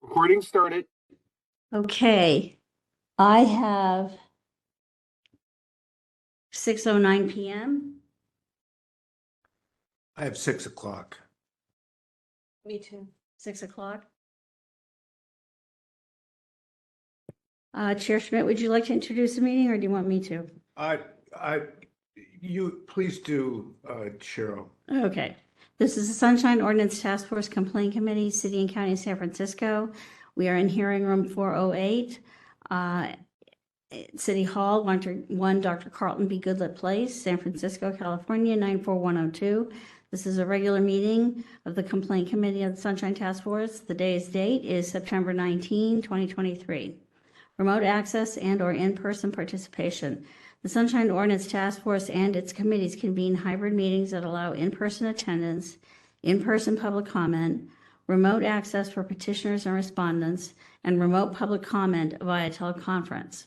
Recording started. Okay, I have 6:09 p.m. I have 6 o'clock. Me too. 6 o'clock. Chair Schmidt, would you like to introduce the meeting or do you want me to? You please do, Cheryl. Okay, this is the Sunshine Ordinance Task Force Complaint Committee, City and County of San Francisco. We are in hearing room 408. City Hall, 1 Dr. Carlton B. Goodlett Place, San Francisco, California, 94102. This is a regular meeting of the Complaint Committee of the Sunshine Task Force. The day's date is September 19, 2023. Remote access and/or in-person participation. The Sunshine Ordinance Task Force and its committees convene hybrid meetings that allow in-person attendance, in-person public comment, remote access for petitioners and respondents, and remote public comment via teleconference.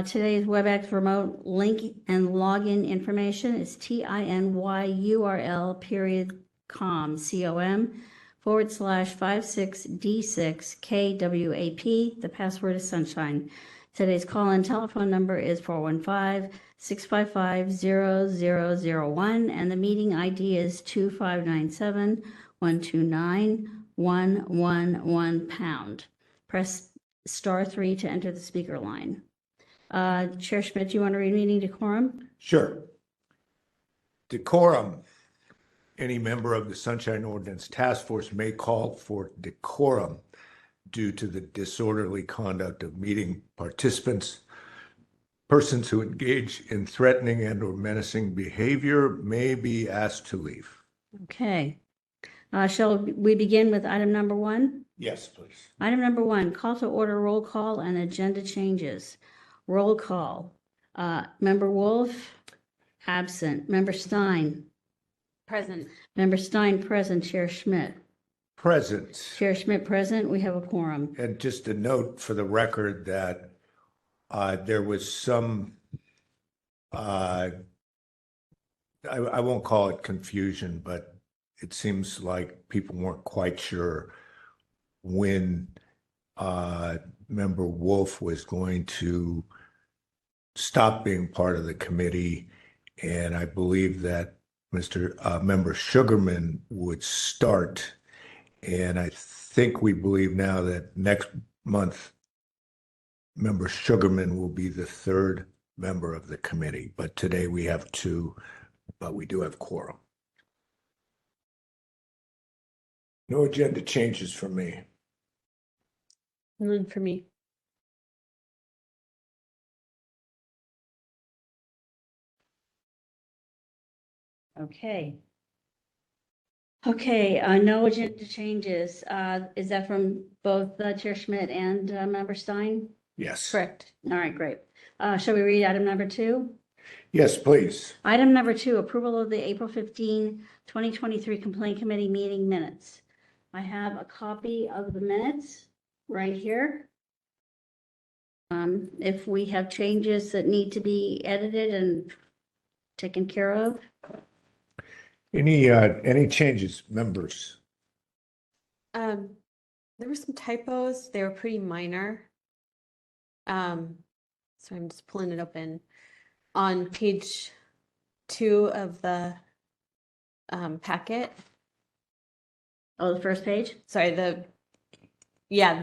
Today's WebEx remote link and login information is tinyurl.com/56D6KWAP. The password is sunshine. Today's call-in telephone number is 415-655-0001, and the meeting ID is 2597-129-111#. Press *3 to enter the speaker line. Chair Schmidt, do you want to read meeting decorum? Sure. Decorum. Any member of the Sunshine Ordinance Task Force may call for decorum due to the disorderly conduct of meeting participants. Persons who engage in threatening and/or menacing behavior may be asked to leave. Okay. Shall we begin with item number 1? Yes, please. Item number 1, call to order, roll call, and agenda changes. Roll call. Member Wolf, absent. Member Stein. Present. Member Stein, present. Chair Schmidt. Present. Chair Schmidt, present. We have a quorum. And just a note for the record that there was some, I won't call it confusion, but it seems like people weren't quite sure when Member Wolf was going to stop being part of the committee. And I believe that Member Sugarman would start. And I think we believe now that next month, Member Sugarman will be the 3rd member of the committee. But today we have 2, but we do have quorum. No agenda changes for me. None for me. Okay. Okay, no agenda changes. Is that from both Chair Schmidt and Member Stein? Yes. Correct. All right, great. Shall we read item number 2? Yes, please. Item number 2, approval of the April 15, 2023 Complaint Committee meeting minutes. I have a copy of the minutes right here. If we have changes that need to be edited and taken care of. Any changes, members? There were some typos. They were pretty minor. So I'm just pulling it open. On page 2 of the packet. Oh, the first page? Sorry, the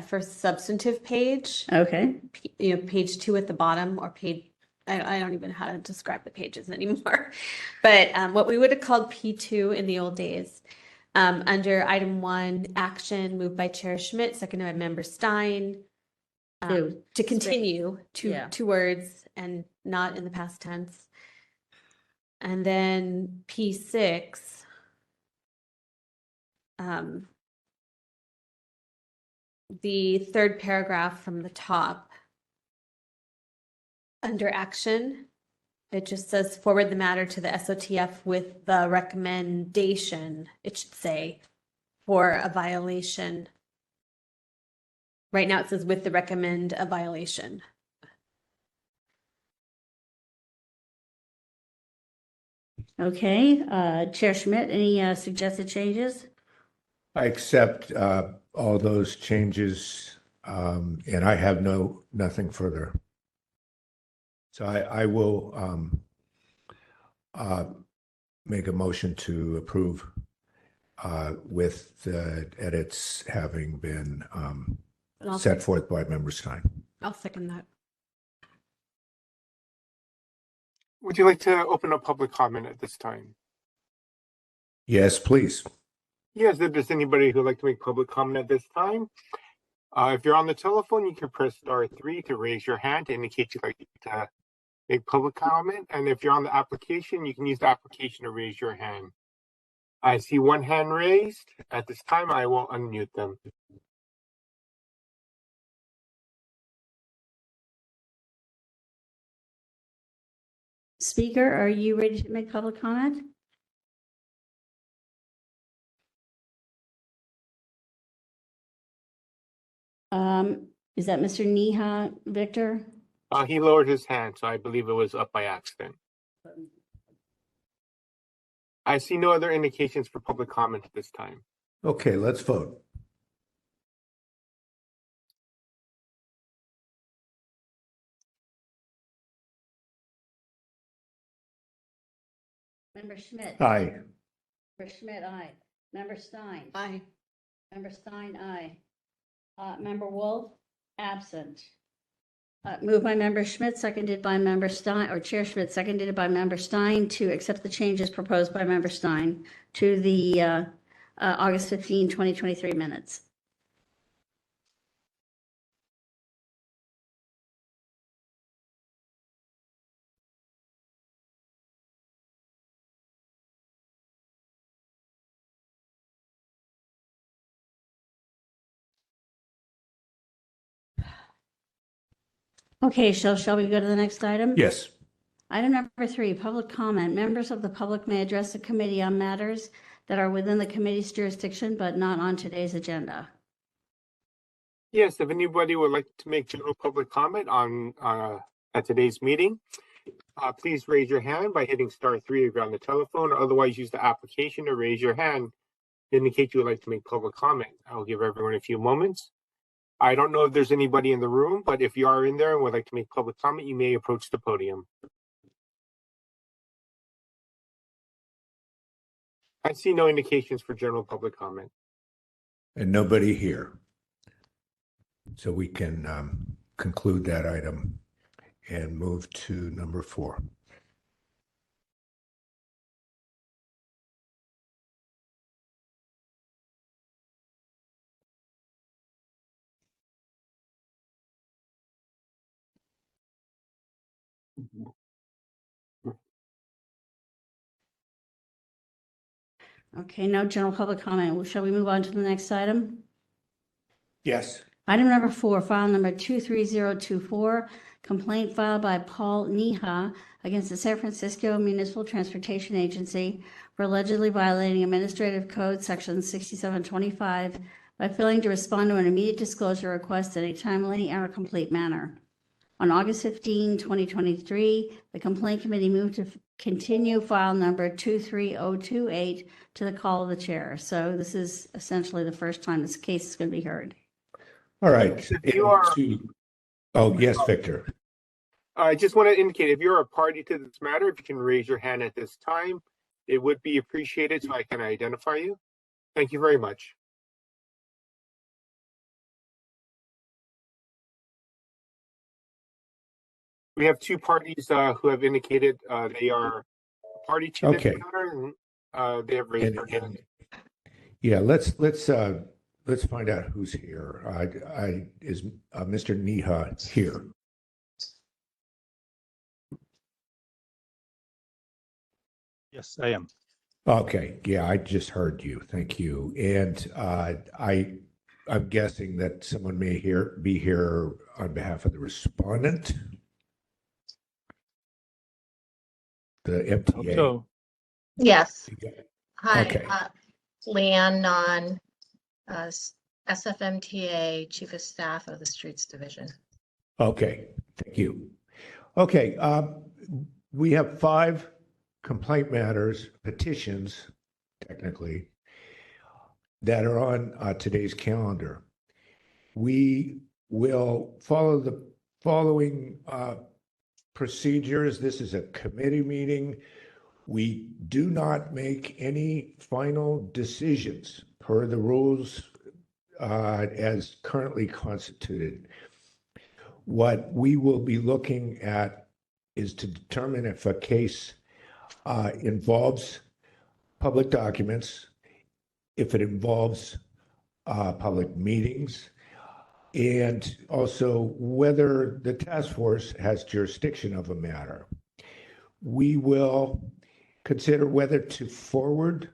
first substantive page. Okay. Page 2 at the bottom, or page, I don't even know how to describe the pages anymore. But what we would have called P2 in the old days, under item 1, action moved by Chair Schmidt, seconded by Member Stein, to continue, two words and not in the past tense. And then P6, the 3rd paragraph from the top, under action, it just says forward the matter to the SOTF with the recommendation, it should say, for a violation. Right now it says with the recommend a violation. Okay, Chair Schmidt, any suggested changes? I accept all those changes, and I have nothing further. So I will make a motion to approve with the edits having been set forth by Member Stein. I'll second that. Would you like to open up public comment at this time? Yes, please. Yes, if there's anybody who'd like to make public comment at this time, if you're on the telephone, you can press *3 to raise your hand to indicate you'd like to make public comment. And if you're on the application, you can use the application to raise your hand. I see one hand raised. At this time, I will unmute them. Speaker, are you ready to make public comment? Is that Mr. Neha, Victor? He lowered his hand, so I believe it was up by accident. I see no other indications for public comment at this time. Okay, let's vote. Member Schmidt? Aye. Member Schmidt, aye. Member Stein? Aye. Member Stein, aye. Member Wolf? Absent. Moved by Member Schmidt, seconded by Member Stein, or Chair Schmidt, seconded by Member Stein to accept the changes proposed by Member Stein to the August 15, 2023 minutes. Okay, shall we go to the next item? Yes. Item number 3, public comment. Members of the public may address the committee on matters that are within the committee's jurisdiction but not on today's agenda. Yes, if anybody would like to make general public comment on at today's meeting, please raise your hand by hitting *3 if you're on the telephone, or otherwise use the application to raise your hand to indicate you would like to make public comment. I'll give everyone a few moments. I don't know if there's anybody in the room, but if you are in there and would like to make public comment, you may approach the podium. I see no indications for general public comment. And nobody here. So we can conclude that item and move to number 4. Okay, no general public comment. Shall we move on to the next item? Yes. Item number 4, file number 23024, complaint filed by Paul Neha against the San Francisco Municipal Transportation Agency for allegedly violating Administrative Code Section 6725 by failing to respond to an immediate disclosure request in a timely and complete manner. On August 15, 2023, the Complaint Committee moved to continue file number 23028 to the call of the chair. So this is essentially the first time this case is going to be heard. All right. If you are- Oh, yes, Victor. I just want to indicate, if you're a party to this matter, if you can raise your hand at this time, it would be appreciated so I can identify you. Thank you very much. We have 2 parties who have indicated they are a party to this Okay. matter, and they have raised their hand. Yeah, let's find out who's here. Is Mr. Neha here? Yes, I am. Okay, yeah, I just heard you. Thank you. And I'm guessing that someone may be here on behalf of the respondent, the MTA. So, Yes. Hi, Okay. Leanne Non, SFMTA Chief of Staff of the Streets Division. Okay, thank you. Okay, we have 5 complaint matters, petitions, technically, that are on today's calendar. We will follow the following procedures. This is a committee meeting. We do not make any final decisions per the rules as currently constituted. What we will be looking at is to determine if a case involves public documents, if it involves public meetings, and also whether the task force has jurisdiction of a matter. We will consider whether to forward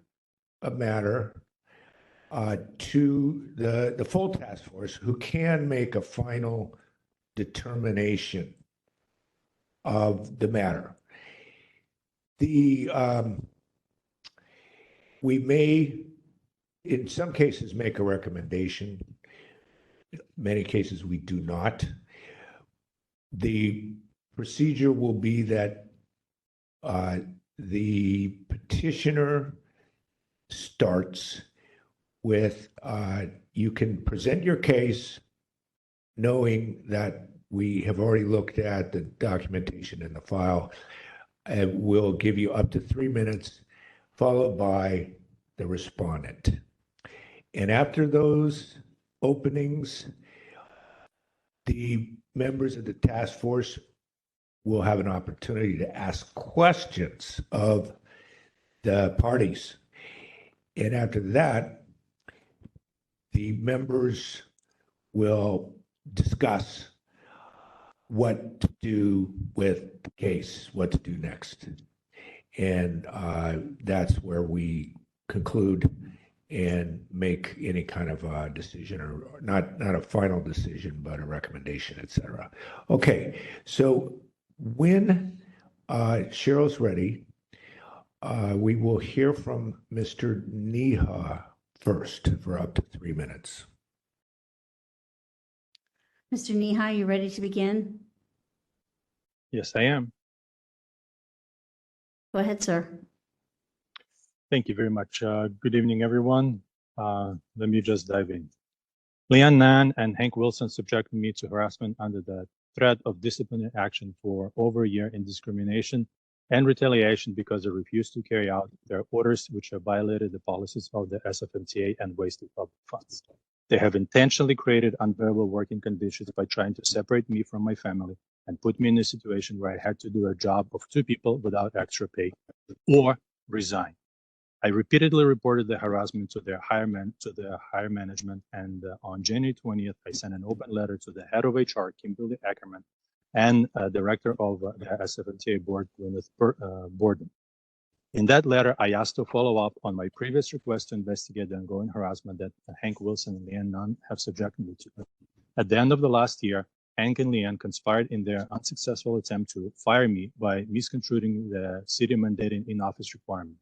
a matter to the full task force, who can make a final determination of the matter. We may, in some cases, make a recommendation. Many cases we do not. The procedure will be that the petitioner starts with, you can present your case knowing that we have already looked at the documentation in the file, and we'll give you up to 3 minutes, followed by the respondent. And after those openings, the members of the task force will have an opportunity to ask questions of the parties. And after that, the members will discuss what to do with the case, what to do next. And that's where we conclude and make any kind of a decision, or not a final decision, but a recommendation, et cetera. Okay, so when Cheryl's ready, we will hear from Mr. Neha first for up to 3 minutes. Mr. Neha, you ready to begin? Yes, I am. Go ahead, sir. Thank you very much. Good evening, everyone. Let me just dive in. Leanne Nan and Hank Wilson subjected me to harassment under the threat of disciplinary action for over a year in discrimination and retaliation because they refused to carry out their orders, which have violated the policies of the SFMTA and wasted public funds. They have intentionally created unbearable working conditions by trying to separate me from my family and put me in a situation where I had to do a job of 2 people without extra pay or resign. I repeatedly reported the harassment to their higher management, and on January 20th, I sent an open letter to the head of HR, Kimberly Ackerman, and director of the SFMTA board, Gwyneth Borden. In that letter, I asked to follow up on my previous request to investigate the ongoing harassment that Hank Wilson and Leanne Nunn have subjected me to. At the end of the last year, Hank and Leanne conspired in their unsuccessful attempt to fire me by misconstruing the city mandating in-office requirement.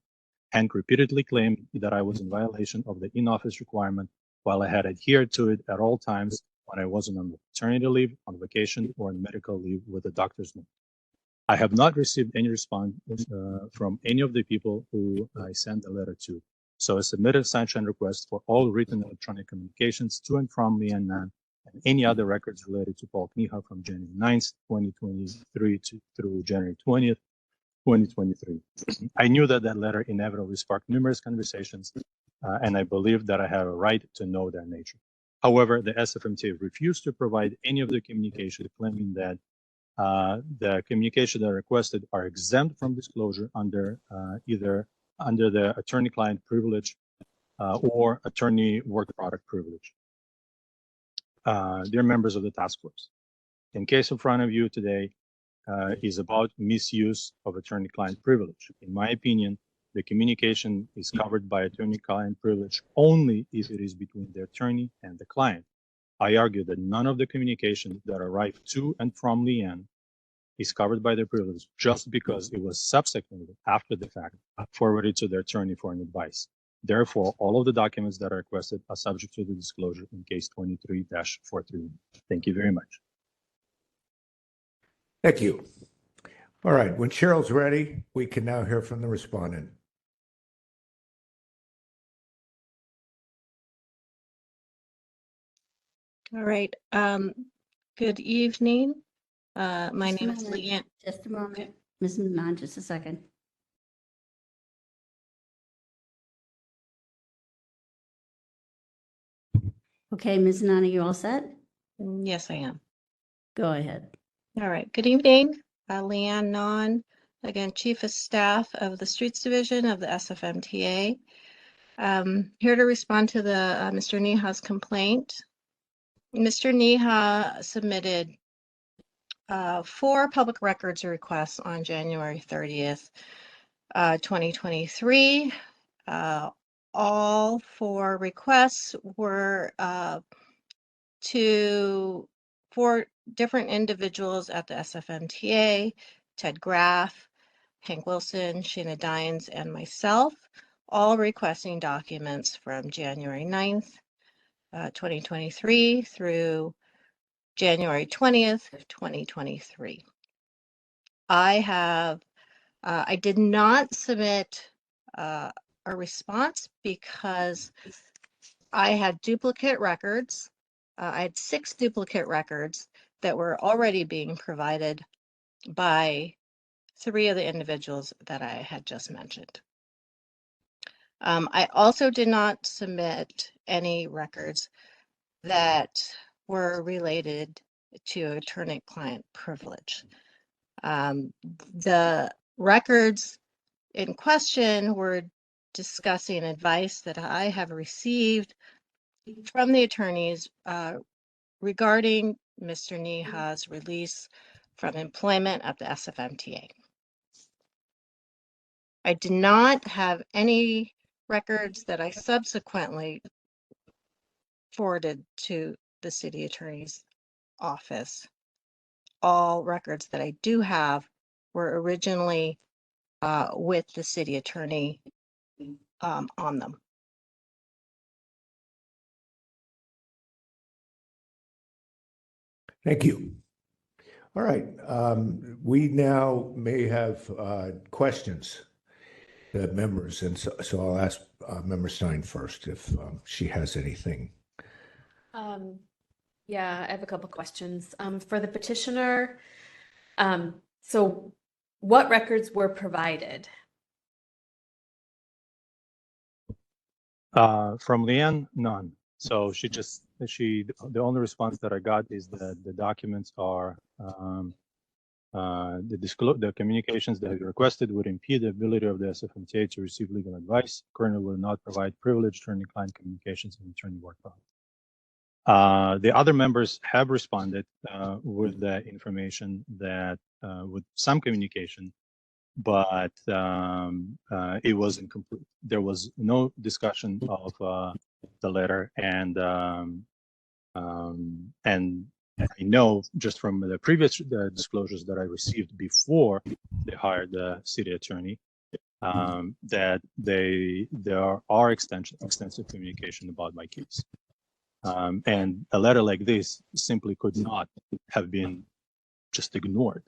Hank repeatedly claimed that I was in violation of the in-office requirement, while I had adhered to it at all times when I wasn't on maternity leave, on vacation, or on medical leave with a doctor's note. I have not received any response from any of the people who I sent the letter to. So I submitted a sunshine request for all written electronic communications to and from Leanne Nan and any other records related to Paul Kniha from January 9th, 2023 through January 20th, 2023. I knew that letter inevitably sparked numerous conversations, and I believed that I have a right to know their nature. However, the SFMTA refused to provide any of the communication, claiming that the communication that are requested are exempt from disclosure under either under the attorney-client privilege or attorney work product privilege. Dear members of the task force, in case in front of you today is about misuse of attorney-client privilege. In my opinion, the communication is covered by attorney-client privilege only if it is between the attorney and the client. I argue that none of the communication that arrived to and from Leanne is covered by the privilege just because it was subsequently, after the fact, forwarded to the attorney for an advice. Therefore, all of the documents that are requested are subject to the disclosure in case 23-43. Thank you very much. Thank you. All right, when Cheryl's ready, we can now hear from the respondent. All right. Good evening. My Just a name is moment. Leanne. Just a moment. Ms. Manon, just a second. Okay, Ms. Manon, are you all set? Yes, I am. Go ahead. All right. Good evening. Leanne Non, again, Chief of Staff of the Streets Division of the SFMTA. Here to respond to the Mr. Neha's complaint. Mr. Neha submitted 4 public records requests on January 30th, 2023. All 4 requests were to 4 different individuals at the SFMTA, Ted Graff, Hank Wilson, Sheena Dines, and myself, all requesting documents from January 9th, 2023 through January 20th, 2023. I did not submit a response because I had duplicate records. I had 6 duplicate records that were already being provided by 3 of the individuals that I had just mentioned. I also did not submit any records that were related to attorney-client privilege. The records in question were discussing advice that I have received from the attorneys regarding Mr. Neha's release from employment at the SFMTA. I did not have any records that I subsequently forwarded to the city attorney's office. All records that I do have were originally with the city attorney on them. Thank you. All right. We now may have questions, the members, and so I'll ask Member Stein first if she has anything. Yeah, I have a couple questions. For the petitioner, so what records were provided? From Leanne, none. So the only response that I got is that the documents are the communications that are requested would impede the ability of the SFMTA to receive legal advice. Currently will not provide privileged attorney-client communications and attorney work product. The other members have responded with the information that with some communication, but it was incomplete. There was no discussion of the letter, and I know just from the previous disclosures that I received before they hired the city attorney that there are extensive communication about my case, and a letter like this simply could not have been just ignored.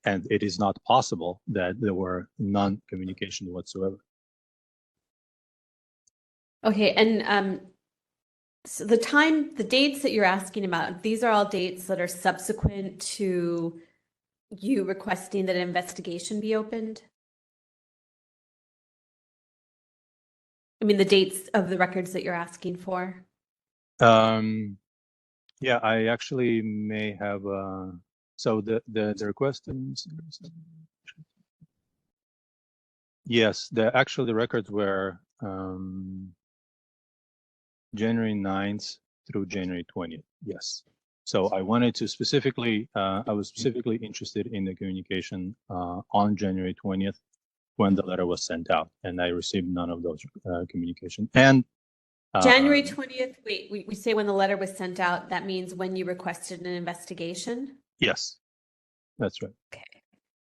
And it is not possible that there were non-communication whatsoever. Okay, and so the dates that you're asking about, these are all dates that are subsequent to you requesting that an investigation be opened? I mean, the dates of the records that you're asking for? Yeah, I actually may have, so the request, yes, the records were January 9th through January 20th, yes. So I wanted to specifically, I was specifically interested in the communication on January 20th when the letter was sent out, and I received none of those communication. And January 20th, wait, we say when the letter was sent out, that means when you requested an investigation? Yes, that's right. Okay.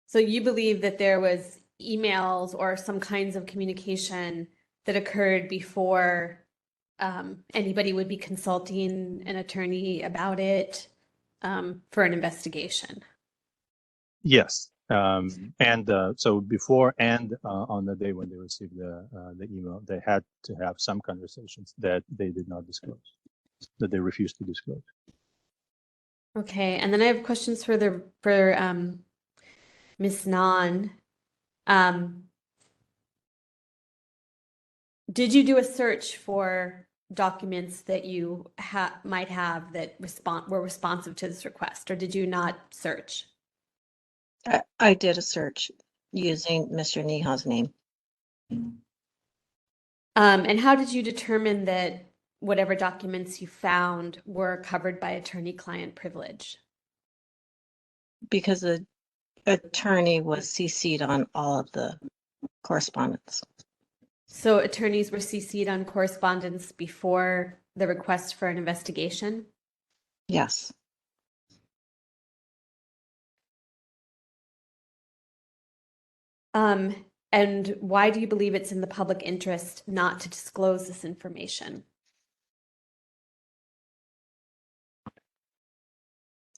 So you believe that there was emails or some kinds of communication that occurred before anybody would be consulting an attorney about it for an investigation? Yes. And so before and on the day when they received the email, they had to have some conversations that they did not disclose. that they refused to disclose. Okay, and then I have questions for Ms. Nan. Did you do a search for documents that you might have that were responsive to this request, or did you not search? I did a search using Mr. Neha's name. And how did you determine that whatever documents you found were covered by attorney-client privilege? Because the attorney was CC'd on all of the correspondence. So attorneys were CC'd on correspondence before the request for an investigation? Yes. And why do you believe it's in the public interest not to disclose this information?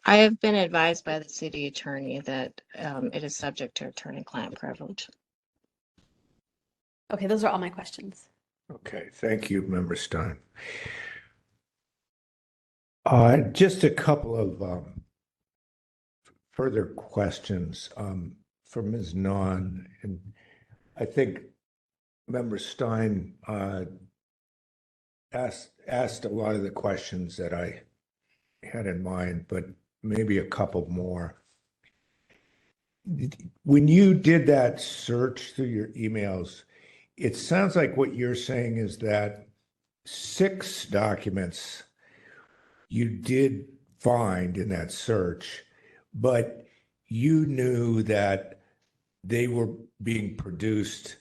I have been advised by the city attorney that it is subject to attorney-client privilege. Okay, those are all my questions. Okay, thank you, Member Stein. Just a couple of further questions for Ms. Nan, and I think Member Stein asked a lot of the questions that I had in mind, but maybe a couple more. When you did that search through your emails, it sounds like what you're saying is that 6 documents you did find in that search, but you knew that they were being produced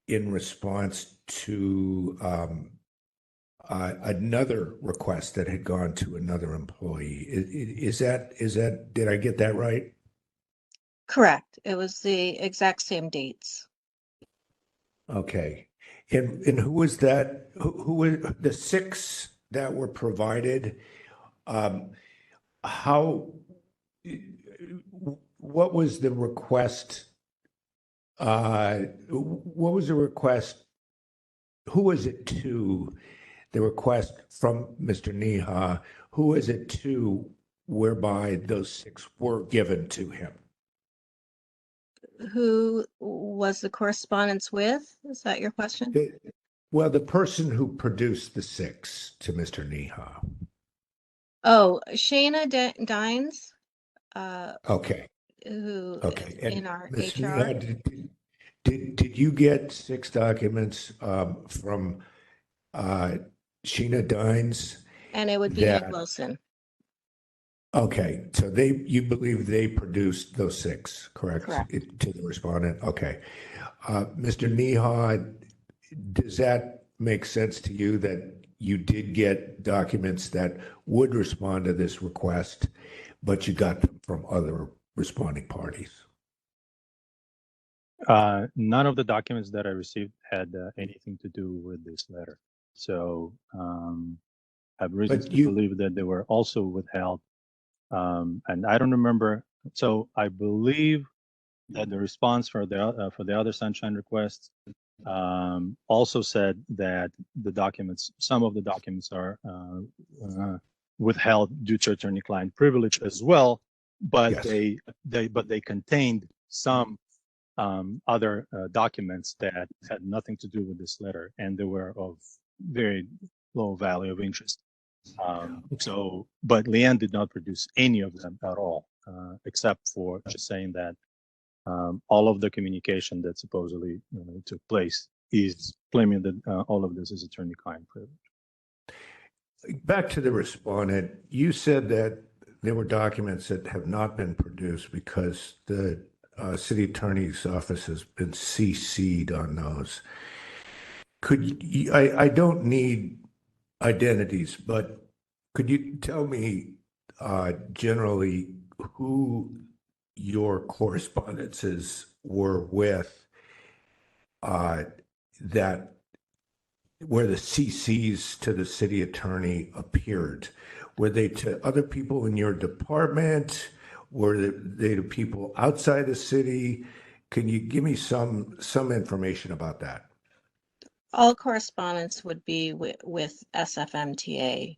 in response to another request that had gone to another employee. Is that, did I get that right? Correct. It was the exact same dates. Okay. And who was that? Who were the 6 that were provided? What was the request? What was the request? Who was it to? The request from Mr. Neha, who was it to whereby those 6 were given to him? Who was the correspondence with? Is that your question? Well, the person who produced the 6 to Mr. Neha. Oh, Shayna Dines. Okay. Who Okay. is in our Ms. HR. Neha, did you get 6 documents from Sheena Dines? And it would be Hank Wilson. Okay, so you believe they produced those 6, correct? Correct. To the respondent. Okay. Mr. Neha, does that make sense to you that you did get documents that would respond to this request, but you got them from other responding parties? None of the documents that I received had anything to do with this letter. So I have reasons to believe that they were also withheld. And I don't remember. So I believe that the response for the other sunshine requests also said that the documents, some of the documents are withheld due to attorney-client privilege as well, but Yes. they contained some other documents that had nothing to do with this letter, and they were of very low value of interest. But Leanne did not produce any of them at all, except for just saying that all of the communication that supposedly took place is claiming that all of this is attorney-client privilege. Back to the respondent, you said that there were documents that have not been produced because the city attorney's office has been CC'd on those. I don't need identities, but could you tell me generally who your correspondences were with that where the CCs to the city attorney appeared? Were they to other people in your department? Were they to people outside the city? Can you give me some information about that? All correspondence would be with SFMTA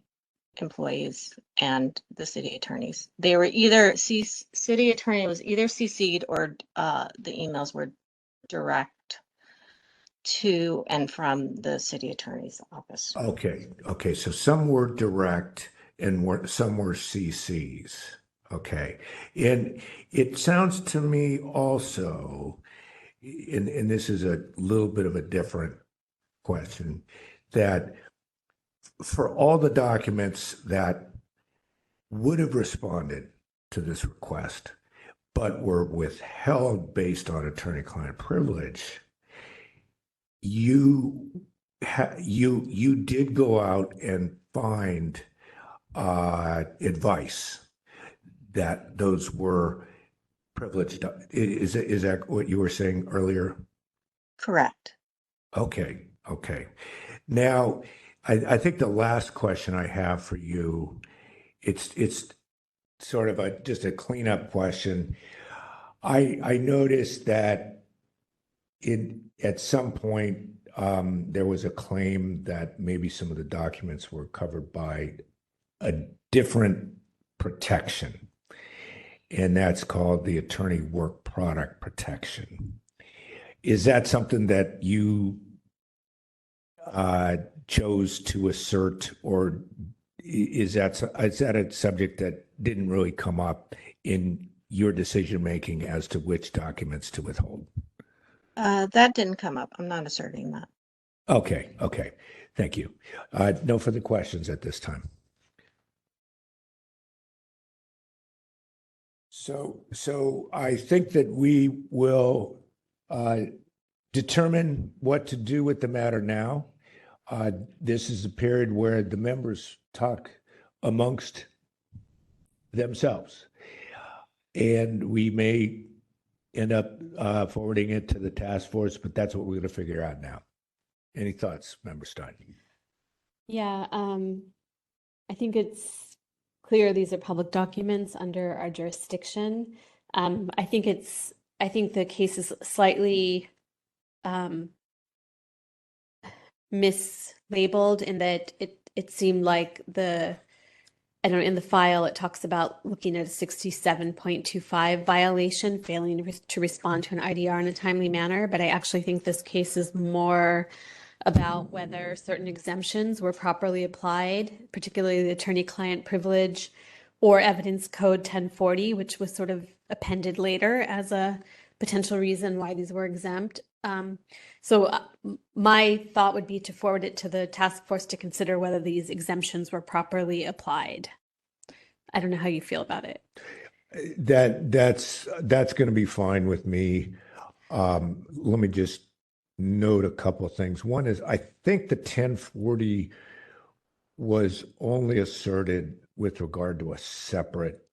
employees and the city attorneys. They were city attorney was either CC'd or the emails were direct to and from the city attorney's office. Okay. So some were direct and some were CCs. Okay. And it sounds to me also, and this is a little bit of a different question, that for all the documents that would have responded to this request, but were withheld based on attorney-client privilege, you did go out and find advice that those were privileged. Is that what you were saying earlier? Correct. Okay. Now, I think the last question I have for you, it's sort of just a cleanup question. I noticed that at some point there was a claim that maybe some of the documents were covered by a different protection, and that's called the attorney work product protection. Is that something that you chose to assert, or is that a subject that didn't really come up in your decision making as to which documents to withhold? That didn't come up. I'm not asserting that. Okay. Thank you. No further questions at this time. So I think that we will determine what to do with the matter now. This is a period where the members talk amongst themselves, and we may end up forwarding it to the task force, but that's what we're going to figure out now. Any thoughts, Member Stein? Yeah, I think it's clear these are public documents under our jurisdiction. I think the case is slightly mislabeled in that it seemed like in the file it talks about looking at a 67.25 violation, failing to respond to an IDR in a timely manner, but I actually think this case is more about whether certain exemptions were properly applied, particularly the attorney-client privilege or evidence code 1040, which was sort of appended later as a potential reason why these were exempt. So my thought would be to forward it to the task force to consider whether these exemptions were properly applied. I don't know how you feel about it. That's going to be fine with me. Let me just note a couple of things. One is I think the 1040 was only asserted with regard to a separate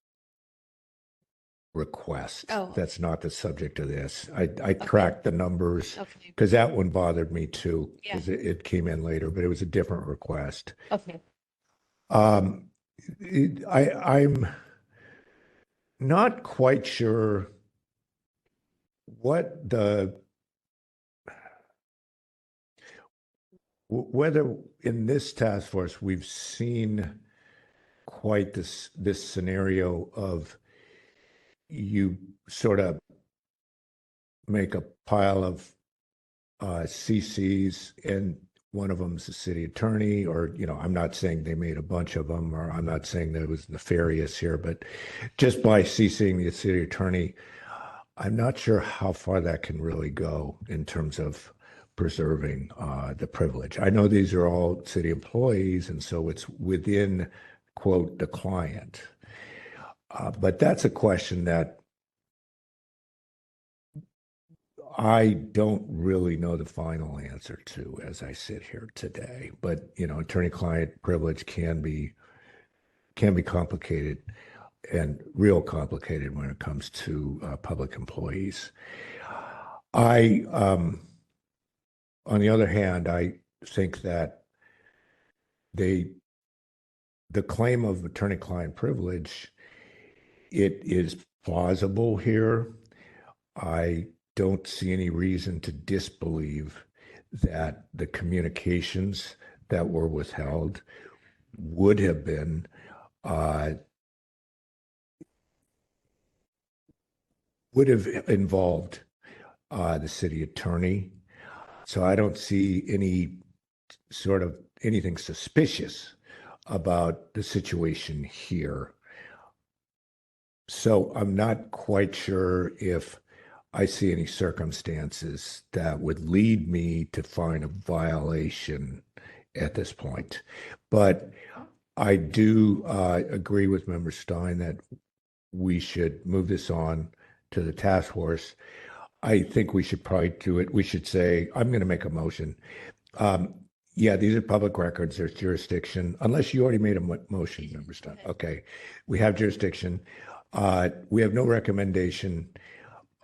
request. Oh. That's not the subject of this. I cracked the numbers because that one bothered me too, because it came in later, but it was a different request. Okay. I'm not quite sure whether in this task force we've seen quite this scenario of you sort of make a pile of CCs, and one of them is the city attorney, or, I'm not saying they made a bunch of them, or I'm not saying that it was nefarious here, but just by CCing the city attorney, I'm not sure how far that can really go in terms of preserving the privilege. I know these are all city employees, and so it's within, quote, the client. But that's a question that I don't really know the final answer to as I sit here today. But, attorney-client privilege can be complicated, and real complicated when it comes to public employees. On the other hand, I think that the claim of attorney-client privilege, it is plausible here. I don't see any reason to disbelieve that the communications that were withheld would have been would have involved the city attorney. So I don't see any sort of anything suspicious about the situation here. So I'm not quite sure if I see any circumstances that would lead me to find a violation at this point. But I do agree with Member Stein that we should move this on to the task force. I think we should probably do it. We should say, I'm going to make a motion. Yeah, these are public records. There's jurisdiction, unless you already made a motion, Member Stein. Okay, we have jurisdiction. We have no recommendation,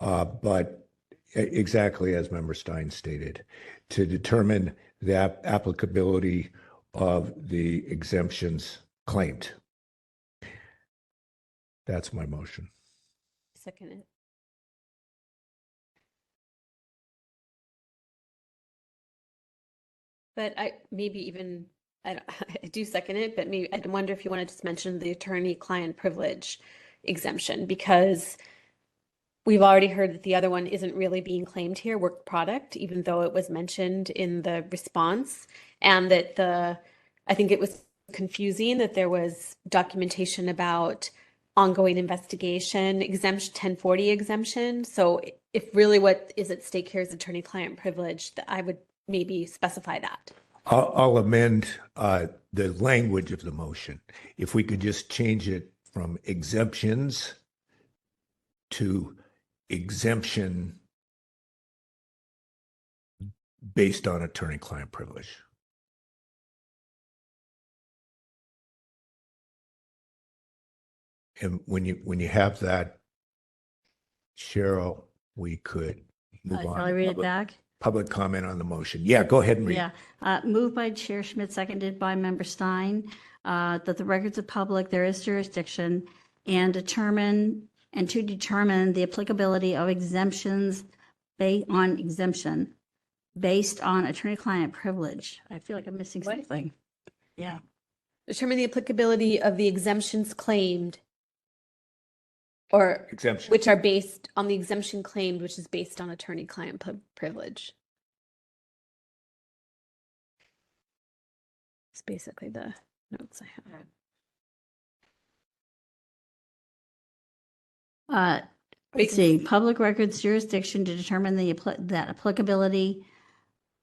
but exactly as Member Stein stated, to determine the applicability of the exemptions claimed. That's my motion. Second it. But I do second it, but maybe I wonder if you want to just mention the attorney-client privilege exemption, because we've already heard that the other one isn't really being claimed here, work product, even though it was mentioned in the response, and that I think it was confusing that there was documentation about ongoing investigation exemption, 1040 exemption. So if really what is at stake here is attorney-client privilege, I would maybe specify that. I'll amend the language of the motion. If we could just change it from exemptions to exemption based on attorney-client privilege. And when you have that, Cheryl, we could move on. Shall I read it back? Public comment on the motion. Yeah, go ahead and read. Yeah, moved by Chair Schmidt, seconded by Member Stein, that the records of public, there is jurisdiction, and to determine the applicability of exemptions based on attorney-client privilege. I feel like I'm missing something. Yeah. Determine the applicability of the exemptions claimed, or Exemption. which are based on the exemption claimed, which is based on attorney-client privilege. It's basically the notes I have. Let's see, public records jurisdiction to determine that applicability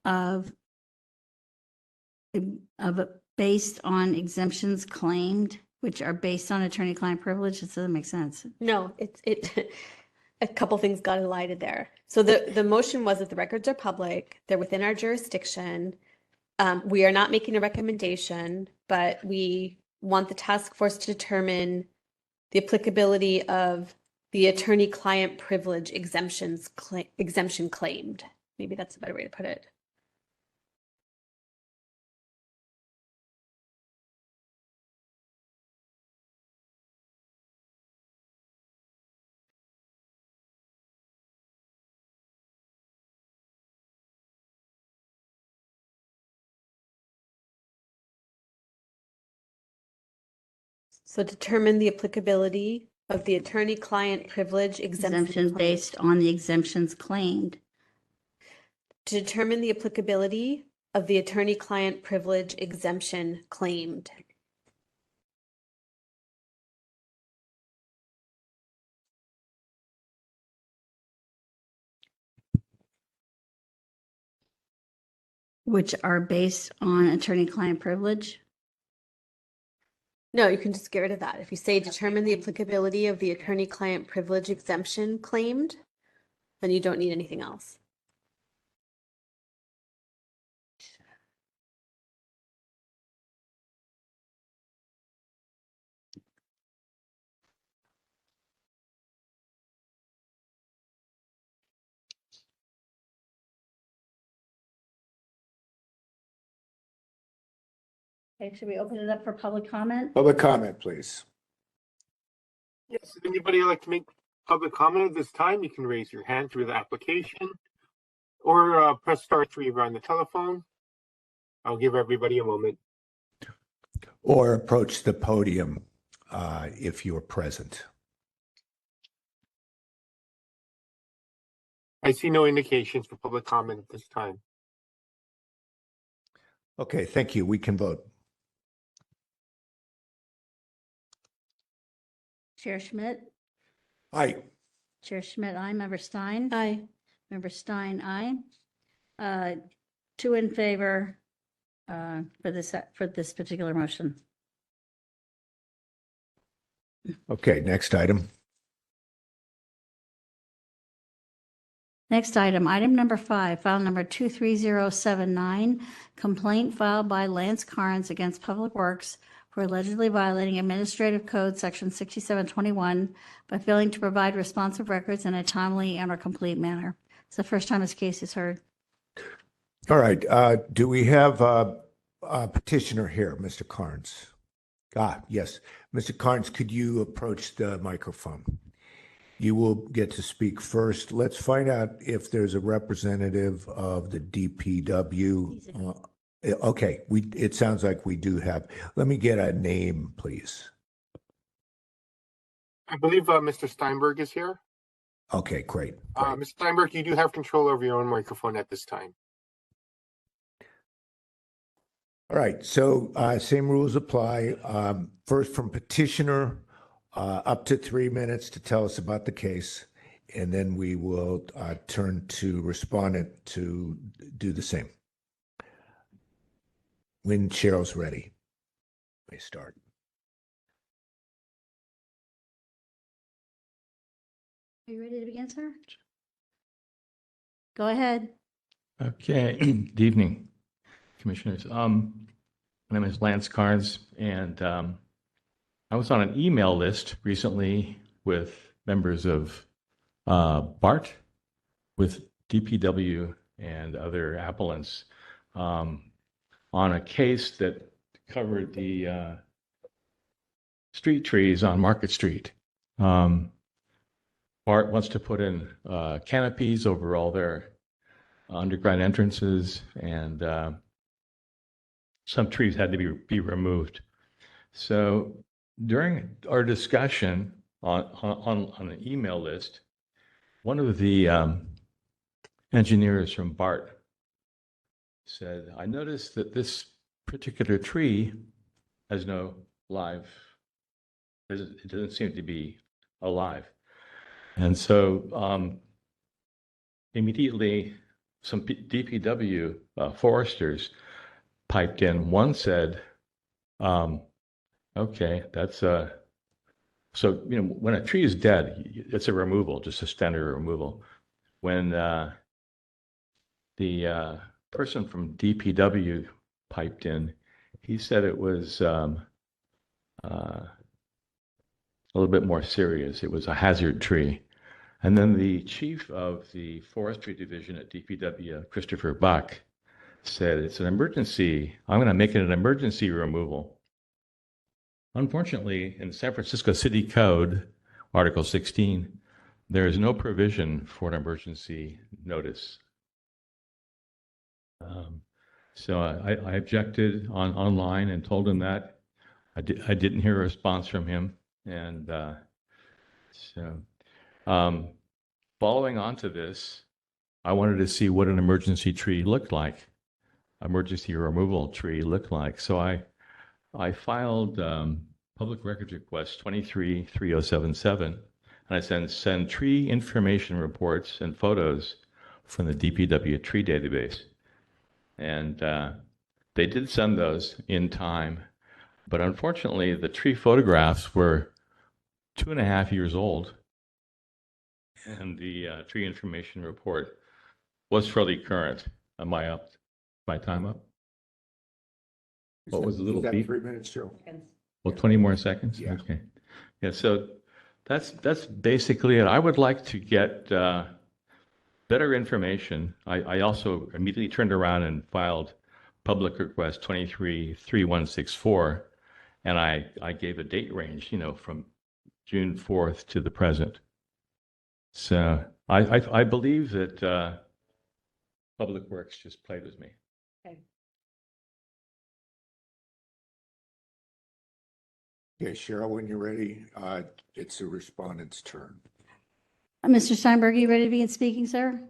of based on exemptions claimed, which are based on attorney-client privilege. It doesn't make sense. No, a couple things got elided there. So the motion was that the records are public, they're within our jurisdiction. We are not making a recommendation, but we want the task force to determine the applicability of the attorney-client privilege exemption claimed. Maybe that's a better way to put it. So determine the applicability of the attorney-client privilege exemption claimed. Based on the exemptions claimed. To determine the applicability of the attorney-client privilege exemption claimed. Which are based on attorney-client privilege. No, you can just get rid of that. If you say determine the applicability of the attorney-client privilege exemption claimed, then you don't need anything else. Okay, should we open it up for public comment? Public comment, please. Yes, if anybody would like to make public comment at this time, you can raise your hand through the application or press *3 on the telephone. I'll give everybody a moment. or approach the podium if you're present. I see no indications for public comment at this time. Okay, thank you. We can vote. Chair Schmidt, Aye. Chair Schmidt, aye. Member Stein? Aye. Member Stein, aye. 2 in favor for this particular motion. Okay, next item. Next item, item number 5, file number 23079, complaint filed by Lance Carnes against Public Works for allegedly violating Administrative Code Section 6721 by failing to provide responsive records in a timely and or complete manner. It's the first time this case is heard. All right, do we have a petitioner here, Mr. Carnes? Yes. Mr. Carnes, could you approach the microphone? You will get to speak first. Let's find out if there's a representative of the DPW. Okay, it sounds like we do have. Let me get a name, please. I believe Mr. Steinberg is here. Okay, great. Mr. Steinberg, you do have control over your own microphone at this time. All right, so same rules apply. First from petitioner, up to 3 minutes to tell us about the case, and then we will turn to respondent to do the same. When Cheryl's ready, we start. Are you ready to begin, sir? Go ahead. Okay, good evening, commissioners. My name is Lance Carnes, and I was on an email list recently with members of BART, with DPW and other appellants on a case that covered the street trees on Market Street. BART wants to put in canopies over all their underground entrances, and some trees had to be removed. So during our discussion on an email list, one of the engineers from BART said, I noticed that this particular tree has no live, it doesn't seem to be alive. And so immediately some DPW foresters piped in. One said, okay, that's so, you know, when a tree is dead, it's a removal, just a standard removal. When the person from DPW piped in, he said it was a little bit more serious. It was a hazard tree. And then the chief of the forestry division at DPW, Christopher Buck, said it's an emergency. I'm going to make it an emergency removal. Unfortunately, in San Francisco City Code, Article 16, there is no provision for an emergency notice. So I objected online and told him that. I didn't hear a response from him. And following on to this, I wanted to see what an emergency tree looked like, emergency removal tree looked like. So I filed public records request 23-3077, and I send tree information reports and photos from the DPW tree database. And they did send those in time, but unfortunately the tree photographs were 2.5 years old, and the tree information report was fairly current. Am I up? My time up? What was the little beep? 3 minutes, Cheryl? Well, 20 more seconds? Yeah. Okay. Yeah, so that's basically it. I would like to get better information. I also immediately turned around and filed public request 23-3164, and I gave a date range, you know, from June 4th to the present. So I believe that Public Works just played with me. Okay. Okay, Cheryl, when you're ready, it's the respondent's turn. Mr. Steinberg, are you ready to begin speaking, sir?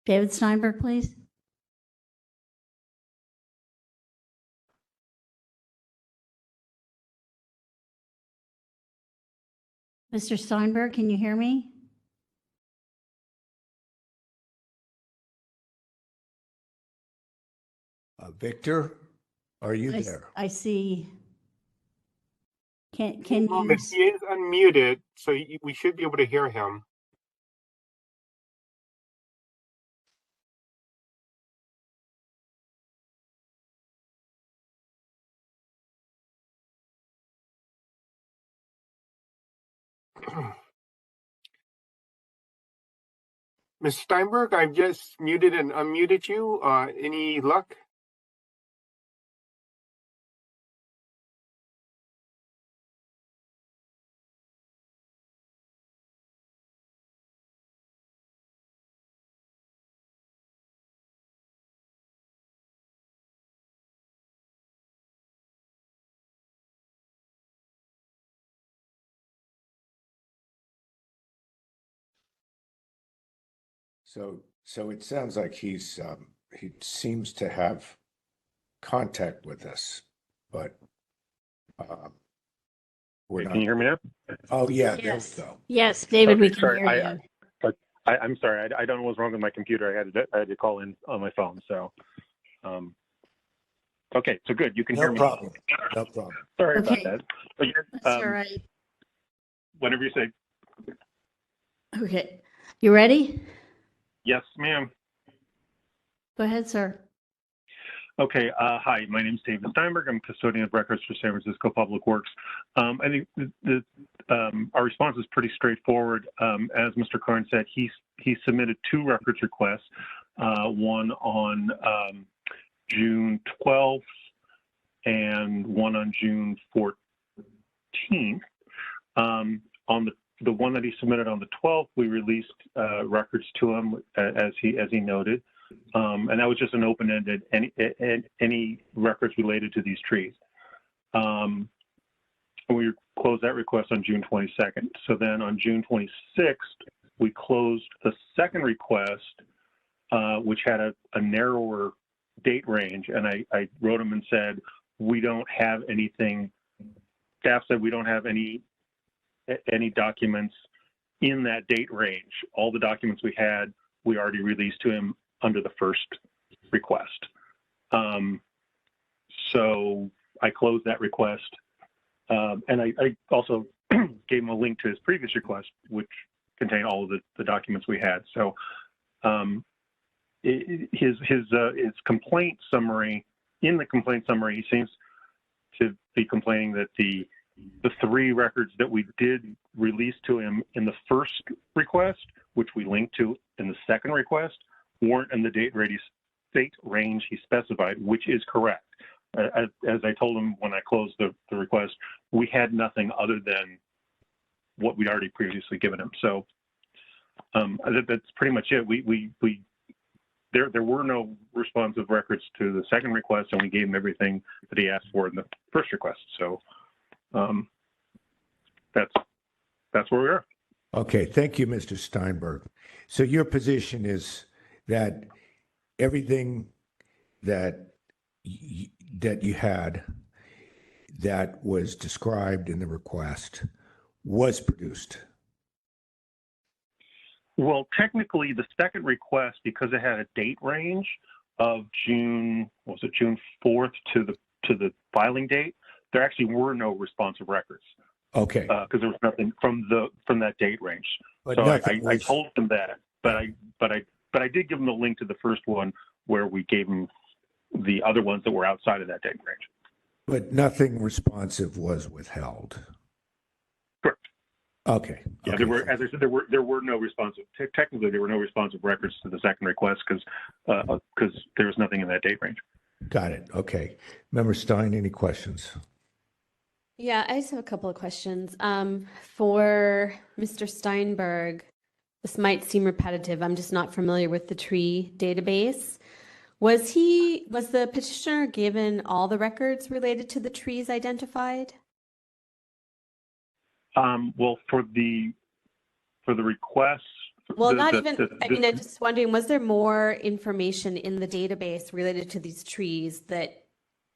David Steinberg, please. Mr. Steinberg, can you hear me? Victor, are you I there? I see. Can One you? moment. He is unmuted, so we should be able to hear him. Ms. Steinberg, I've just muted and unmuted you. Any luck? So it sounds like he seems to have contact with us, but we're Can not. you hear me now? Oh, yeah, Yes. there we go. Yes, David, we Okay, can sorry, hear you. I'm sorry. I don't know what's wrong with my computer. I had to call in on my phone. So, okay, so good. You can hear No me. problem. No problem. Sorry Okay. about that. But, That's all right. whenever you say Okay. You ready? yes, ma'am. Go ahead, sir. Okay. Hi, my name is David Steinberg. I'm custodian of records for San Francisco Public Works. I think our response is pretty straightforward. As Mr. Karn said, he submitted 2 records requests, one on June 12th and one on June 14th. On the one that he submitted on the 12th, we released records to him as he noted. And that was just an open-ended, any records related to these trees. And we closed that request on June 22nd. So then on June 26th, we closed the second request, which had a narrower date range. And I wrote him and said, we don't have anything, staff said we don't have any documents in that date range. All the documents we had, we already released to him under the first request. So I closed that request. And I also gave him a link to his previous request, which contained all of the documents we had. So his complaint summary, in the complaint summary, he seems to be complaining that the 3 records that we did release to him in the first request, which we linked to in the second request, weren't in the date range he specified, which is correct. As I told him when I closed the request, we had nothing other than what we'd already previously given him. So that's pretty much it. There were no responsive records to the second request, and we gave him everything that he asked for in the first request. So that's where we are. Okay, thank you, Mr. Steinberg. So your position is that everything that you had that was described in the request was produced? Well, technically, the second request, because it had a date range of June 4th to the filing date, there actually were no responsive records. Okay. Because there was nothing from that date range. But so nothing I told him that, but I did give him the link to the first one where we gave him the other ones that were outside of that date range. But nothing responsive was withheld. Correct. Okay. Yeah, okay. there were, as I said, there were no responsive. Technically, there were no responsive records to the second request because there was nothing in that date range. Got it. Okay. Member Stein, any questions? Yeah, I just have a couple of questions. For Mr. Steinberg, this might seem repetitive. I'm just not familiar with the tree database. Was the petitioner given all the records related to the trees identified? Well, for the request. Well, the- not the- even, the- I mean, I'm just wondering, was there more information in the database related to these trees that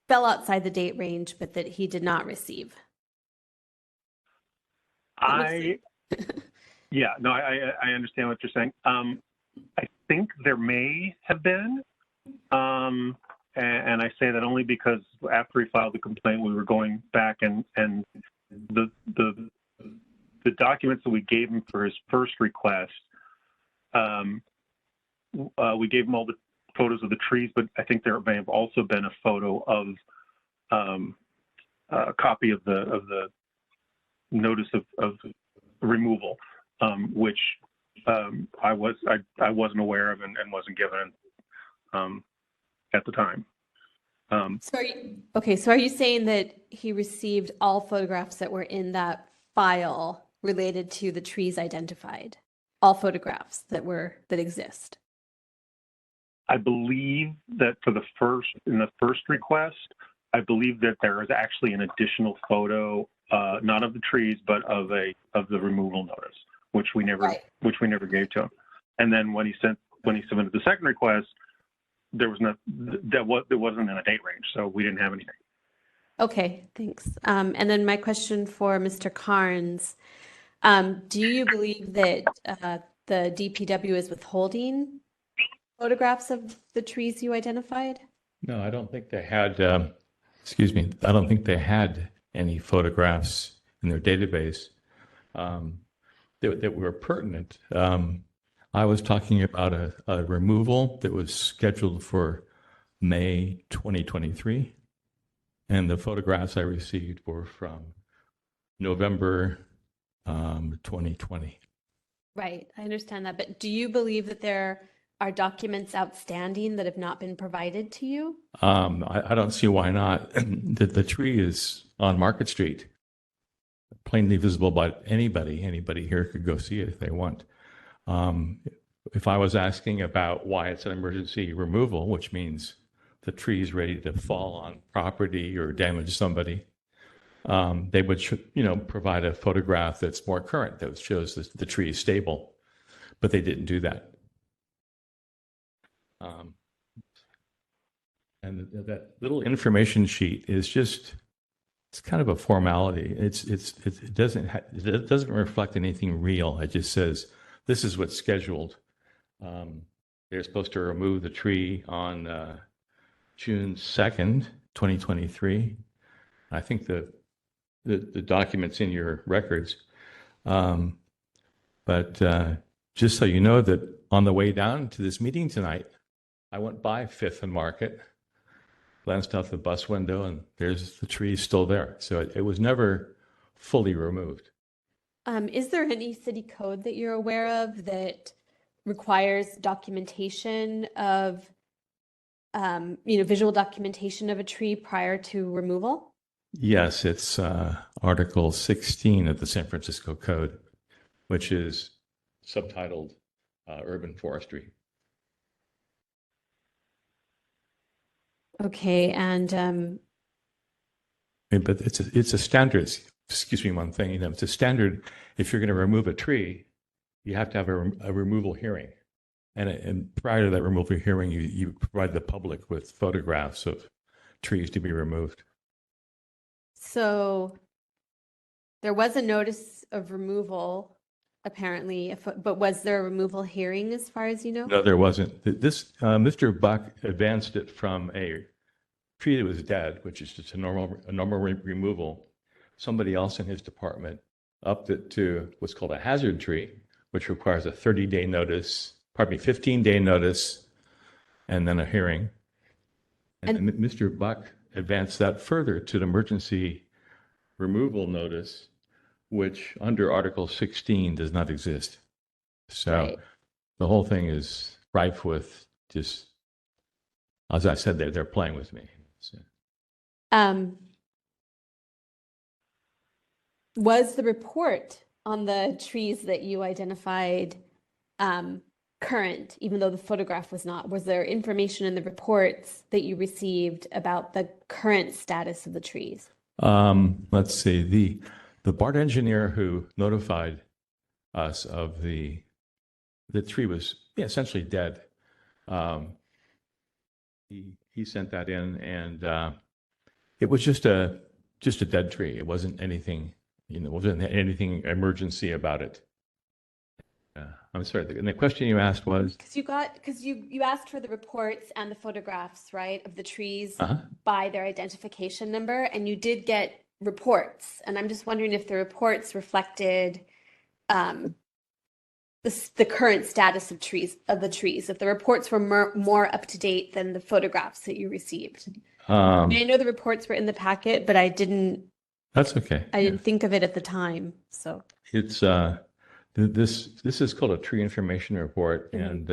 fell outside the date range, but that he did not receive? Yeah, no, I understand what you're saying. I think there may have been, and I say that only because after he filed the complaint, we were going back and the documents that we gave him for his first request, we gave him all the photos of the trees, but I think there may have also been a photo of a copy of the notice of removal, which I wasn't aware of and wasn't given at the time. So are you saying that he received all photographs that were in that file related to the trees identified? All photographs that exist? I believe that in the first request, I believe that there is actually an additional photo, not of the trees, but of the removal notice, which we never gave to him. And then when he submitted the second request, there wasn't in a date range, so we didn't have anything. Okay, thanks. And then my question for Mr. Carnes, do you believe that the DPW is withholding photographs of the trees you identified? No, I don't think they had, excuse me, I don't think they had any photographs in their database that were pertinent. I was talking about a removal that was scheduled for May 2023, and the photographs I received were from November 2020. Right, I understand that. But do you believe that there are documents outstanding that have not been provided to you? I don't see why not. The tree is on Market Street, plainly visible by anybody. Anybody here could go see it if they want. If I was asking about why it's an emergency removal, which means the tree is ready to fall on property or damage somebody, they would, provide a photograph that's more current that shows the tree is stable, but they didn't do that. And that little information sheet is it's kind of a formality. It doesn't reflect anything real. It just says, this is what's scheduled. They're supposed to remove the tree on June 2nd, 2023. I think the document's in your records. But just so you know that on the way down to this meeting tonight, I went by 5th and Market, glanced out the bus window, and there's the tree still there. So it was never fully removed. Is there any city code that you're aware of that requires documentation of, visual documentation of a tree prior to removal? Yes, it's Article 16 of the San Francisco Code, which is subtitled Urban Forestry. Okay, and but it's a standard. Excuse me, one thing. It's a standard. If you're going to remove a tree, you have to have a removal hearing, and prior to that removal hearing, you provide the public with photographs of trees to be removed. so there was a notice of removal, apparently, but was there a removal hearing as far as you know? No, there wasn't. This Mr. Buck advanced it from a tree that was dead, which is just a normal removal. Somebody else in his department upped it to what's called a hazard tree, which requires a 15-day notice, and then a hearing. And Mr. Buck advanced that further to an emergency removal notice, which under Article 16 does not exist. So Right. the whole thing is rife with just, as I said, they're playing with me. So. Was the report on the trees that you identified current, even though the photograph was not? Was there information in the reports that you received about the current status of the trees? Let's see. The BART engineer who notified us of the tree was essentially dead. He sent that in, and it was just a dead tree. It wasn't anything, wasn't anything emergency about it. I'm sorry. And the question you asked was? Because you asked for the reports and the photographs, right, of the trees Uh-huh. by their identification number, and you did get reports. And I'm just wondering if the reports reflected the current status of the trees, if the reports were more up to date than the photographs that you received. I mean, I know the reports were in the packet, but I didn't. That's okay. I didn't think of it at the time. So it's this is called a tree information report, and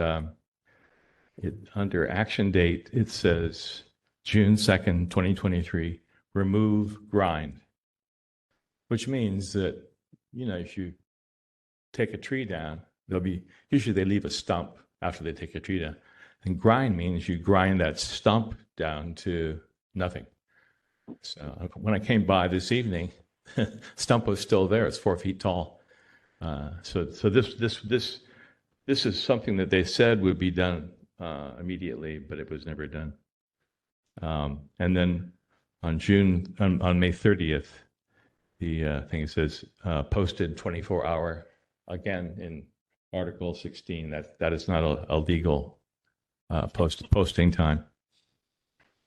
under action date it says June 2nd, 2023. Remove grind, which means that if you take a tree down, usually they leave a stump after they take a tree down, and grind means you grind that stump down to nothing. So when I came by this evening, stump was still there. It's 4 feet tall. So this is something that they said would be done immediately, but it was never done. And then on May 30th, the thing says posted 24-hour, again in Article 16. That is not a legal posting time.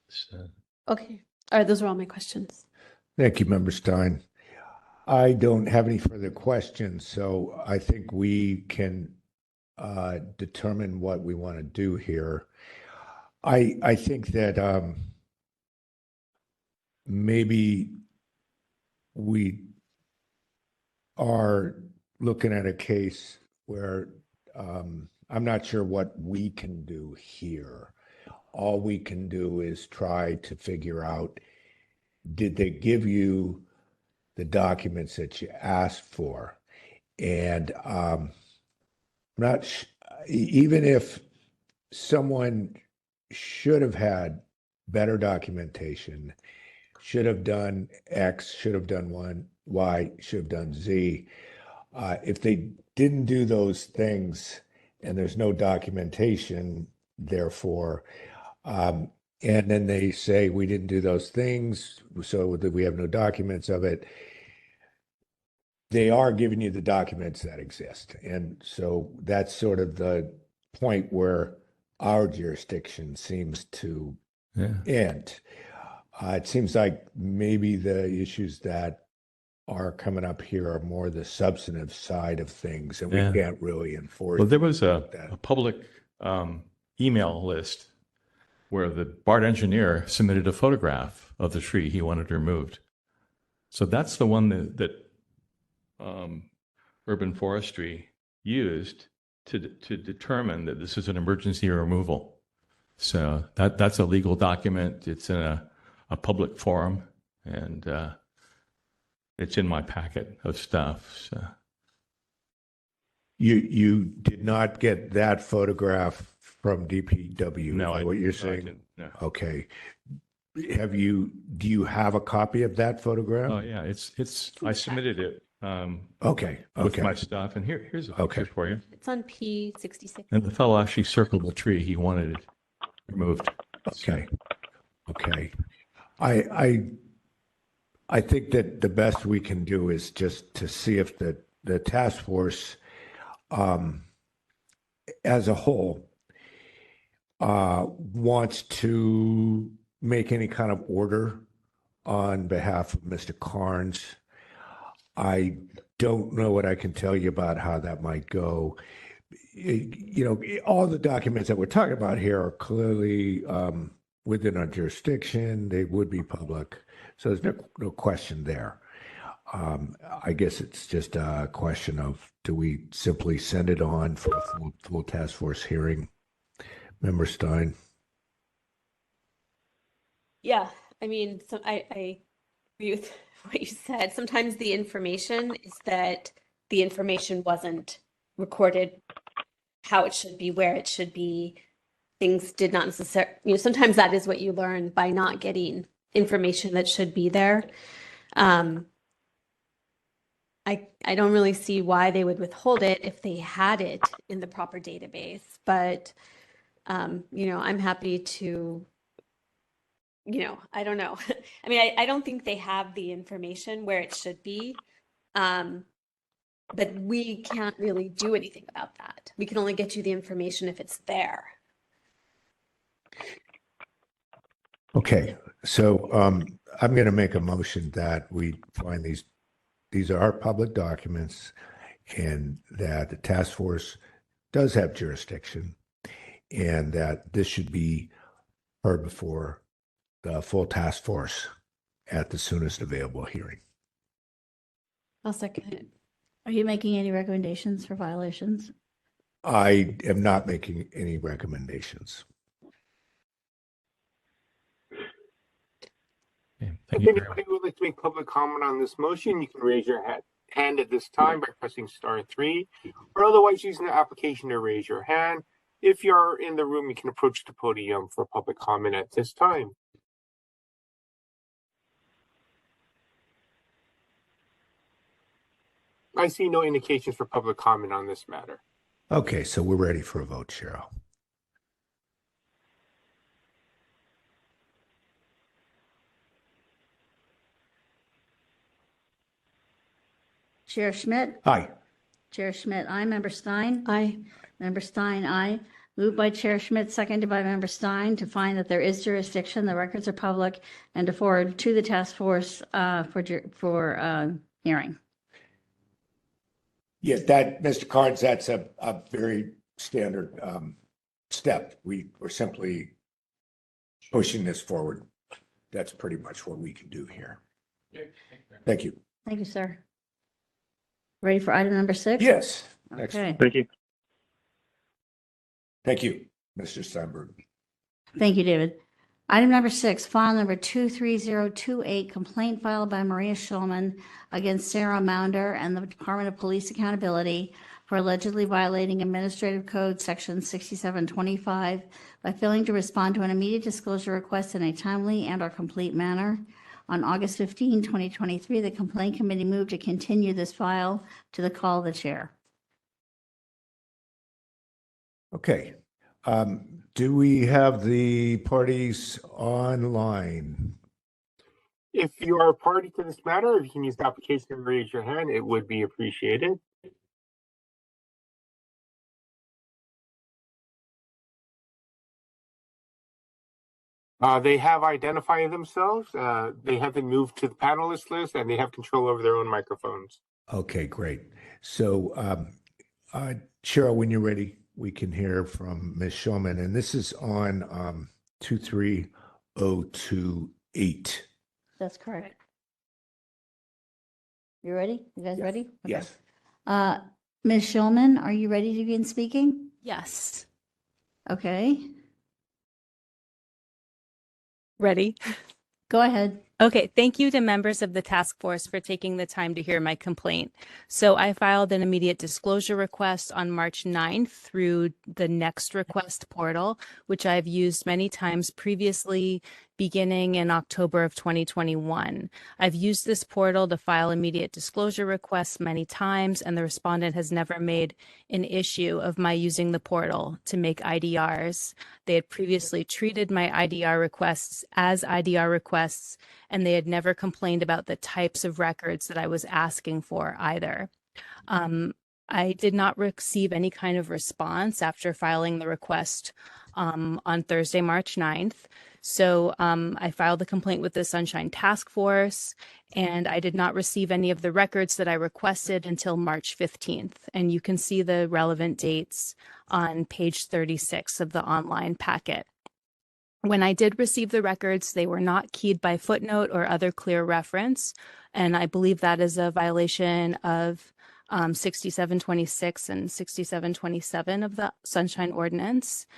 So. okay, all right. Those are all my questions. Thank you, Member Stein. I don't have any further questions, so I think we can determine what we want to do here. I think that maybe we are looking at a case where I'm not sure what we can do here. All we can do is try to figure out, did they give you the documents that you asked for? And even if someone should have had better documentation, should have done X, should have done Y, should have done Z. If they didn't do those things and there's no documentation, therefore, and then they say we didn't do those things, so that we have no documents of it, they are giving you the documents that exist. And so that's sort of the point where our jurisdiction seems to end. It seems like maybe the issues that are coming up here are more the substantive side of things, and we can't really enforce. Well, there was a public email list where the BART engineer submitted a photograph of the tree he wanted removed. So that's the one that Urban Forestry used to determine that this is an emergency removal. So that's a legal document. It's in a public forum, and it's in my packet of stuff. So. You did not get that photograph from DPW? No, what you're saying? I didn't, no. Okay. Do you have a copy of that photograph? Oh yeah, I submitted it. Okay. With my stuff, and here's a picture for you. It's on P66. And the fellow actually circled the tree he wanted it removed. Okay. I think that the best we can do is just to see if the task force as a whole wants to make any kind of order on behalf of Mr. Carnes. I don't know what I can tell you about how that might go. All the documents that we're talking about here are clearly within our jurisdiction. They would be public. So there's no question there. I guess it's just a question of, do we simply send it on for a full task force hearing? Member Stein? Yeah, I mean, so I agree with what you said. Sometimes the information is that the information wasn't recorded how it should be, where it should be. Things did not necessarily, sometimes that is what you learn by not getting information that should be there. I don't really see why they would withhold it if they had it in the proper database, but I'm happy to, I don't know. I mean, I don't think they have the information where it should be, but we can't really do anything about that. We can only get you the information if it's there. Okay, so I'm going to make a motion that we find these are public documents and that the task force does have jurisdiction and that this should be heard before the full task force at the soonest available hearing. I'll second it. Are you making any recommendations for violations? I am not making any recommendations. Okay, If thank you very anybody would like to make public comment on this motion, you can raise your hand at this time by pressing *3, or otherwise using the application to raise your hand. If you're in the room, you can approach the podium for public comment at this time. I see no indications for public comment on this matter. Okay, so we're ready for a vote, Cheryl. Chair Schmidt? Aye. Chair Schmidt, aye. Member Stein? Aye. Member Stein, aye. Moved by Chair Schmidt, seconded by Member Stein, to find that there is jurisdiction, the records are public, and to forward to the task force for hearing. Yeah, that, Mr. Carnes, that's a very standard step. We're simply pushing this forward. That's pretty much what we can do here. Thank you. Thank you, sir. Ready for item number 6? Yes. Next. Okay. Thank you. Thank you, Mr. Steinberg. Thank you, David. Item number 6, file number 23028, complaint filed by Maria Schulman against Sarah Maunder and the Department of Police Accountability for allegedly violating Administrative Code Section 6725 by failing to respond to an immediate disclosure request in a timely and/or complete manner. On August 15, 2023, the Complaint Committee moved to continue this file to the call of the chair. Okay. Do we have the parties online? If you are a party to this matter, if you can use the application and raise your hand, it would be appreciated. They have identified themselves. They haven't moved to the panelist list, and they have control over their own microphones. Okay, great. So, Cheryl, when you're ready, we can hear from Ms. Schulman, and this is on 23028. That's correct. You ready? You guys ready? Okay. Yes. Ms. Schulman, are you ready to begin speaking? Yes. Okay, Ready? go ahead. Okay, thank you to members of the task force for taking the time to hear my complaint. So I filed an immediate disclosure request on March 9th through the Next Request portal, which I've used many times previously, beginning in October of 2021. I've used this portal to file immediate disclosure requests many times, and the respondent has never made an issue of my using the portal to make IDRs. They had previously treated my IDR requests as IDR requests, and they had never complained about the types of records that I was asking for either. I did not receive any kind of response after filing the request on Thursday, March 9th. So I filed the complaint with the Sunshine Task Force, and I did not receive any of the records that I requested until March 15th. And you can see the relevant dates on page 36 of the online packet. When I did receive the records, they were not keyed by footnote or other clear reference, and I believe that is a violation of 6726 and 6727 of the Sunshine Ordinance.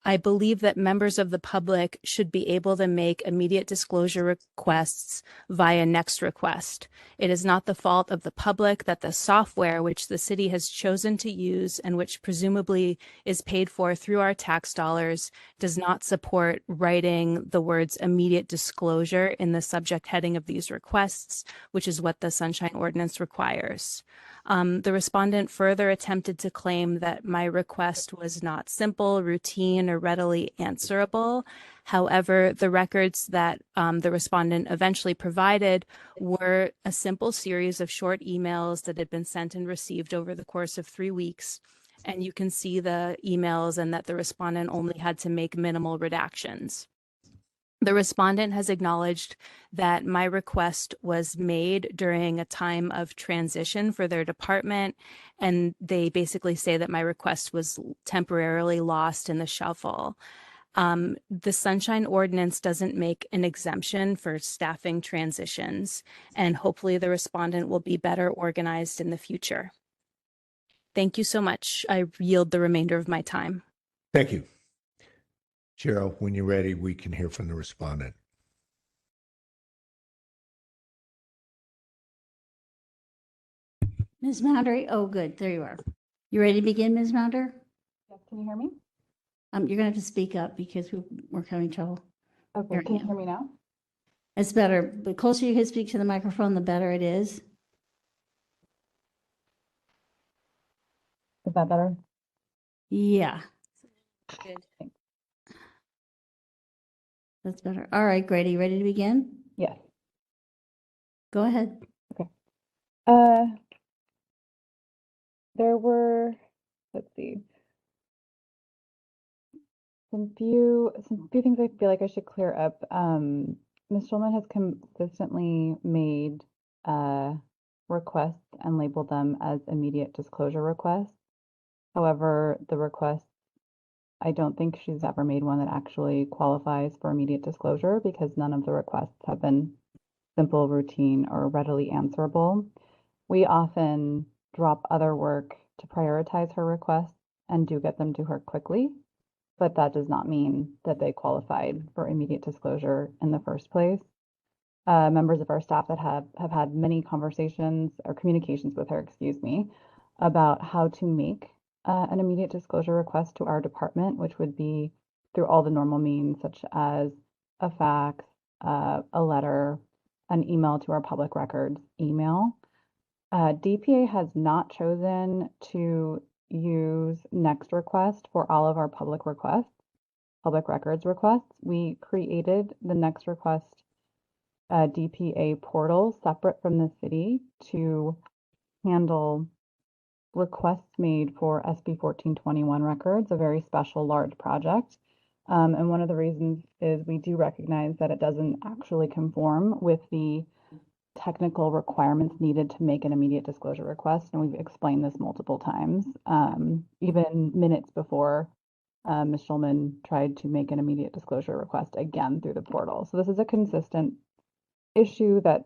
I believe that members of the public should be able to make immediate disclosure requests via Next Request. It is not the fault of the public that the software which the city has chosen to use and which presumably is paid for through our tax dollars does not support writing the words immediate disclosure in the subject heading of these requests, which is what the Sunshine Ordinance requires. The respondent further attempted to claim that my request was not simple, routine, or readily answerable. However, the records that the respondent eventually provided were a simple series of short emails that had been sent and received over the course of 3 weeks. And you can see the emails and that the respondent only had to make minimal redactions. The respondent has acknowledged that my request was made during a time of transition for their department, and they basically say that my request was temporarily lost in the shuffle. The Sunshine Ordinance doesn't make an exemption for staffing transitions, and hopefully the respondent will be better organized in the future. Thank you so much. I yield the remainder of my time. Thank you. Cheryl, when you're ready, we can hear from the respondent. Ms. Mounder, oh, good, there you are. You ready to begin, Ms. Mounder? Yes, can you hear me? You're gonna have to speak up because we're having trouble. Okay, Hearing can you you. hear me now? It's better. The closer you can speak to the microphone, the better it is. Is that better? Yeah, Good. that's better. All right, Grady, ready to begin? Yes. Go ahead. There were, let's see, some few things I feel like I should clear up. Ms. Schulman has consistently made requests and labeled them as immediate disclosure requests. However, the request, I don't think she's ever made one that actually qualifies for immediate disclosure because none of the requests have been simple, routine, or readily answerable. We often drop other work to prioritize her requests and do get them to her quickly, but that does not mean that they qualified for immediate disclosure in the first place. Members of our staff that have had many conversations or communications with her, excuse me, about how to make an immediate disclosure request to our department, which would be through all the normal means, such as a fax, a letter, an email to our public records email. DPA has not chosen to use Next Request for all of our public records requests. We created the Next Request DPA portal separate from the city to handle requests made for SB 1421 records, a very special large project. And one of the reasons is we do recognize that it doesn't actually conform with the technical requirements needed to make an immediate disclosure request. And we've explained this multiple times, even minutes before Ms. Schulman tried to make an immediate disclosure request again through the portal. So this is a consistent issue that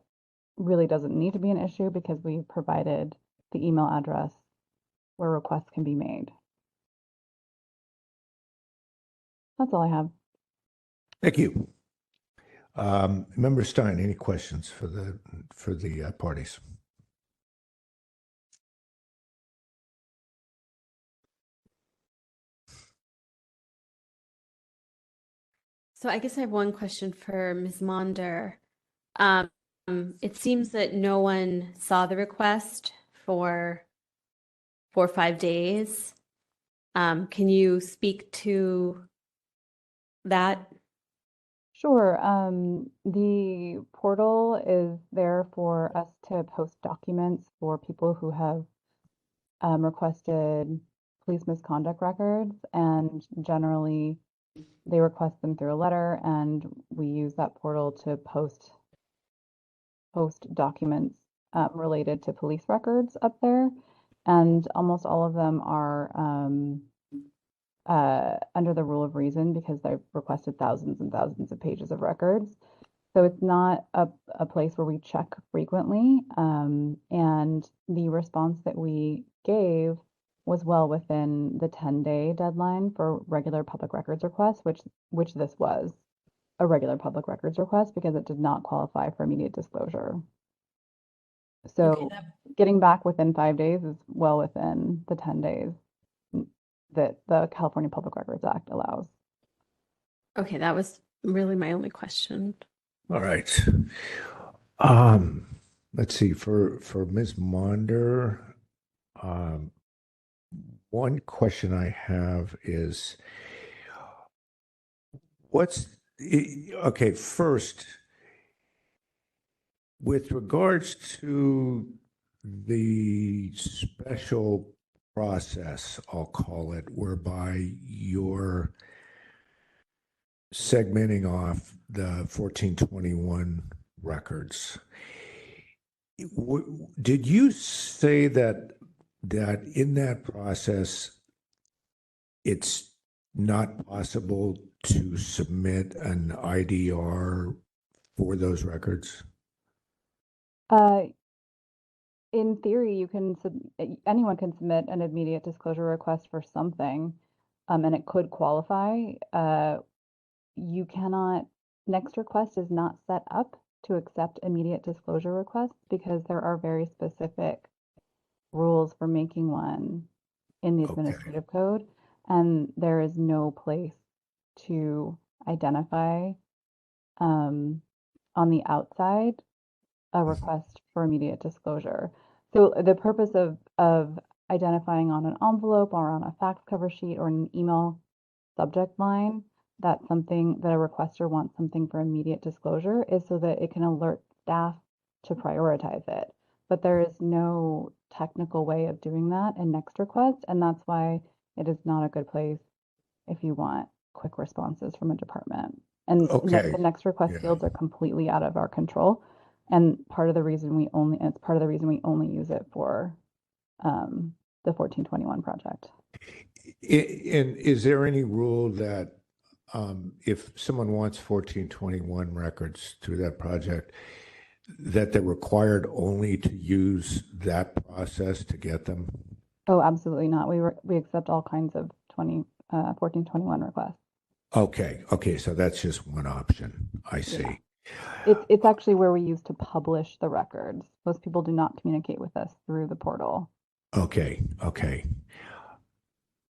really doesn't need to be an issue because we provided the email address where requests can be made. That's all I have. Thank you. Member Stein, any questions for the parties? So I guess I have one question for Ms. Maunder. It seems that no one saw the request for 4 or 5 days. Can you speak to that? Sure. The portal is there for us to post documents for people who have requested police misconduct records, and generally they request them through a letter, and we use that portal to post documents related to police records up there. And almost all of them are under the rule of reason because they've requested thousands and thousands of pages of records. So it's not a place where we check frequently. And the response that we gave was well within the 10-day deadline for regular public records requests, which this was a regular public records request because it did not qualify for immediate disclosure. So Okay, getting back within 5 days is well within the 10 days that the California Public Records Act allows. okay, that was really my only question. All right. Let's see, for Ms. Monder, one question I have is, okay, first, with regards to the special process, I'll call it, whereby you're segmenting off the 1421 records. Did you say that in that process, it's not possible to submit an IDR for those records? In theory, you can anyone can submit an immediate disclosure request for something, and it could qualify. You cannot. Next request is not set up to accept immediate disclosure requests because there are very specific rules for making one in the administrative code, and there is no place to identify on the outside a request for immediate disclosure. So the purpose of identifying on an envelope or on a fax cover sheet or an email subject line that a requester wants something for immediate disclosure is so that it can alert staff to prioritize it. But there is no technical way of doing that in Next Request, and that's why it is not a good place if you want quick responses from a department. And the Next Request fields are completely out of our control. And it's part of the reason we only use it for the 1421 project. And is there any rule that if someone wants 1421 records through that project, that they're required only to use that process to get them? Oh, absolutely not. We accept all kinds of 1421 requests. Okay, so that's just one option. I see. Yeah. It's actually where we use to publish the records. Most people do not communicate with us through the portal. Okay.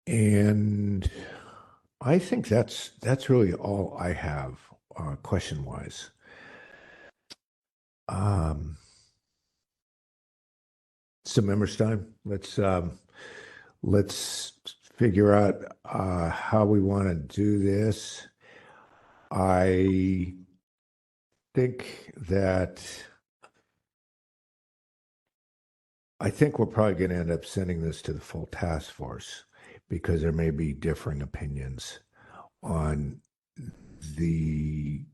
And I think that's really all I have question-wise. So members' time. Let's figure out how we want to do this. I think we're probably going to end up sending this to the full task force because there may be differing opinions on the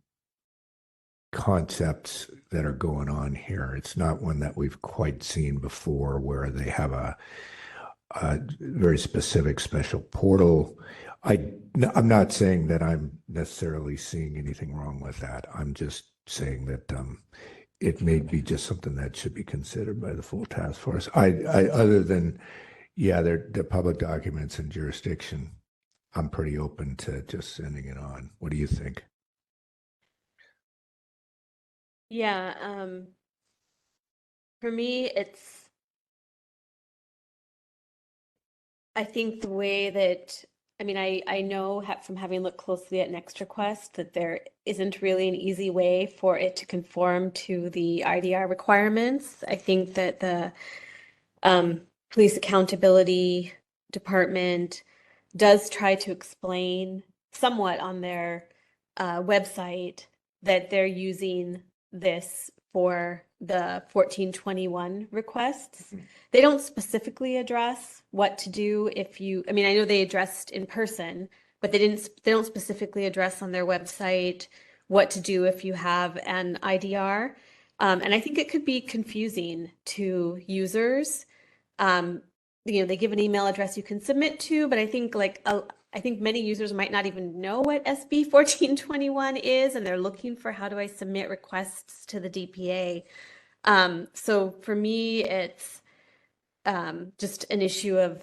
concepts that are going on here. It's not one that we've quite seen before where they have a very specific special portal. I'm not saying that I'm necessarily seeing anything wrong with that. I'm just saying that it may be just something that should be considered by the full task force. Other than, they're public documents and jurisdiction, I'm pretty open to just sending it on. What do you think? Yeah, for me, I think the way that, I know from having looked closely at Next Request that there isn't really an easy way for it to conform to the IDR requirements. I think that the Police Accountability Department does try to explain somewhat on their website that they're using this for the 1421 requests. They don't specifically address what to do if you, I know they addressed in person, but they don't specifically address on their website what to do if you have an IDR. And I think it could be confusing to users. They give an email address you can submit to, but I think many users might not even know what SB 1421 is, and they're looking for how do I submit requests to the DPA. So for me, it's just an issue of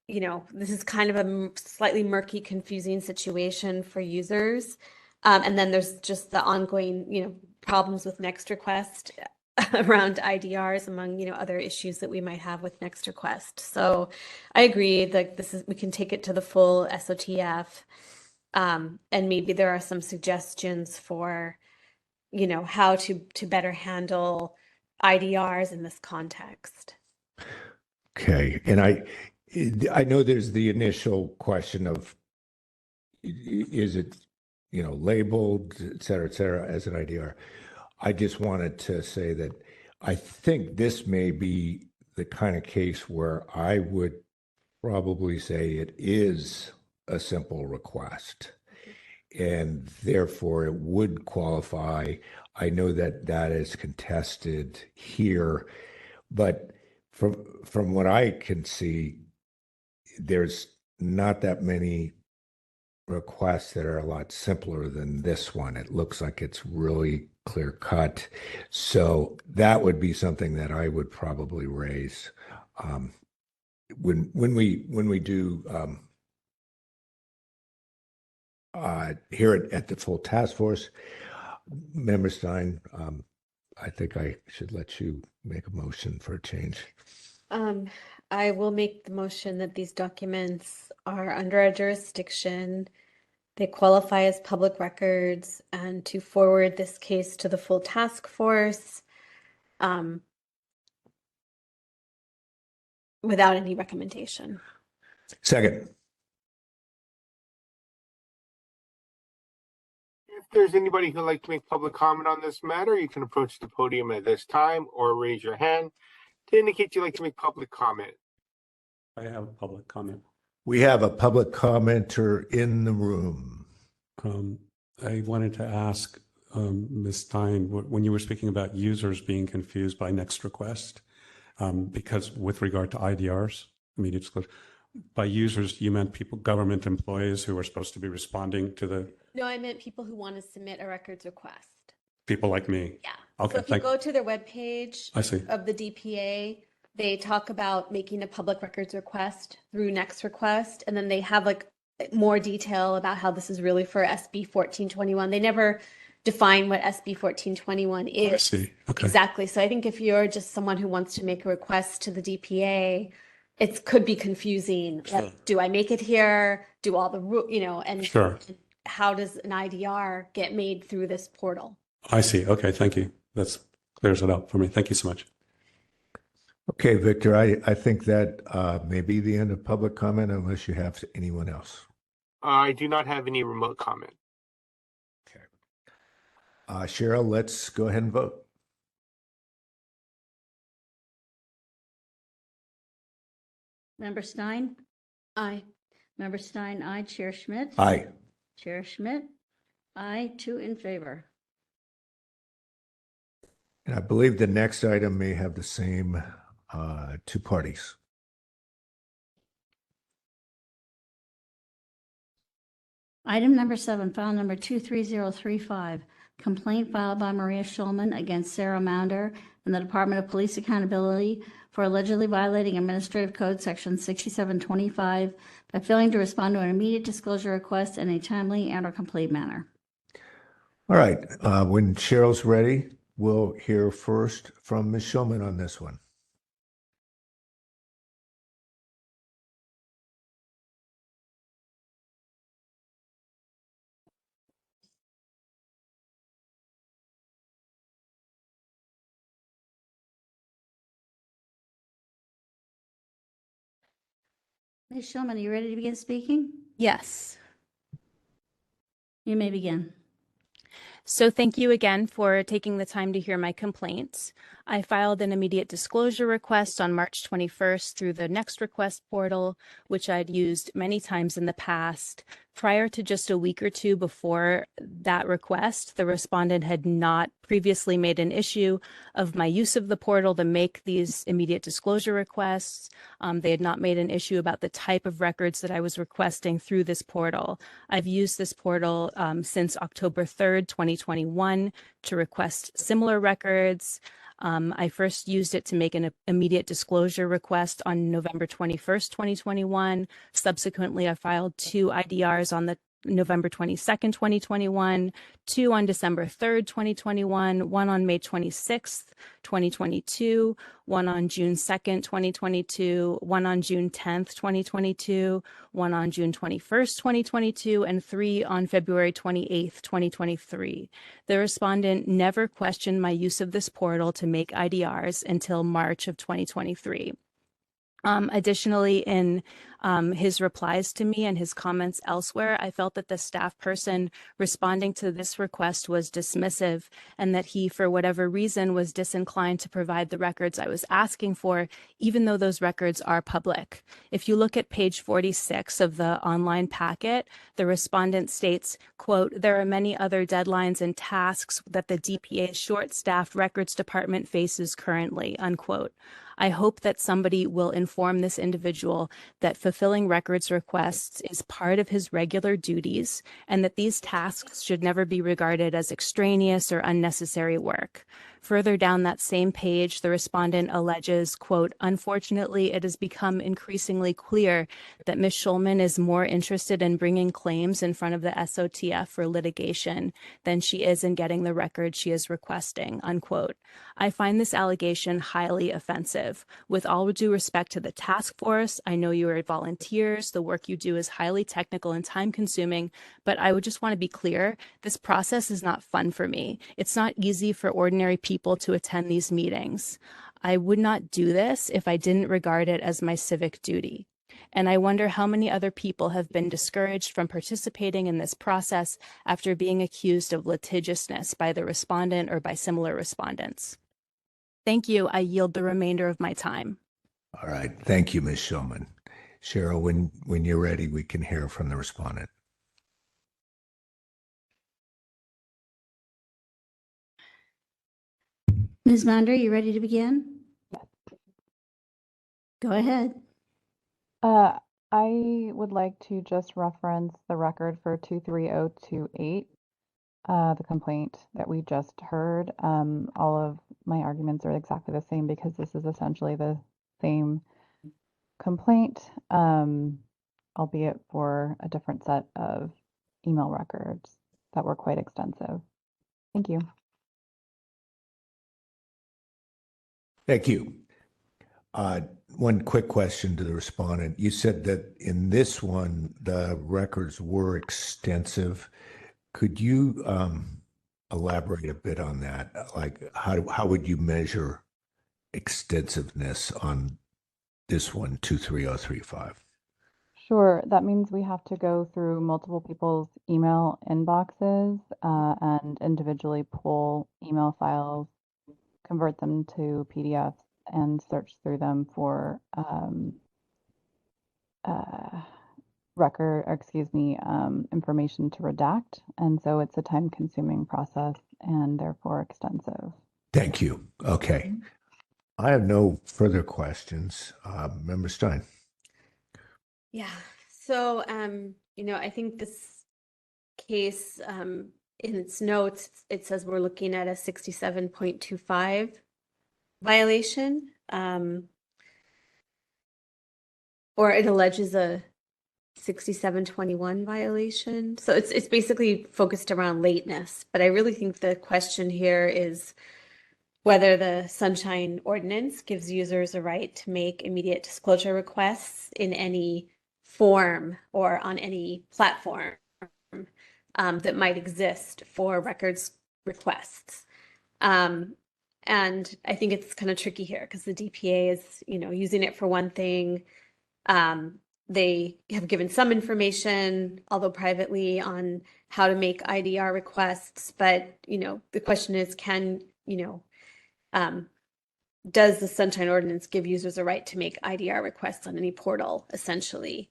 you know, this is kind of a slightly murky, confusing situation for users. And then there's just the ongoing, you know, problems with next request around IDRs, among, you know, other issues that we might have with next request. So I agree that we can take it to the full SOTF. And maybe there are some suggestions for, you know, how to better handle IDRs in this context. Okay, and I know there's the initial question of is it, you know, labeled, et cetera, as an IDR. I just wanted to say that I think this may be the kind of case where I would probably say it is a simple request, and therefore it would qualify. I know that that is contested here, but from what I can see, there's not that many requests that are a lot simpler than this one. It looks like it's really clear cut. So that would be something that I would probably raise when we do hear it at the full task force. Member Stein, I think I should let you make a motion for a change. I will make the motion that these documents are under our jurisdiction. They qualify as public records, and to forward this case to the full task force without any recommendation. Second. If there's anybody who'd like to make public comment on this matter, you can approach the podium at this time or raise your hand to indicate you'd like to make public comment. I have a public comment. We have a public commenter in the room. I wanted to ask Ms. Stein, when you were speaking about users being confused by next request, because with regard to IDRs, immediate disclosure, by users, you meant people, government employees who are supposed to be responding to the... No, I meant people who want to submit a records request. People like me? Yeah. Okay, so if you go to their webpage of the DPA, they talk about making a public records request through next request, and then they have like more detail about how this is really for SB 1421. They never define what SB 1421 is. I see. Okay. Exactly. So I think if you're just someone who wants to make a request to the DPA, it could be confusing. Sure. Like, do I make it here? Do all the, you know, and Sure. How does an IDR get made through this portal? I see. Okay, thank you. That clears it up for me. Thank you so much. Okay, Victor, I think that may be the end of public comment unless you have anyone else. I do not have any remote comment. Okay. Cheryl, let's go ahead and vote. Member Stein? Aye. Member Stein, aye. Chair Schmidt? Aye. Chair Schmidt? Aye. 2 in favor. And I believe the next item may have the same two parties. Item number 7, file number 23035, complaint filed by Maria Schulman against Sarah Maunder and the Department of Police Accountability for allegedly violating Administrative Code Section 6725 by failing to respond to an immediate disclosure request in a timely and/or complete manner. All right. When Cheryl's ready, we'll hear first from Ms. Schulman on this one. Ms. Schulman, are you ready to begin speaking? Yes. You may begin. So thank you again for taking the time to hear my complaints. I filed an immediate disclosure request on March 21st through the Next Request portal, which I'd used many times in the past. Prior to just a week or two before that request, the respondent had not previously made an issue of my use of the portal to make these immediate disclosure requests. They had not made an issue about the type of records that I was requesting through this portal. I've used this portal since October 3rd, 2021 to request similar records. I first used it to make an immediate disclosure request on November 21st, 2021. Subsequently, I filed 2 IDRs on the November 22nd, 2021, 2 on December 3rd, 2021, 1 on May 26th, 2022, 1 on June 2nd, 2022, 1 on June 10th, 2022, 1 on June 21st, 2022, and 3 on February 28th, 2023. The respondent never questioned my use of this portal to make IDRs until March of 2023. Additionally, in his replies to me and his comments elsewhere, I felt that the staff person responding to this request was dismissive and that he, for whatever reason, was disinclined to provide the records I was asking for, even though those records are public. If you look at page 46 of the online packet, the respondent states, quote, "There are many other deadlines and tasks that the DPA's short-staffed records department faces currently," unquote. I hope that somebody will inform this individual that fulfilling records requests is part of his regular duties and that these tasks should never be regarded as extraneous or unnecessary work. Further down that same page, the respondent alleges, quote, "Unfortunately, it has become increasingly clear that Ms. Schulman is more interested in bringing claims in front of the SOTF for litigation than she is in getting the record she is requesting," unquote. I find this allegation highly offensive. With all due respect to the task force, I know you are volunteers, the work you do is highly technical and time-consuming, but I would just want to be clear, this process is not fun for me. It's not easy for ordinary people to attend these meetings. I would not do this if I didn't regard it as my civic duty. And I wonder how many other people have been discouraged from participating in this process after being accused of litigiousness by the respondent or by similar respondents. Thank you. I yield the remainder of my time. All right. Thank you, Ms. Shulman. Cheryl, when you're ready, we can hear from the respondent. Ms. Mander, you ready to begin? Yes. Go ahead. I would like to just reference the record for 23028, the complaint that we just heard. All of my arguments are exactly the same because this is essentially the same complaint, albeit for a different set of email records that were quite extensive. Thank you. Thank you. One quick question to the respondent. You said that in this one, the records were extensive. Could you elaborate a bit on that? Like, how would you measure extensiveness on this one, 23035? Sure. That means we have to go through multiple people's email inboxes and individually pull email files, convert them to PDFs, and search through them for information to redact. And so it's a time-consuming process and therefore extensive. Thank you. Okay. I have no further questions. Member Stein. Yeah. So, I think this case, in its notes, it says we're looking at a 67.25 violation, or it alleges a 6721 violation. So it's basically focused around lateness. But I really think the question here is whether the Sunshine Ordinance gives users a right to make immediate disclosure requests in any form or on any platform that might exist for records requests. And I think it's kind of tricky here because the DPA is, using it for one thing. They have given some information, although privately, on how to make IDR requests. But, the question is, does the Sunshine Ordinance give users a right to make IDR requests on any portal, essentially?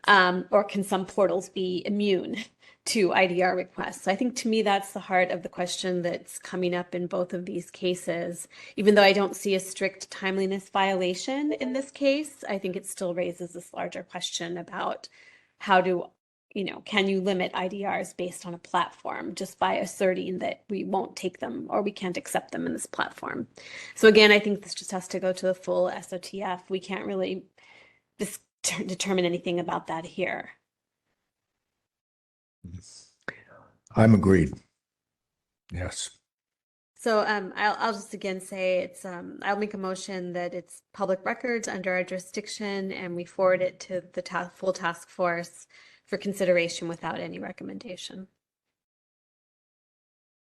Or can some portals be immune to IDR requests? So I think, to me, that's the heart of the question that's coming up in both of these cases. Even though I don't see a strict timeliness violation in this case, I think it still raises this larger question about how do can you limit IDRs based on a platform just by asserting that we won't take them or we can't accept them in this platform? So again, I think this just has to go to the full SOTF. We can't really determine anything about that here. I'm agreed. Yes. So I'll just again say it's I'll make a motion that it's public records under our jurisdiction and we forward it to the full task force for consideration without any recommendation.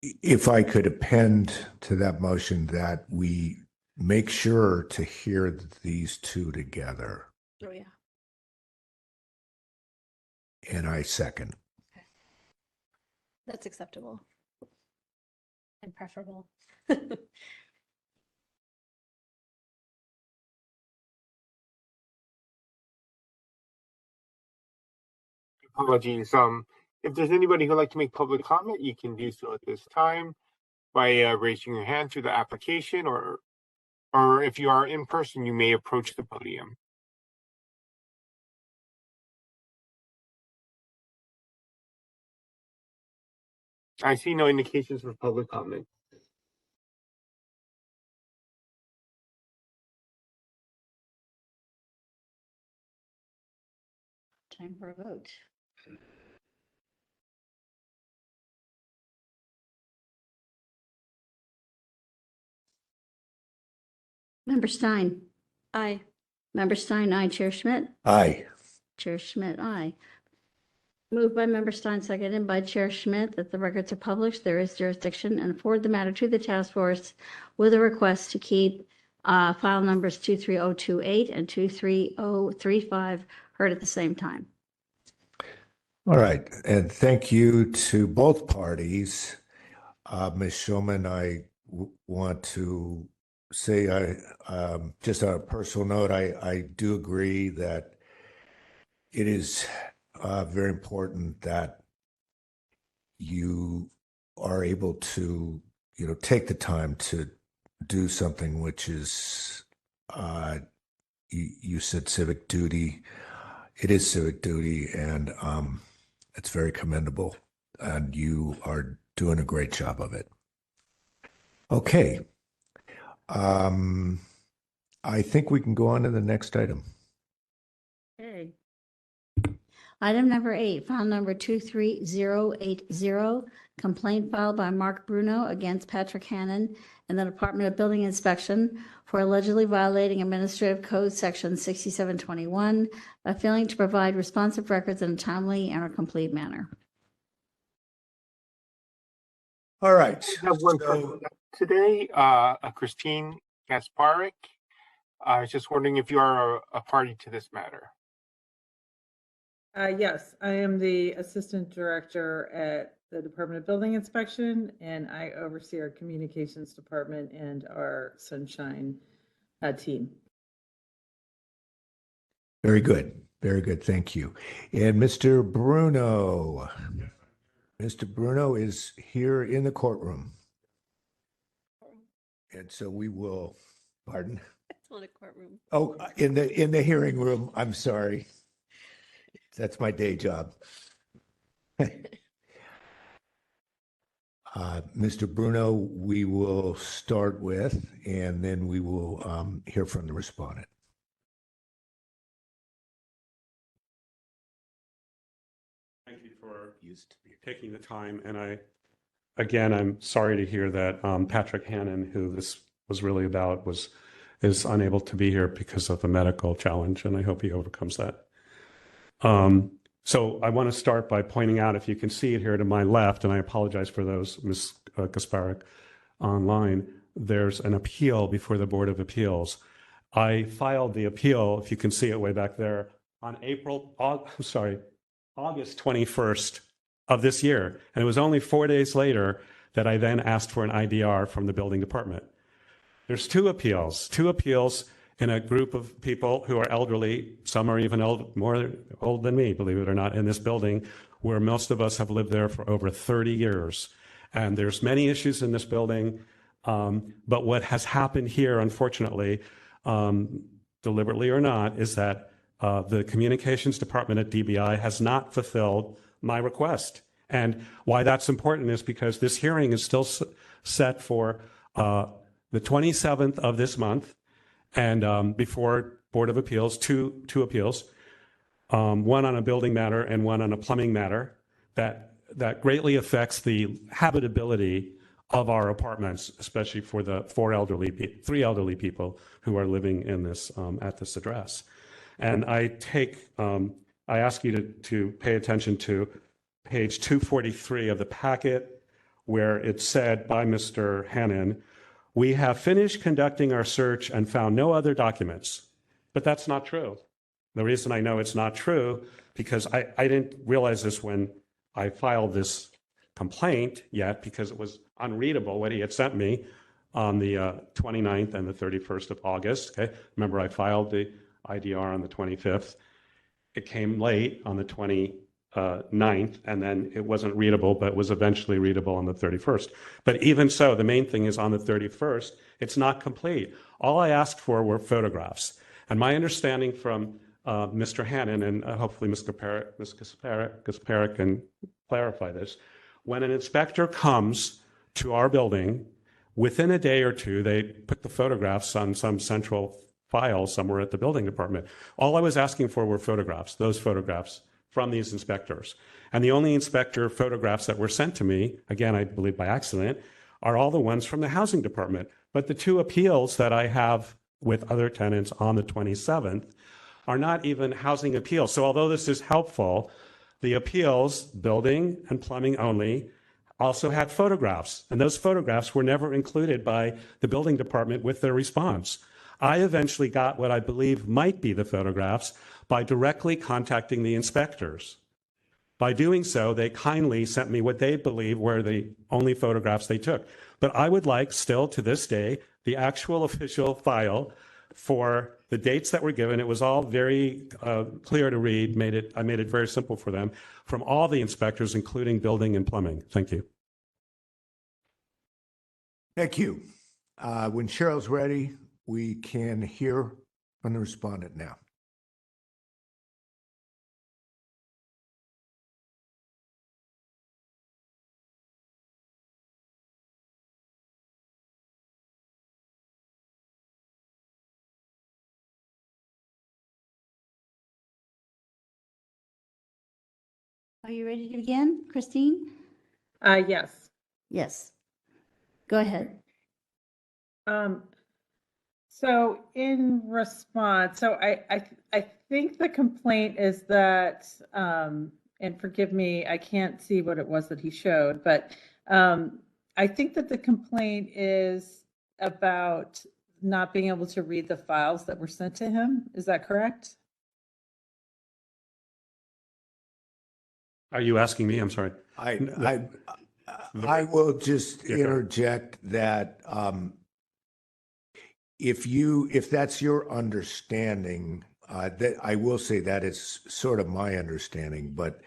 If I could append to that motion that we make sure to hear these two together. Oh, yeah. And I second. Okay. That's acceptable and preferable. Apologies. If there's anybody who'd like to make public comment, you can do so at this time by raising your hand through the application, or if you are in person, you may approach the podium. I see no indications for public comment. Time for a vote. Member Stein. Aye. Member Stein, aye. Chair Schmidt. Aye. Chair Schmidt, aye. Moved by Member Stein, seconded by Chair Schmidt, that the records are published, there is jurisdiction, and forward the matter to the task force with a request to keep file numbers 23028 and 23035 heard at the same time. All right. And thank you to both parties. Ms. Shulman, I want to say, just on a personal note, I do agree that it is very important that you are able to, take the time to do something which is, you said civic duty. It is civic duty, and it's very commendable, and you are doing a great job of it. Okay. I think we can go on to the next item. Okay. Item number 8, file number 23080, complaint filed by Mark Bruno against Patrick Hannon in the Department of Building Inspection for allegedly violating Administrative Code Section 6721 by failing to provide responsive records in a timely and a complete manner. All right. I have one question today, Christine Kasparek. I was just wondering if you are a party to this matter. Yes, I am the Assistant Director at the Department of Building Inspection, and I oversee our Communications Department and our Sunshine team. Very good. Very good. Thank you. And Mr. Bruno. Mr. Bruno is here in the courtroom. And so we will, pardon? It's not a courtroom. Oh, in the hearing room. I'm sorry. That's my day job. Mr. Bruno, we will start with, and then we will hear from the respondent. Thank you for taking the time. And I'm sorry to hear that Patrick Hannon, who this was really about, is unable to be here because of a medical challenge, and I hope he overcomes that. So I want to start by pointing out, if you can see it here to my left, and I apologize for those, Ms. Kasparek, online, there's an appeal before the Board of Appeals. I filed the appeal, if you can see it way back there, on August 21st of this year. And it was only 4 days later that I then asked for an IDR from the building department. There's two appeals in a group of people who are elderly. Some are even more old than me, believe it or not, in this building, where most of us have lived there for over 30 years. And there's many issues in this building. But what has happened here, unfortunately, deliberately or not, is that the communications department at DBI has not fulfilled my request. And why that's important is because this hearing is still set for the 27th of this month, and before Board of Appeals, two appeals, one on a building matter and one on a plumbing matter that greatly affects the habitability of our apartments, especially for the three elderly people who are living in this at this address. And I ask you to pay attention to page 243 of the packet, where it said by Mr. Hannon, "We have finished conducting our search and found no other documents." But that's not true. The reason I know it's not true, because I didn't realize this when I filed this complaint yet, because it was unreadable what he had sent me on the 29th and the 31st of August. Okay, remember I filed the IDR on the 25th. It came late on the 29th, and then it wasn't readable, but was eventually readable on the 31st. But even so, the main thing is on the 31st, it's not complete. All I asked for were photographs. And my understanding from Mr. Hannon, and hopefully Ms. Gasparek can clarify this, when an inspector comes to our building, within a day or two, they put the photographs on some central file somewhere at the building department. All I was asking for were photographs, those photographs from these inspectors. And the only inspector photographs that were sent to me, again, I believe by accident, are all the ones from the housing department. But the two appeals that I have with other tenants on the 27th are not even housing appeals. So although this is helpful, the appeals, building and plumbing only, also had photographs. And those photographs were never included by the building department with their response. I eventually got what I believe might be the photographs by directly contacting the inspectors. By doing so, they kindly sent me what they believe were the only photographs they took. But I would like still to this day the actual official file for the dates that were given. It was all very clear to read. I made it very simple for them, from all the inspectors, including building and plumbing. Thank you. Thank you. When Cheryl's ready, we can hear from the respondent now. Are you ready to begin, Christine? Yes. Yes. Go ahead. So in response, I think the complaint is that, and forgive me, I can't see what it was that he showed, but I think that the complaint is about not being able to read the files that were sent to him. Is that correct? Are you asking me? I'm sorry. I will just interject that if that's your understanding, that I will say that it's sort of my understanding, but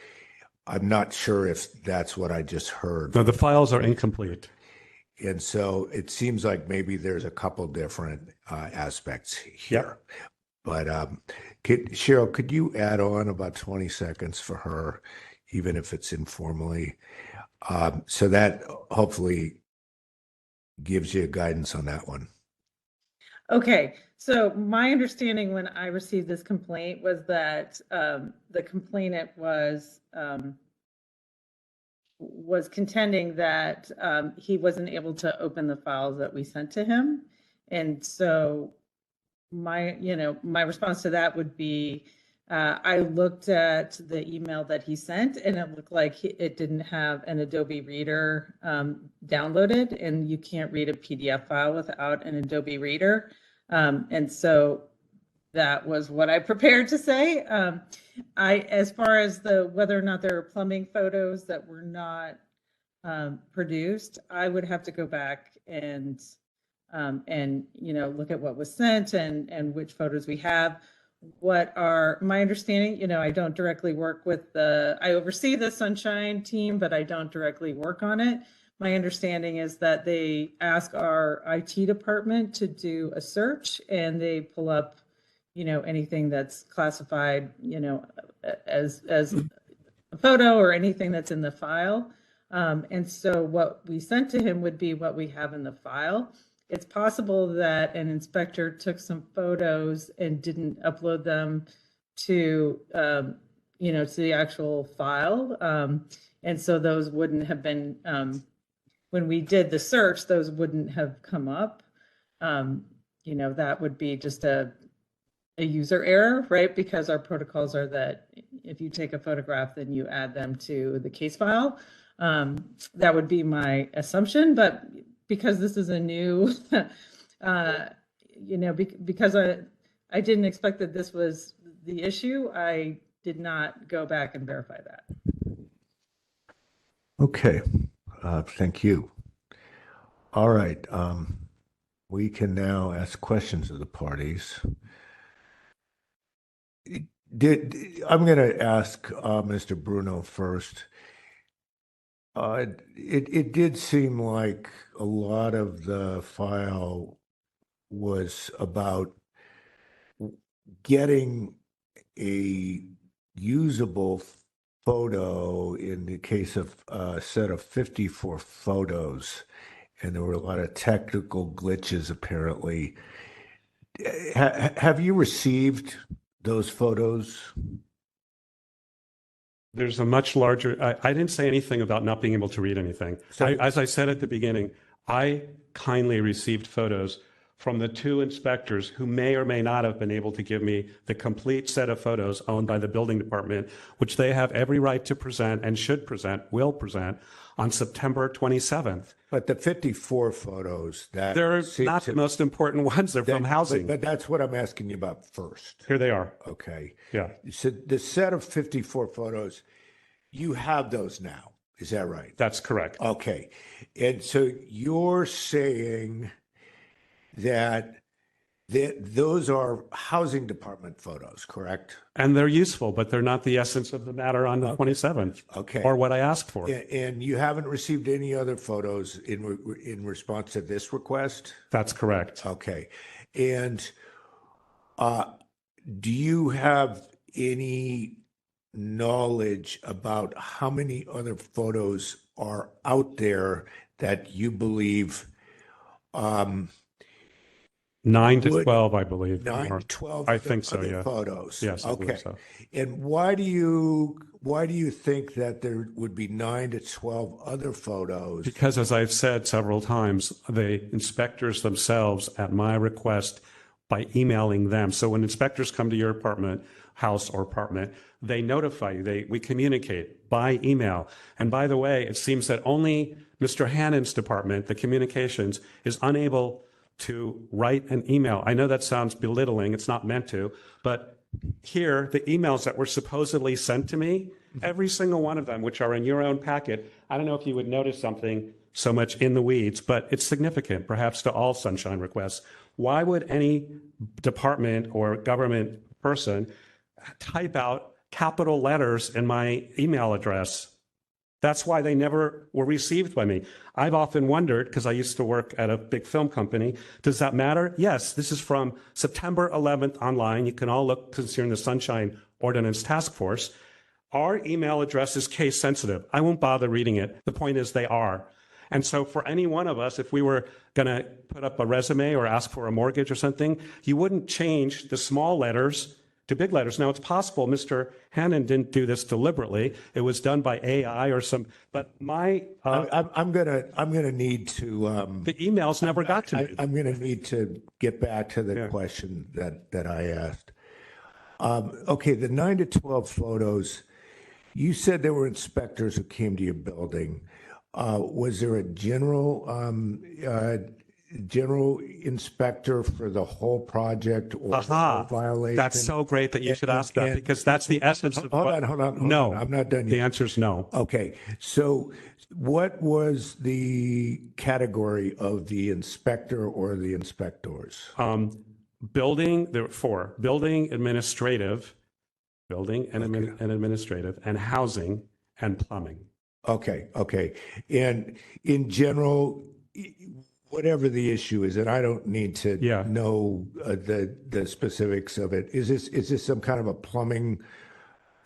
I'm not sure if that's what I just heard. No, the files are incomplete. And so it seems like maybe there's a couple different aspects here. Yep. But Cheryl, could you add on about 20 seconds for her, even if it's informally? So that hopefully gives you guidance on that one. Okay, so my understanding when I received this complaint was that the complainant was contending that he wasn't able to open the files that we sent to him, and so my response to that would be I looked at the email that he sent, and it looked like it didn't have an Adobe Reader downloaded, and you can't read a PDF file without an Adobe Reader. And so that was what I prepared to say. As far as whether or not there are plumbing photos that were not produced, I would have to go back and look at what was sent and which photos we have. What are my understanding? I don't directly work with I oversee the Sunshine team, but I don't directly work on it. My understanding is that they ask our IT department to do a search, and they pull up, anything that's classified, as photo or anything that's in the file. And so what we sent to him would be what we have in the file. It's possible that an inspector took some photos and didn't upload them to, to the actual file. And so those wouldn't have been, when we did the search, those wouldn't have come up. That would be just a user error, right? Because our protocols are that if you take a photograph, then you add them to the case file. That would be my assumption, but because this is a new, because I didn't expect that this was the issue, I did not go back and verify that. Okay, thank you. All right, we can now ask questions of the parties. I'm going to ask Mr. Bruno first. It did seem like a lot of the file was about getting a usable photo in the case of a set of 54 photos, and there were a lot of technical glitches apparently. Have you received those photos? There's a much larger, I didn't say anything about not being able to read anything. As I said at the beginning, I kindly received photos from the two inspectors who may or may not have been able to give me the complete set of photos owned by the building department, which they have every right to present and should present, will present on September 27th. But the 54 photos, they're not the most important ones. They're from housing. But that's what I'm asking you about first. Here they are. Okay. Yeah. So the set of 54 photos, you have those now. Is that right? That's correct. Okay. And so you're saying that those are housing department photos, correct? And they're useful, but they're not the essence of the matter on the 27th. Okay. Or what I asked for. And you haven't received any other photos in response to this request? That's correct. Okay. And do you have any knowledge about how many other photos are out there that you believe 9 to 12, I believe. 9 to 12 I think so, yeah. photos. Yes, I okay. believe so. And why do you think that there would be 9 to 12 other photos? Because as I've said several times, the inspectors themselves, at my request, by emailing them. So when inspectors come to your house or apartment, they notify you. We communicate by email. And by the way, it seems that only Mr. Hannon's department, the communications, is unable to write an email. I know that sounds belittling. It's not meant to, but here, the emails that were supposedly sent to me, every single one of them, which are in your own packet, I don't know if you would notice something so much in the weeds, but it's significant, perhaps to all sunshine requests. Why would any department or government person type out capital letters in my email address? That's why they never were received by me. I've often wondered, because I used to work at a big film company, does that matter? Yes, this is from September 11th online. You can all look, since you're in the Sunshine Ordinance Task Force. Our email address is case sensitive. I won't bother reading it. The point is they are. And so for any one of us, if we were going to put up a resume or ask for a mortgage or something, you wouldn't change the small letters to big letters. Now, it's possible Mr. Hannon didn't do this deliberately. It was done by AI or some, but my... I'm gonna need to... the emails never got to me. I'm gonna need to get back to the question that I asked. Okay, the 9 to 12 photos, you said there were inspectors who came to your building. Was there a general inspector for the whole project or the whole violation? That's so great that you should ask that, because that's the essence of... Hold on. No. I'm not done yet. The answer is no. Okay, so what was the category of the inspector or the inspectors? There were 4: building, administrative, and housing and plumbing. Okay. And in general, whatever the issue is, and I don't need to know the specifics of it. Is this some kind of a plumbing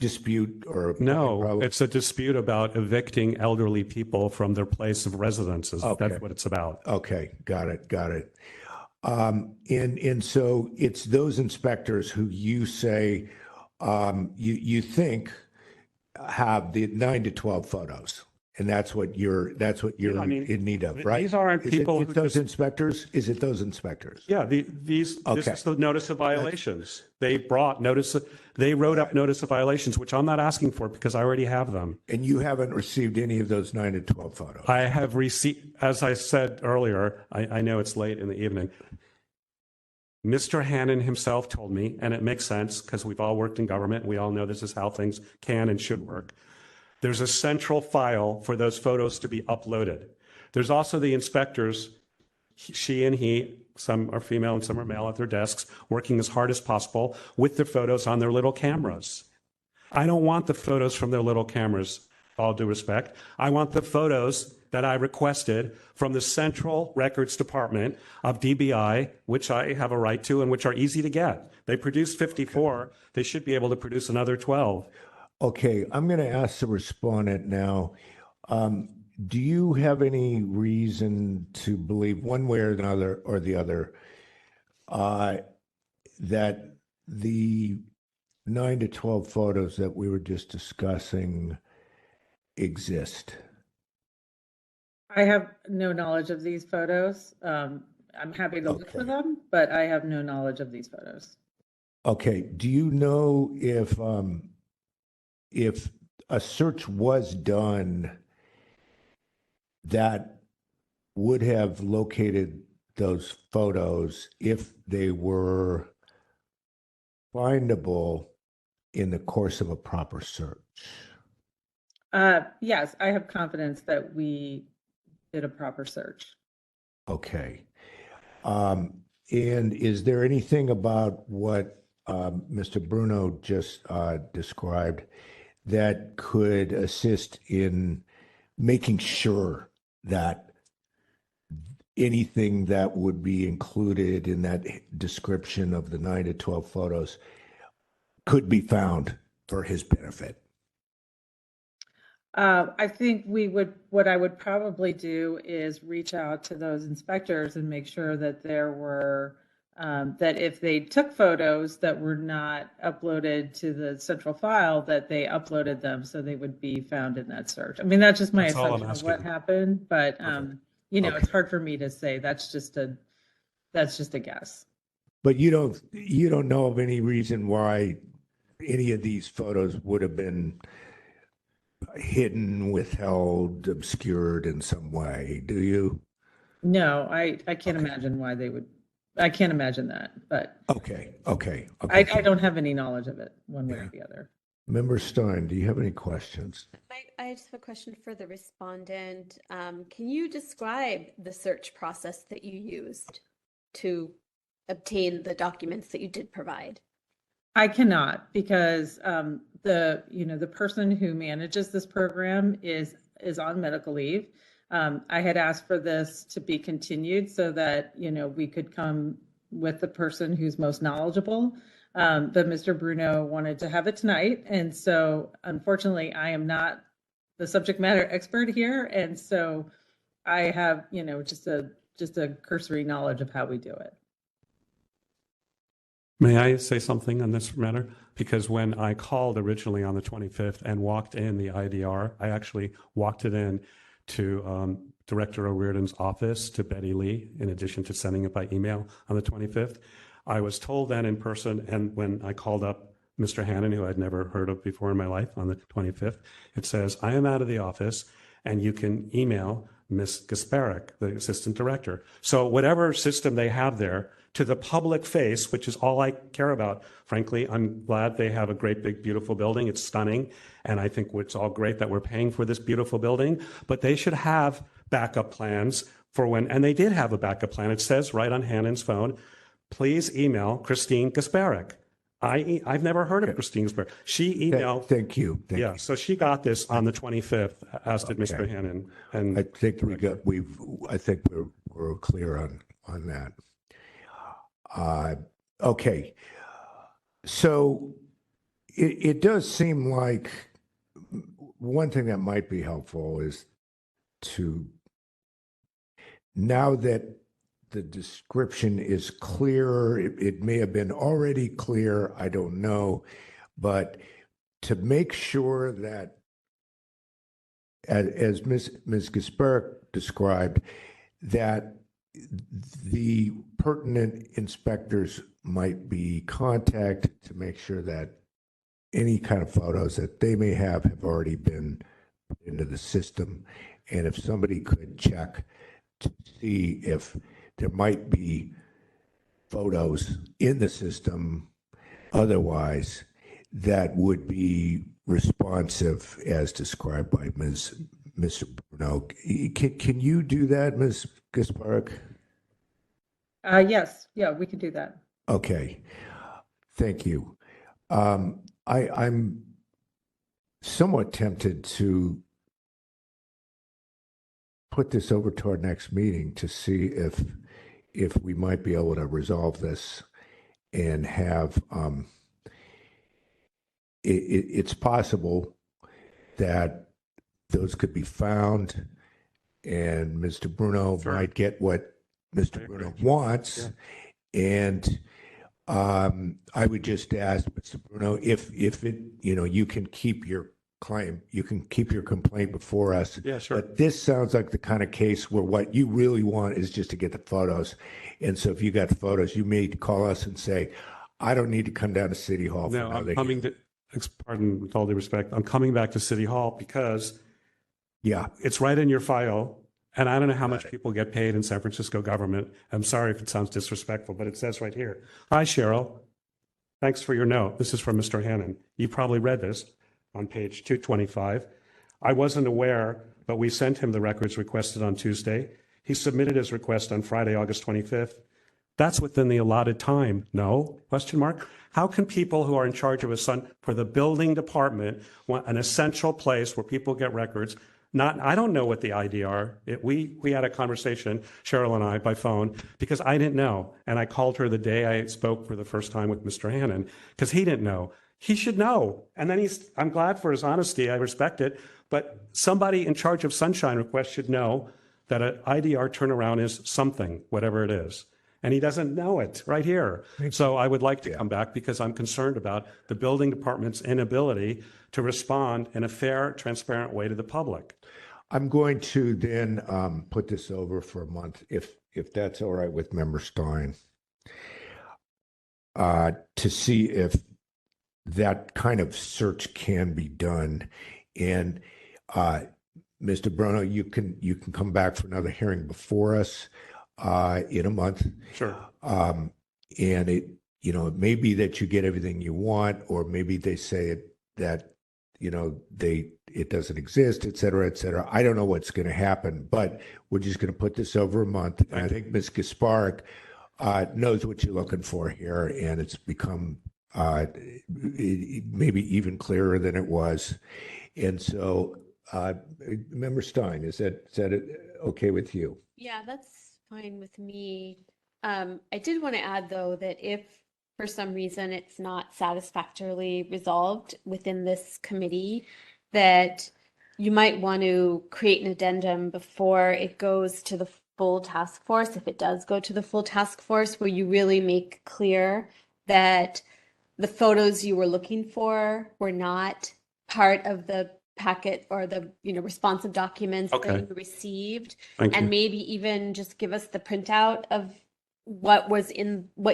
dispute or No, problem? it's a dispute about evicting elderly people from their place of residences. Okay. That's what it's about. Okay, got it. And so it's those inspectors who you say you think have the 9 to 12 photos, and that's what you're I mean, in need of, right? These aren't people Is who it those just, inspectors? Is it those inspectors? yeah, this Okay. is the notice of violations. They wrote up notice of violations, which I'm not asking for because I already have them. And you haven't received any of those 9 to 12 photos? I have received, as I said earlier, I know it's late in the evening. Mr. Hannon himself told me, and it makes sense because we've all worked in government. We all know this is how things can and should work. There's a central file for those photos to be uploaded. There's also the inspectors, she and he, some are female and some are male at their desks, working as hard as possible with their photos on their little cameras. I don't want the photos from their little cameras, all due respect. I want the photos that I requested from the Central Records Department of DBI, which I have a right to and which are easy to get. They produced 54. They should be able to produce another 12. Okay, I'm going to ask the respondent now. Do you have any reason to believe one way or the other that the 9 to 12 photos that we were just discussing exist? I have no knowledge of these photos. I'm happy to look for them, but I have no knowledge of these photos. Okay, do you know if a search was done that would have located those photos if they were findable in the course of a proper search? Yes, I have confidence that we did a proper search. Okay. And is there anything about what Mr. Bruno just described that could assist in making sure that anything that would be included in that description of the 9 to 12 photos could be found for his benefit? I think what I would probably do is reach out to those inspectors and make sure that there were, that if they took photos that were not uploaded to the central file, that they uploaded them so they would be found in that search. I mean, that's just my assumption of what happened, but, it's hard for me to say. That's just a guess. But you don't know of any reason why any of these photos would have been hidden, withheld, obscured in some way, do you? No, I can't imagine why they would. I can't imagine that, but Okay. I don't have any knowledge of it one way or the other. Member Stein, do you have any questions? I just have a question for the respondent. Can you describe the search process that you used to obtain the documents that you did provide? I cannot, because the person who manages this program is on medical leave. I had asked for this to be continued so that we could come with the person who's most knowledgeable. But Mr. Bruno wanted to have it tonight, and so unfortunately, I am not the subject matter expert here, and so I have just a cursory knowledge of how we do it. May I say something on this matter? Because when I called originally on the 25th and walked in the IDR, I actually walked it in to Director O'Riordan's office, to Betty Lee, in addition to sending it by email on the 25th. I was told then in person, and when I called up Mr. Hannon, who I'd never heard of before in my life, on the 25th, it says, I am out of the office, and you can email Ms. Gasparek, the assistant director. So whatever system they have there, to the public face, which is all I care about. Frankly, I'm glad they have a great, big, beautiful building. It's stunning. And I think it's all great that we're paying for this beautiful building, but they should have backup plans for when, and they did have a backup plan. It says right on Hannon's phone, please email Christine Gasparek. I've never heard of Christine Gasparek. She emailed. Thank you. Yeah, so she got this on the 25th, as did Mr. Hannon. And I think we're clear on that. Okay. So it does seem like one thing that might be helpful is to, now that the description is clearer, it may have been already clear, I don't know, but to make sure that, as Ms. Gisberg described, that the pertinent inspectors might be contacted to make sure that any kind of photos that they may have already been put into the system. And if somebody could check to see if there might be photos in the system otherwise that would be responsive as described by Mr. Bruno. Can you do that, Ms. Gisberg? Yes, yeah, we could do that. Okay, thank you. I'm somewhat tempted to put this over to our next meeting to see if we might be able to resolve this and have it's possible that those could be found and Mr. Bruno might get what Mr. Bruno wants. And I would just ask Mr. Bruno if it, you can keep your claim, you can keep your complaint before us. Yeah, sure. But this sounds like the kind of case where what you really want is just to get the photos. And so if you got the photos, you may call us and say, I don't need to come down to City Hall. No, I'm coming to, pardon, with all due respect, I'm coming back to City Hall because it's right in your file. And I don't know how much people get paid in San Francisco government. I'm sorry if it sounds disrespectful, but it says right here. Hi, Cheryl. Thanks for your note. This is from Mr. Hannon. You probably read this on page 225. I wasn't aware, but we sent him the records requested on Tuesday. He submitted his request on Friday, August 25th. That's within the allotted time. No? Question mark. How can people who are in charge of for the building department want an essential place where people get records? I don't know what the ID are. We had a conversation, Cheryl and I, by phone, because I didn't know. And I called her the day I spoke for the first time with Mr. Hannon, because he didn't know. He should know. And then I'm glad for his honesty. I respect it. But somebody in charge of sunshine requests should know that an IDR turnaround is something, whatever it is. And he doesn't know it right here. So I would like to come back because I'm concerned about the building department's inability to respond in a fair, transparent way to the public. I'm going to then put this over for a month, if that's all right with Member Stein, to see if that kind of search can be done. And Mr. Bruno, you can come back for another hearing before us in a month. Sure. And it may be that you get everything you want, or maybe they say that it doesn't exist, et cetera, et cetera. I don't know what's going to happen, but we're just going to put this over a month. And I think Ms. Gisberg knows what you're looking for here, and it's become maybe even clearer than it was. And so, Member Stein, is that okay with you? Yeah, that's fine with me. I did want to add, though, that if for some reason it's not satisfactorily resolved within this committee, that you might want to create an addendum before it goes to the full task force, if it does go to the full task force, where you really make clear that the photos you were looking for were not part of the packet or the responsive documents that you received. Thank and you. maybe even just give us the printout of what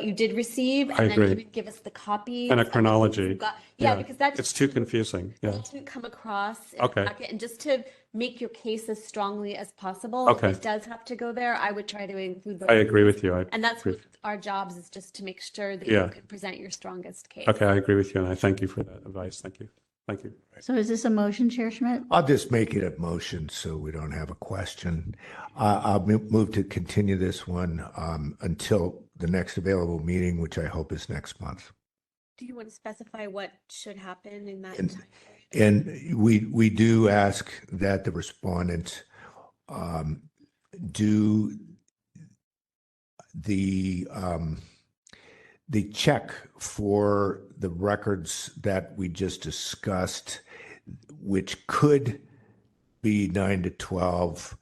you did receive, and then even give us the copy And a chronology. Because that It's too confusing. Yeah. doesn't come across in the packet. And just to make your case as strongly as possible, Okay. if it does have to go there, I would try to include those. I agree with you. And that's what our jobs is, just to make sure that Yeah. you can present your strongest case. Okay, I agree with you, and I thank you for that advice. Thank you. Thank you. So is this a motion, Chair Schmidt? I'll just make it a motion so we don't have a question. I'll move to continue this one until the next available meeting, which I hope is next month. Do you want to specify what should happen in that time? And we do ask that the respondent do the check for the records that we just discussed, which could be 9 to 12,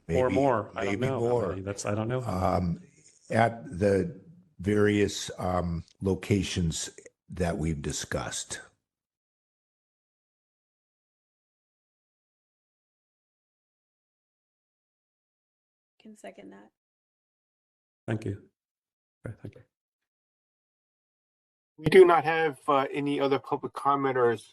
maybe, or more. I don't maybe know. more. I don't know. At the various locations that we've discussed. Can second that. Thank you. Okay, thank you. We do not have any other public commenters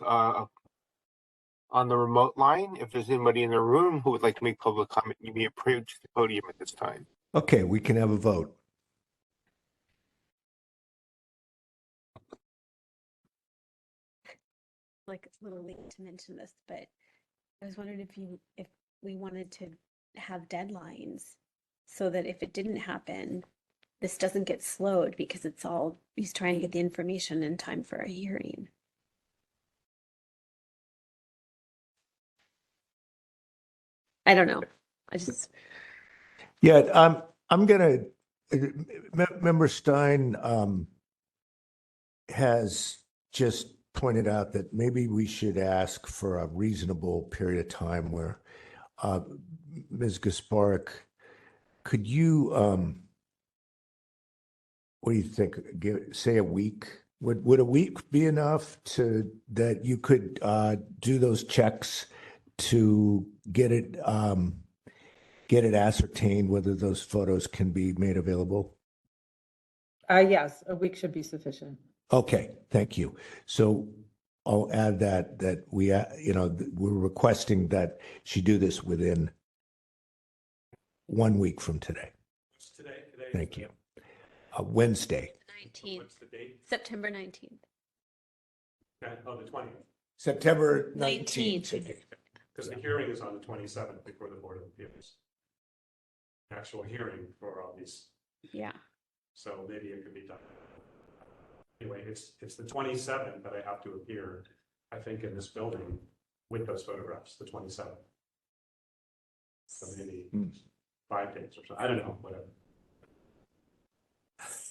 on the remote line. If there's anybody in the room who would like to make public comment, you may approach the podium at this time. Okay, we can have a vote. Like it's a little late to mention this, but I was wondering if we wanted to have deadlines so that if it didn't happen, this doesn't get slowed because he's trying to get the information in time for a hearing. I don't know. Yeah, I'm gonna, Member Stein has just pointed out that maybe we should ask for a reasonable period of time where Ms. Gasparik, could you, what do you think? Say a week? Would a week be enough that you could do those checks to get it ascertained whether those photos can be made available? Yes, a week should be sufficient. Okay, thank you. So I'll add that we, we're requesting that she do this within 1 week from today. What's today? Thank you. Wednesday. 19th. What's the date? September 19th. Okay. Oh, the 20th. September 19th. 19th. Because the hearing is on the 27th before the Board of Appeals. Actual hearing for all these. Yeah. So maybe it could be done. Anyway, it's the 27th that I have to appear, I think, in this building with those photographs, the 27th. So maybe 5 days or so. I don't know, whatever.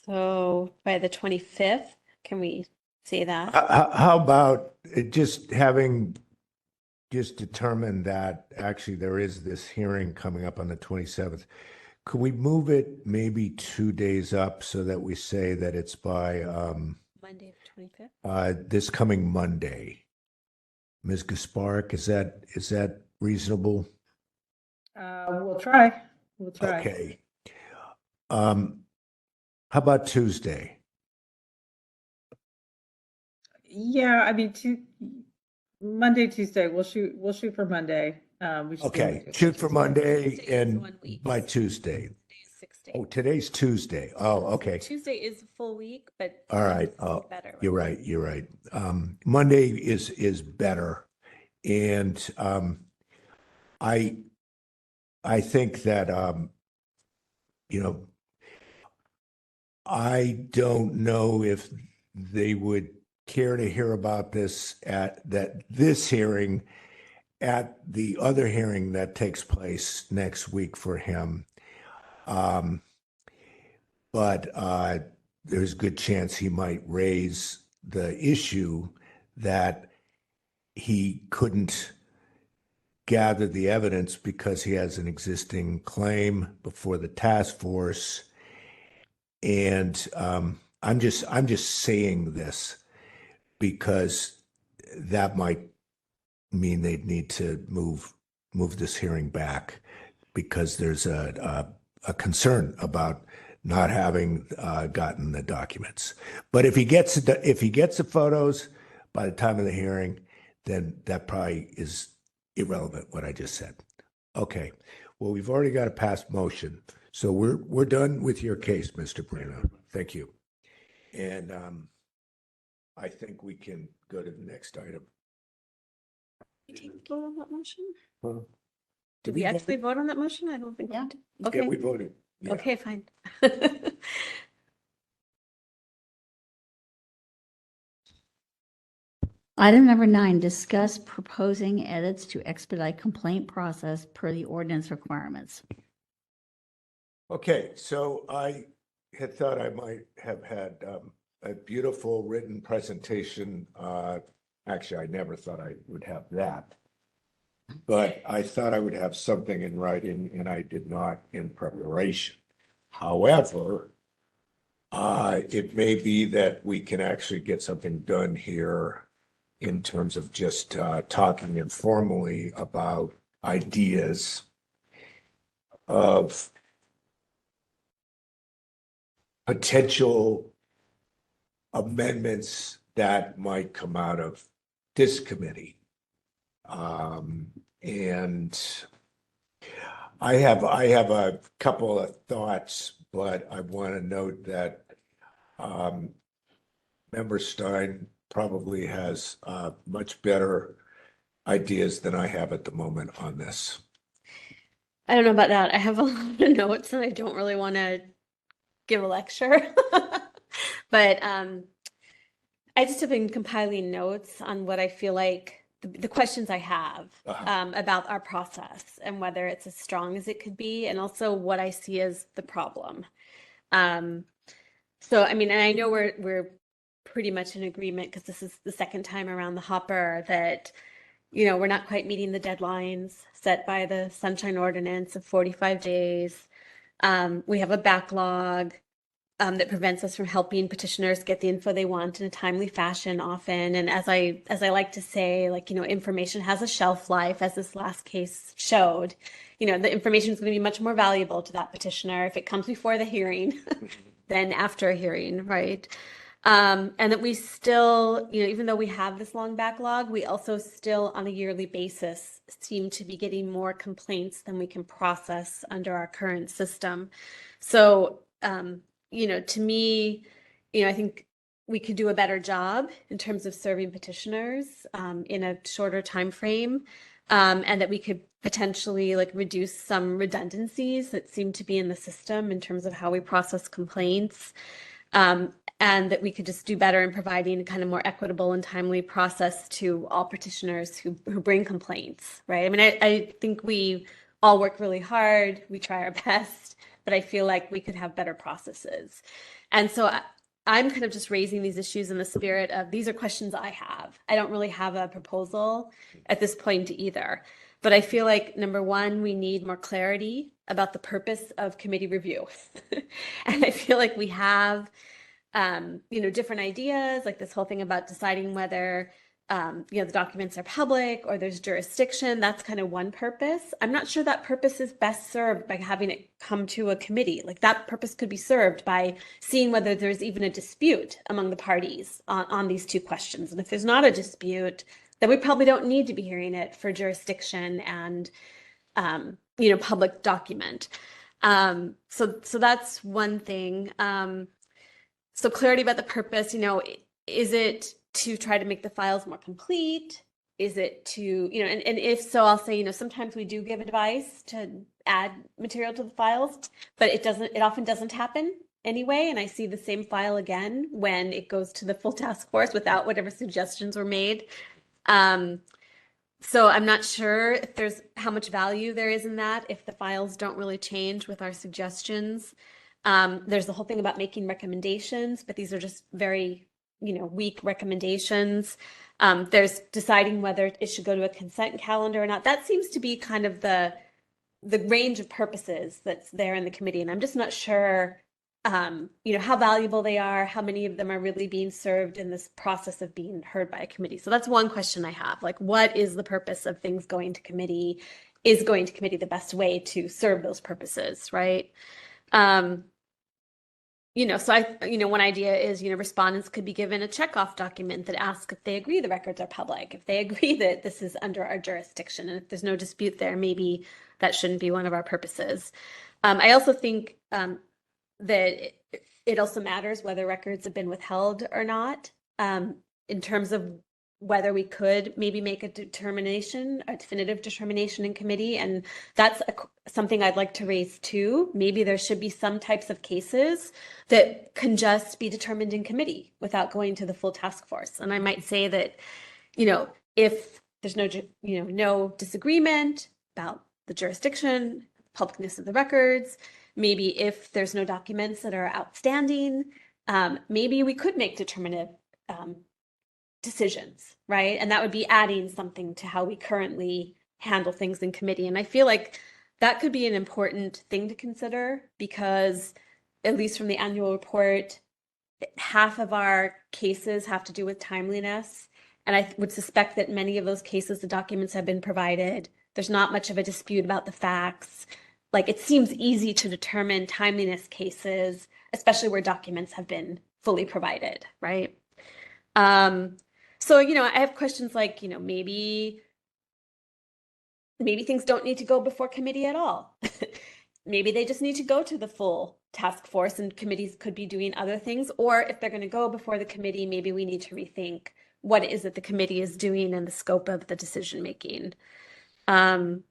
So by the 25th, can we say that? How about having determined that actually there is this hearing coming up on the 27th? Could we move it maybe 2 days up so that we say that it's by Monday the 25th? This coming Monday? Ms. Gasparik, is that reasonable? We'll try. Okay. How about Tuesday? Yeah, I mean, Monday, Tuesday. We'll shoot for Monday. Okay, shoot for Monday Tuesday is and 1 week. by Tuesday. Today is 6 days. Oh, today's Tuesday. Oh, okay. Tuesday is a full week, but All right. Monday's Oh, better. you're right. You're right. Monday is better, and I think that I don't know if they would care to hear about this at this hearing, at the other hearing that takes place next week for him. But there's a good chance he might raise the issue that he couldn't gather the evidence because he has an existing claim before the task force. And I'm just saying this because that might mean they'd need to move this hearing back because there's a concern about not having gotten the documents. But if he gets the photos by the time of the hearing, then that probably is irrelevant what I just said. Okay. Well, we've already got a passed motion, so we're done with your case, Mr. Bruno. Thank you. And I think we can go to the next item. Did we vote on that motion? Huh? Did we actually vote on that motion? I don't think we did. Okay. Yeah, we voted. Yeah. Okay, fine. Item number 9, discuss proposing edits to expedite complaint process per the ordinance requirements. Okay, so I had thought I might have had a beautiful written presentation. Actually, I never thought I would have that, but I thought I would have something in writing, and I did not in preparation. However, it may be that we can actually get something done here in terms of just talking informally about ideas of potential amendments that might come out of this committee. And I have a couple of thoughts, but I want to note that Member Stein probably has much better ideas than I have at the moment on this. I don't know about that. I have a lot of notes and I don't really want to give a lecture. But I just have been compiling notes on what I feel like the questions I have about our process and whether it's as strong as it could be, and also what I see as the problem. So, I mean, and I know we're pretty much in agreement because this is the second time around the hopper that, you know, we're not quite meeting the deadlines set by the Sunshine Ordinance of 45 days. We have a backlog that prevents us from helping petitioners get the info they want in a timely fashion often. And as I like to say, like, you know, information has a shelf life, as this last case showed. You know, the information is going to be much more valuable to that petitioner if it comes before the hearing than after a hearing, right? And that we still, you know, even though we have this long backlog, we also still on a yearly basis seem to be getting more complaints than we can process under our current system. So, you know, to me, you know, I think we could do a better job in terms of serving petitioners in a shorter time frame, and that we could potentially like reduce some redundancies that seem to be in the system in terms of how we process complaints, and that we could just do better in providing a kind of more equitable and timely process to all petitioners who bring complaints, right? I mean, I think we all work really hard, we try our best, but I feel like we could have better processes. And so I'm kind of just raising these issues in the spirit of these are questions I have. I don't really have a proposal at this point either. But I feel like, number one, we need more clarity about the purpose of committee review. And I feel like we have, you know, different ideas, like this whole thing about deciding whether you know, the documents are public or there's jurisdiction. That's kind of one purpose. I'm not sure that purpose is best served by having it come to a committee. Like that purpose could be served by seeing whether there's even a dispute among the parties on these two questions. And if there's not a dispute, then we probably don't need to be hearing it for jurisdiction and, you know, public document. So that's one thing. So clarity about the purpose, you know, is it to try to make the files more complete? Is it to, you know, and if so, I'll say, you know, sometimes we do give advice to add material to the files, but it often doesn't happen anyway. And I see the same file again when it goes to the full task force without whatever suggestions were made. So I'm not sure if there's how much value there is in that if the files don't really change with our suggestions. There's the whole thing about making recommendations, but these are just very, you know, weak recommendations. There's deciding whether it should go to a consent calendar or not. That seems to be kind of the range of purposes that's there in the committee. And I'm just not sure, you know, how valuable they are, how many of them are really being served in this process of being heard by a committee. So that's one question I have. Like, what is the purpose of things going to committee? Is going to committee the best way to serve those purposes, right? You know, so one idea is, you know, respondents could be given a checkoff document that asks if they agree the records are public, if they agree that this is under our jurisdiction, and if there's no dispute there, maybe that shouldn't be one of our purposes. I also think that it also matters whether records have been withheld or not, in terms of whether we could maybe make a definitive determination in committee. And that's something I'd like to raise too. Maybe there should be some types of cases that can just be determined in committee without going to the full task force. And I might say that, you know, if there's no disagreement about the jurisdiction, publicness of the records, maybe if there's no documents that are outstanding, maybe we could make determinative decisions, right? And that would be adding something to how we currently handle things in committee. And I feel like that could be an important thing to consider because, at least from the annual report, half of our cases have to do with timeliness. And I would suspect that many of those cases, the documents have been provided. There's not much of a dispute about the facts. Like, it seems easy to determine timeliness cases, especially where documents have been fully provided, right? So, I have questions like, maybe things don't need to go before committee at all. Maybe they just need to go to the full task force and committees could be doing other things. Or if they're going to go before the committee, maybe we need to rethink what it is that the committee is doing and the scope of the decision making. In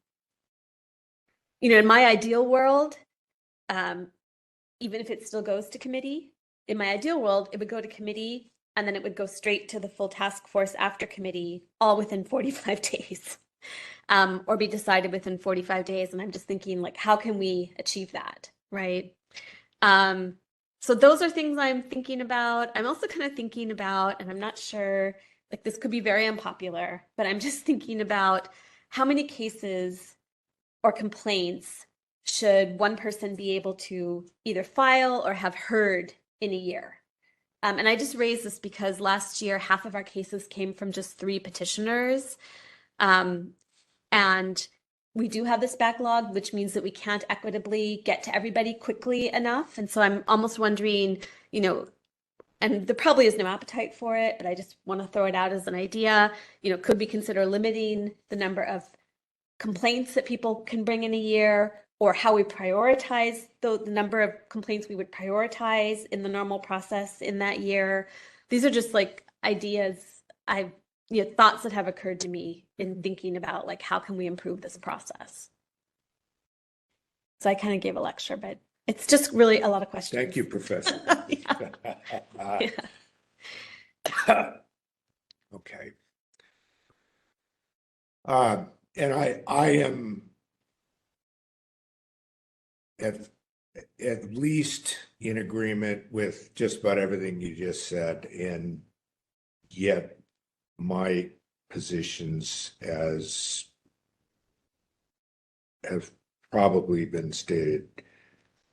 my ideal world, even if it still goes to committee, in my ideal world, it would go to committee and then it would go straight to the full task force after committee, all within 45 days. Or be decided within 45 days. And I'm just thinking, like, how can we achieve that, right? So those are things I'm thinking about. I'm also kind of thinking about, and I'm not sure, like, this could be very unpopular, but I'm just thinking about how many cases or complaints should one person be able to either file or have heard in a year? And I just raised this because last year, half of our cases came from just 3 petitioners. And we do have this backlog, which means that we can't equitably get to everybody quickly enough. And so I'm almost wondering, and there probably is no appetite for it, but I just want to throw it out as an idea. Could we consider limiting the number of complaints that people can bring in a year, or how we prioritize the number of complaints we would prioritize in the normal process in that year? These are just like ideas thoughts that have occurred to me in thinking about, like, how can we improve this process? So I kind of gave a lecture, but it's just really a lot of questions. Thank you, Professor. Okay. And I am at least in agreement with just about everything you just said, and yet my positions have probably been stated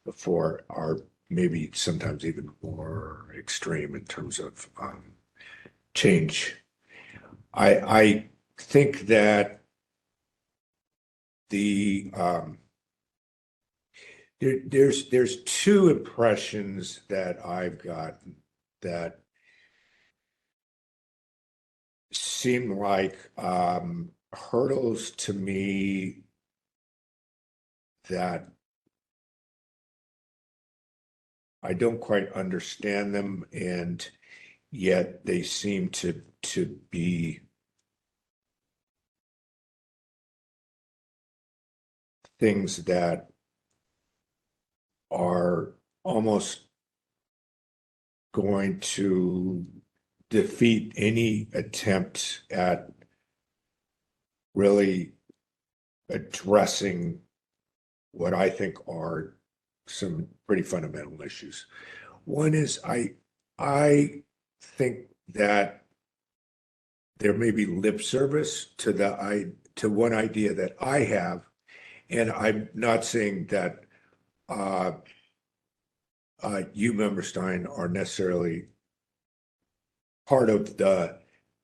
before are maybe sometimes even more extreme in terms of change. I think that there's 2 impressions that I've gotten that seem like hurdles to me that I don't quite understand them, and yet they seem to be things that are almost going to defeat any attempt at really addressing what I think are some pretty fundamental issues. One is I think that there may be lip service to one idea that I have, and I'm not saying that you, Member Stein, are necessarily part of the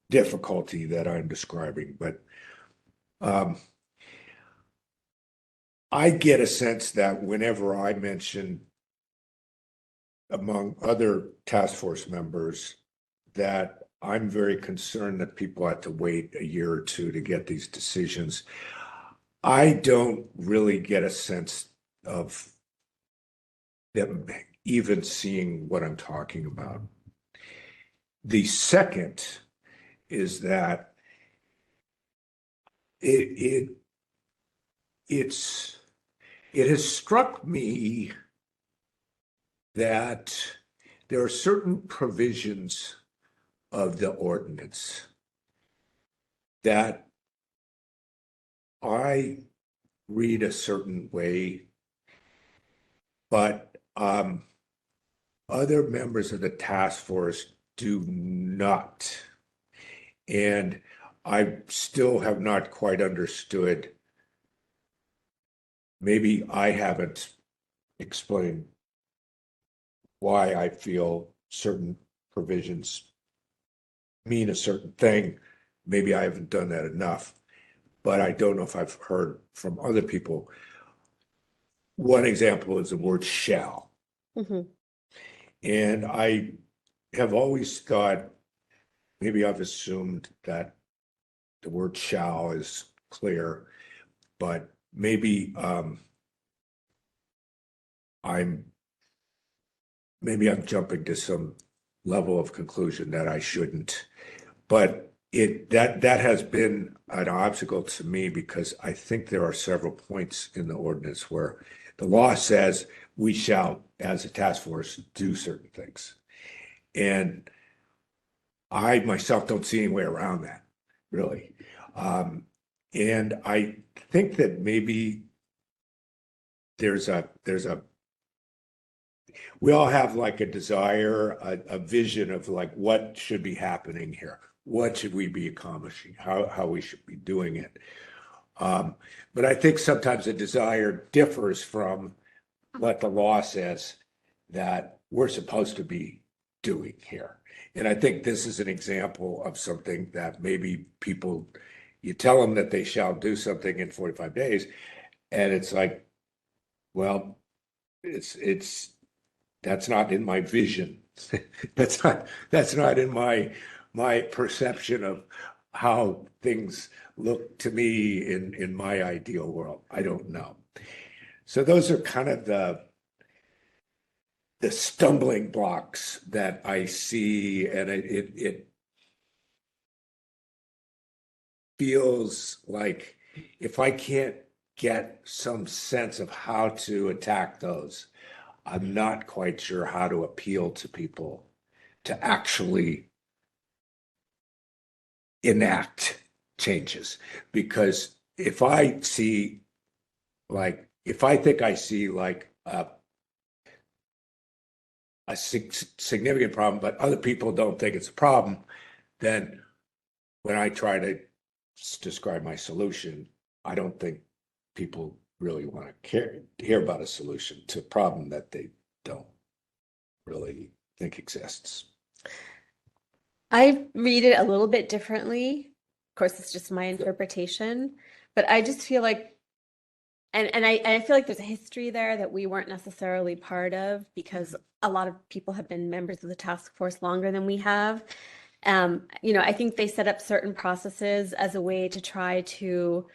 difficulty that I'm describing, but I get a sense that whenever I mention, among other task force members, that I'm very concerned that people have to wait a year or 2 to get these decisions, I don't really get a sense of them even seeing what I'm talking about. The second is that it has struck me that there are certain provisions of the ordinance that I read a certain way, but other members of the task force do not. And I still have not quite understood. Maybe I haven't explained why I feel certain provisions mean a certain thing. Maybe I haven't done that enough, but I don't know if I've heard from other people. One example is the word shall. Mm-hmm. And I have always thought, maybe I've assumed that the word shall is clear, but maybe I'm jumping to some level of conclusion that I shouldn't. But that has been an obstacle to me because I think there are several points in the ordinance where the law says we shall, as a task force, do certain things. And I myself don't see any way around that, really. And I think that maybe we all have like a desire, a vision of like what should be happening here. What should we be accomplishing? How we should be doing it. But I think sometimes the desire differs from what the law says that we're supposed to be doing here. And I think this is an example of something that maybe people, you tell them that they shall do something in 45 days, and it's like, well, that's not in my vision. that's not in my perception of how things look to me in my ideal world. I don't know. So those are kind of the stumbling blocks that I see, and it feels like if I can't get some sense of how to attack those, I'm not quite sure how to appeal to people to actually enact changes. Because if I think I see like a significant problem, but other people don't think it's a problem, then when I try to describe my solution, I don't think people really want to hear about a solution to a problem that they don't really think exists. I read it a little bit differently. Of course, it's just my interpretation, but I just feel like, and I feel like there's a history there that we weren't necessarily part of because a lot of people have been members of the task force longer than we have. I think they set up certain processes as a way to try to,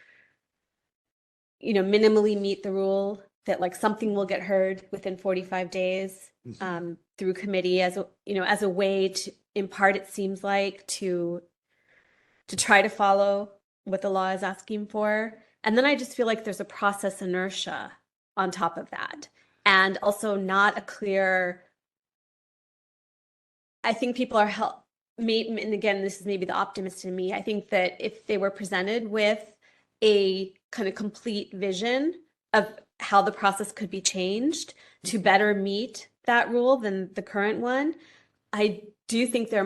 minimally meet the rule that like something will get heard within 45 days through committee as a way to, in part, it seems like to try to follow what the law is asking for. And then I just feel like there's a process inertia on top of that. And also not a clear, I think people are and again, this is maybe the optimist in me. I think that if they were presented with a kind of complete vision of how the process could be changed to better meet that rule than the current one, I do think there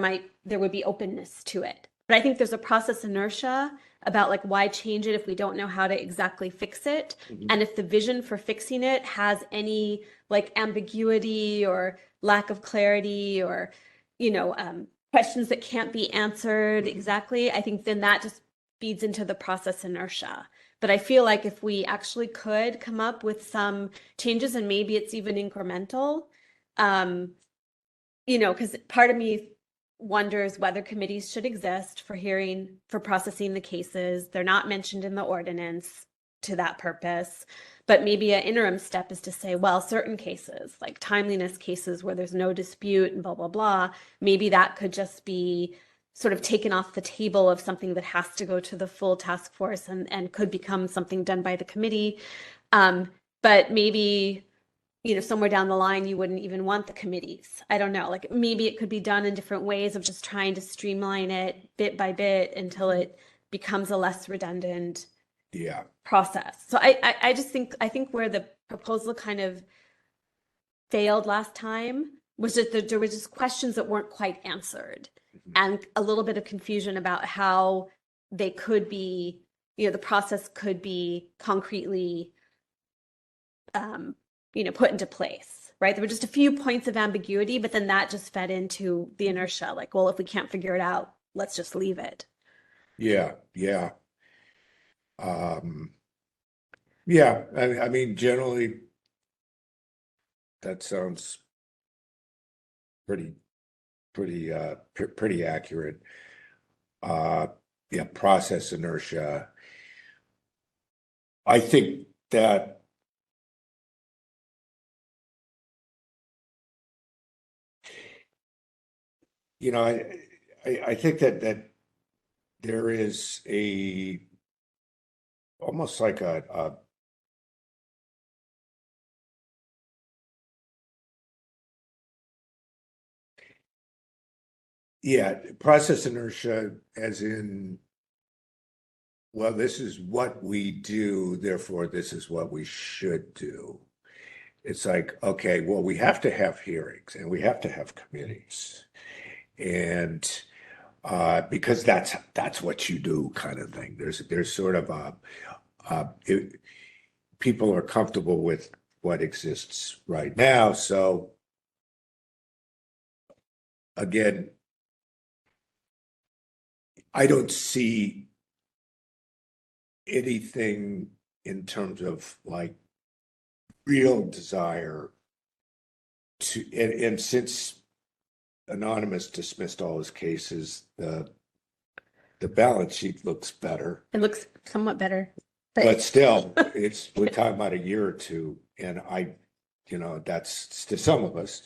would be openness to it. But I think there's a process inertia about like why change it if we don't know how to exactly fix it. Mm-hmm. And if the vision for fixing it has any like ambiguity or lack of clarity or, questions that can't be answered exactly, I think then that just feeds into the process inertia. But I feel like if we actually could come up with some changes, and maybe it's even incremental, because part of me wonders whether committees should exist for processing the cases. They're not mentioned in the ordinance to that purpose, but maybe an interim step is to say, well, certain cases, like timeliness cases where there's no dispute and blah, blah, blah, maybe that could just be sort of taken off the table of something that has to go to the full task force and could become something done by the committee. But maybe, somewhere down the line, you wouldn't even want the committees. I don't know, like maybe it could be done in different ways of just trying to streamline it bit by bit until it becomes a less redundant process. So I think where the proposal kind of failed last time was that there was just questions that weren't quite answered, and a little bit of confusion about how they could be, the process could be concretely, put into place, right? There were just a few points of ambiguity, but then that just fed into the inertia. Like, well, if we can't figure it out, let's just leave it. Yeah, yeah. Yeah, I mean, generally, that sounds pretty accurate. Yeah, process inertia. I think that I think that there is almost like a yeah, process inertia, as in, well, this is what we do, therefore this is what we should do. It's like, okay, well, we have to have hearings and we have to have committees, and because that's what you do, kind of thing. There's sort of people are comfortable with what exists right now, so again, I don't see anything in terms of like real desire to, and since Anonymous dismissed all his cases, the balance sheet looks better. It looks somewhat better. But still, we're talking about a year or two, and that's to some of us,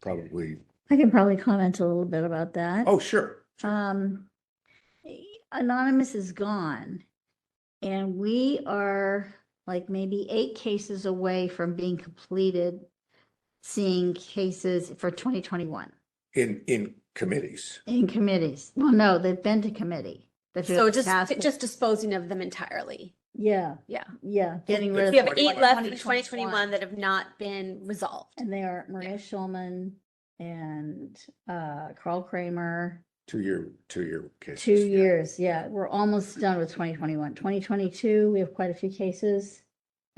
probably. I can probably comment a little bit about that. Oh, sure. Anonymous is gone, and we are like maybe 8 cases away from being completed, seeing cases for 2021. In committees. In committees. Well, no, they've been to committee. So just disposing of them entirely. Yeah. Yeah. Yeah. Getting rid of. We have 8 left in 2021 that have not been resolved. And they are Maria Schulman and Carl Kramer. 2-year cases. 2 years. Yeah. We're almost done with 2021. 2022, we have quite a few cases.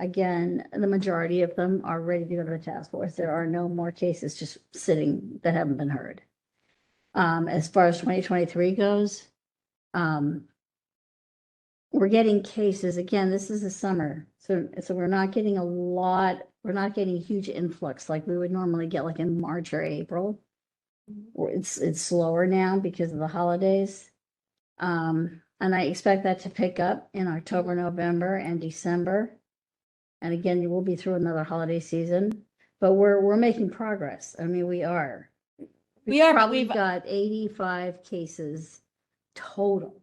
Again, the majority of them are ready to go to the task force. There are no more cases just sitting that haven't been heard. As far as 2023 goes, we're getting cases. Again, this is the summer. So we're not getting we're not getting a huge influx like we would normally get like in March or April. It's slower now because of the holidays. And I expect that to pick up in October, November, and December. And again, we'll be through another holiday season, but we're making progress. I mean, we are. We've got 85 cases total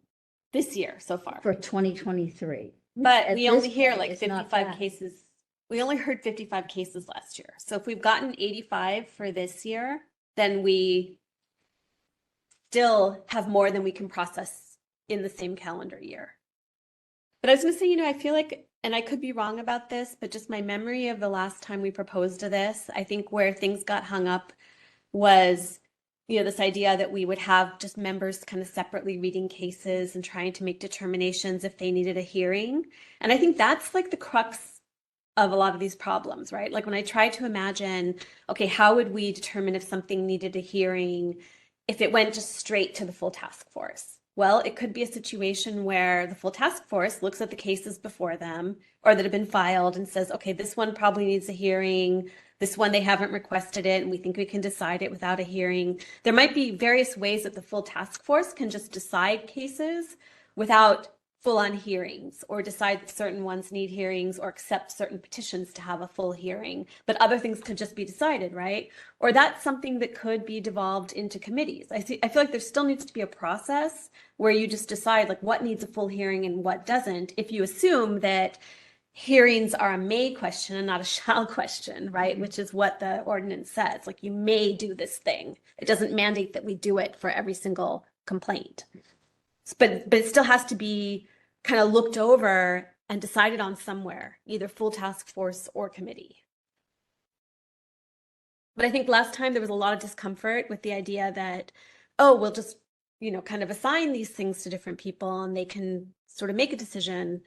this year so far for 2023. But we only hear like 55 cases. We only heard 55 cases last year. So if we've gotten 85 for this year, then we still have more than we can process in the same calendar year. But I was going to say, I feel like, and I could be wrong about this, but just my memory of the last time we proposed this, I think where things got hung up was, this idea that we would have just members kind of separately reading cases and trying to make determinations if they needed a hearing. And I think that's like the crux of a lot of these problems, right? Like when I try to imagine, okay, how would we determine if something needed a hearing if it went just straight to the full task force? Well, it could be a situation where the full task force looks at the cases before them or that have been filed and says, okay, this one probably needs a hearing. This one, they haven't requested it, and we think we can decide it without a hearing. There might be various ways that the full task force can just decide cases without full-on hearings, or decide that certain ones need hearings, or accept certain petitions to have a full hearing, but other things could just be decided, right? Or that's something that could be devolved into committees. I feel like there still needs to be a process where you just decide like what needs a full hearing and what doesn't, if you assume that hearings are a may question and not a shall question, right? Which is what the ordinance says. Like, you may do this thing. It doesn't mandate that we do it for every single complaint. But it still has to be kind of looked over and decided on somewhere, either full task force or committee. But I think last time there was a lot of discomfort with the idea that, oh, we'll just, kind of assign these things to different people and they can sort of make a decision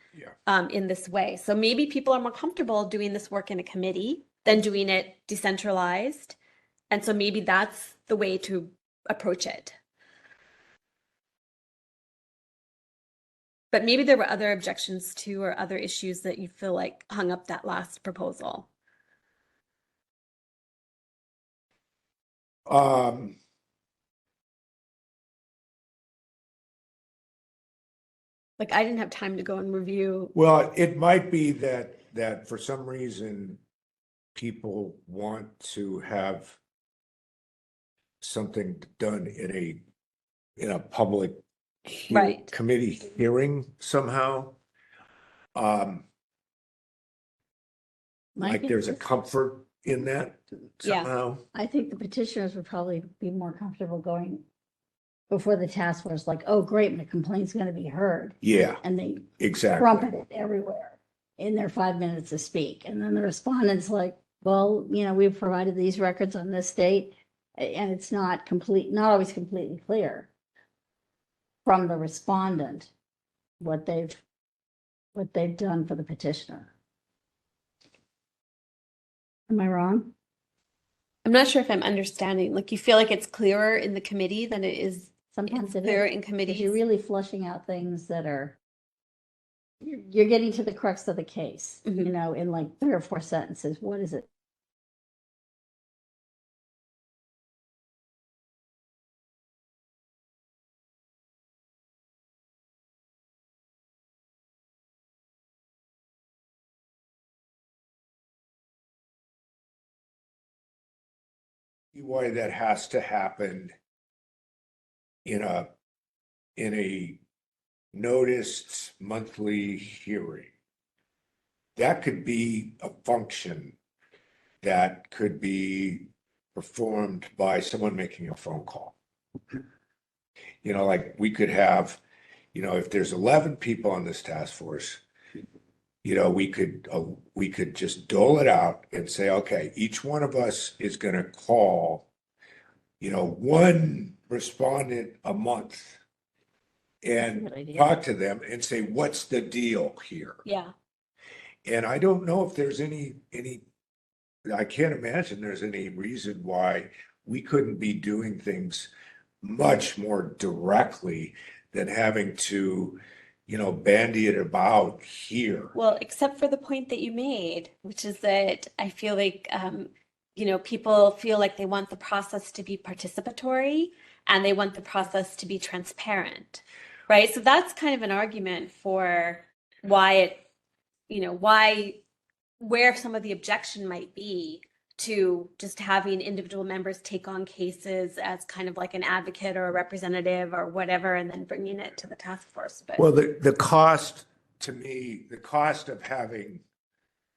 in this way. So maybe people are more comfortable doing this work in a committee than doing it decentralized. And so maybe that's the way to approach it. But maybe there were other objections too, or other issues that you feel like hung up that last proposal. Like I didn't have time to go and review. Well, it might be that for some reason people want to have something done in a public Right. committee hearing somehow. Like there's a comfort in that somehow. I think the petitioners would probably be more comfortable going before the task force, like, oh, great, my complaint's going to be heard. Yeah, And they exactly. trumpet it everywhere in their 5 minutes to speak. And then the respondent's like, well, we've provided these records on this date, and it's not always completely clear from the respondent what they've done for the petitioner. Am I wrong? I'm not sure if I'm understanding. Like you feel like it's clearer in the committee than it is Sometimes it clearer is. in committees. You're really flushing out things that are, you're getting to the crux of the case, in like 3 or 4 sentences. What is it? Why that has to happen in a noticed monthly hearing. That could be a function that could be performed by someone making a phone call. Like we could have, if there's 11 people on this task force, we could just dole it out and say, okay, each one of us is going to call, one respondent a month and talk to them and say, what's the deal here? Yeah. And I don't know if there's any, I can't imagine there's any reason why we couldn't be doing things much more directly than having to, bandy it about here. Well, except for the point that you made, which is that I feel like, people feel like they want the process to be participatory and they want the process to be transparent, right? So that's kind of an argument for why where some of the objection might be to just having individual members take on cases as kind of like an advocate or a representative or whatever, and then bringing it to the task force. But well, the cost to me, the cost of having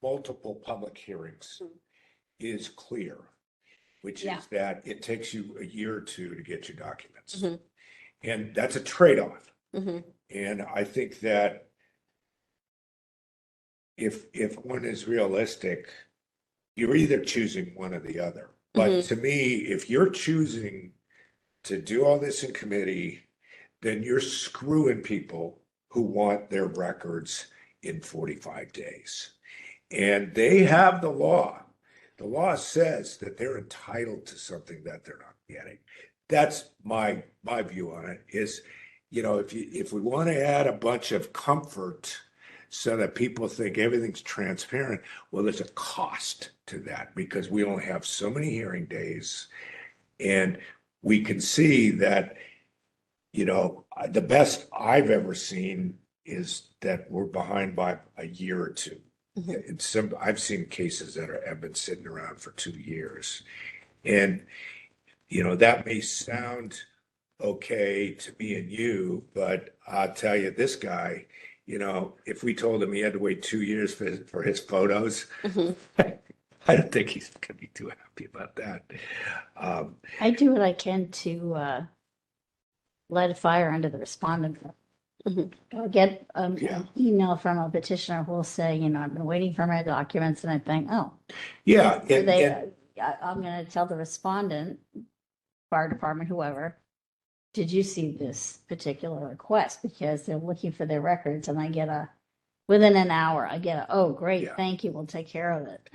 multiple public hearings is clear, which is that it takes you a year or 2 to get your documents. And that's a trade-off. And I think that if one is realistic, you're either choosing one or the other. But to me, if you're choosing to do all this in committee, then you're screwing people who want their records in 45 days. And they have the law. The law says that they're entitled to something that they're not getting. That's my view on it is, if we want to add a bunch of comfort so that people think everything's transparent, well, there's a cost to that because we only have so many hearing days. And we can see that, the best I've ever seen is that we're behind by a year or 2. I've seen cases that have been sitting around for 2 years. And, that may sound okay to me and you, but I'll tell you, this guy, if we told him he had to wait 2 years for his photos, I don't think he's going to be too happy about that. I do what I can to light a fire under the respondent. I'll get an email from a petitioner who will say, I've been waiting for my documents, and I think, oh, yeah, I'm going to tell the respondent, fire department, whoever, did you see this particular request? Because they're looking for their records and I get within an hour, I get oh, great, Yeah. thank you, we'll take care of it.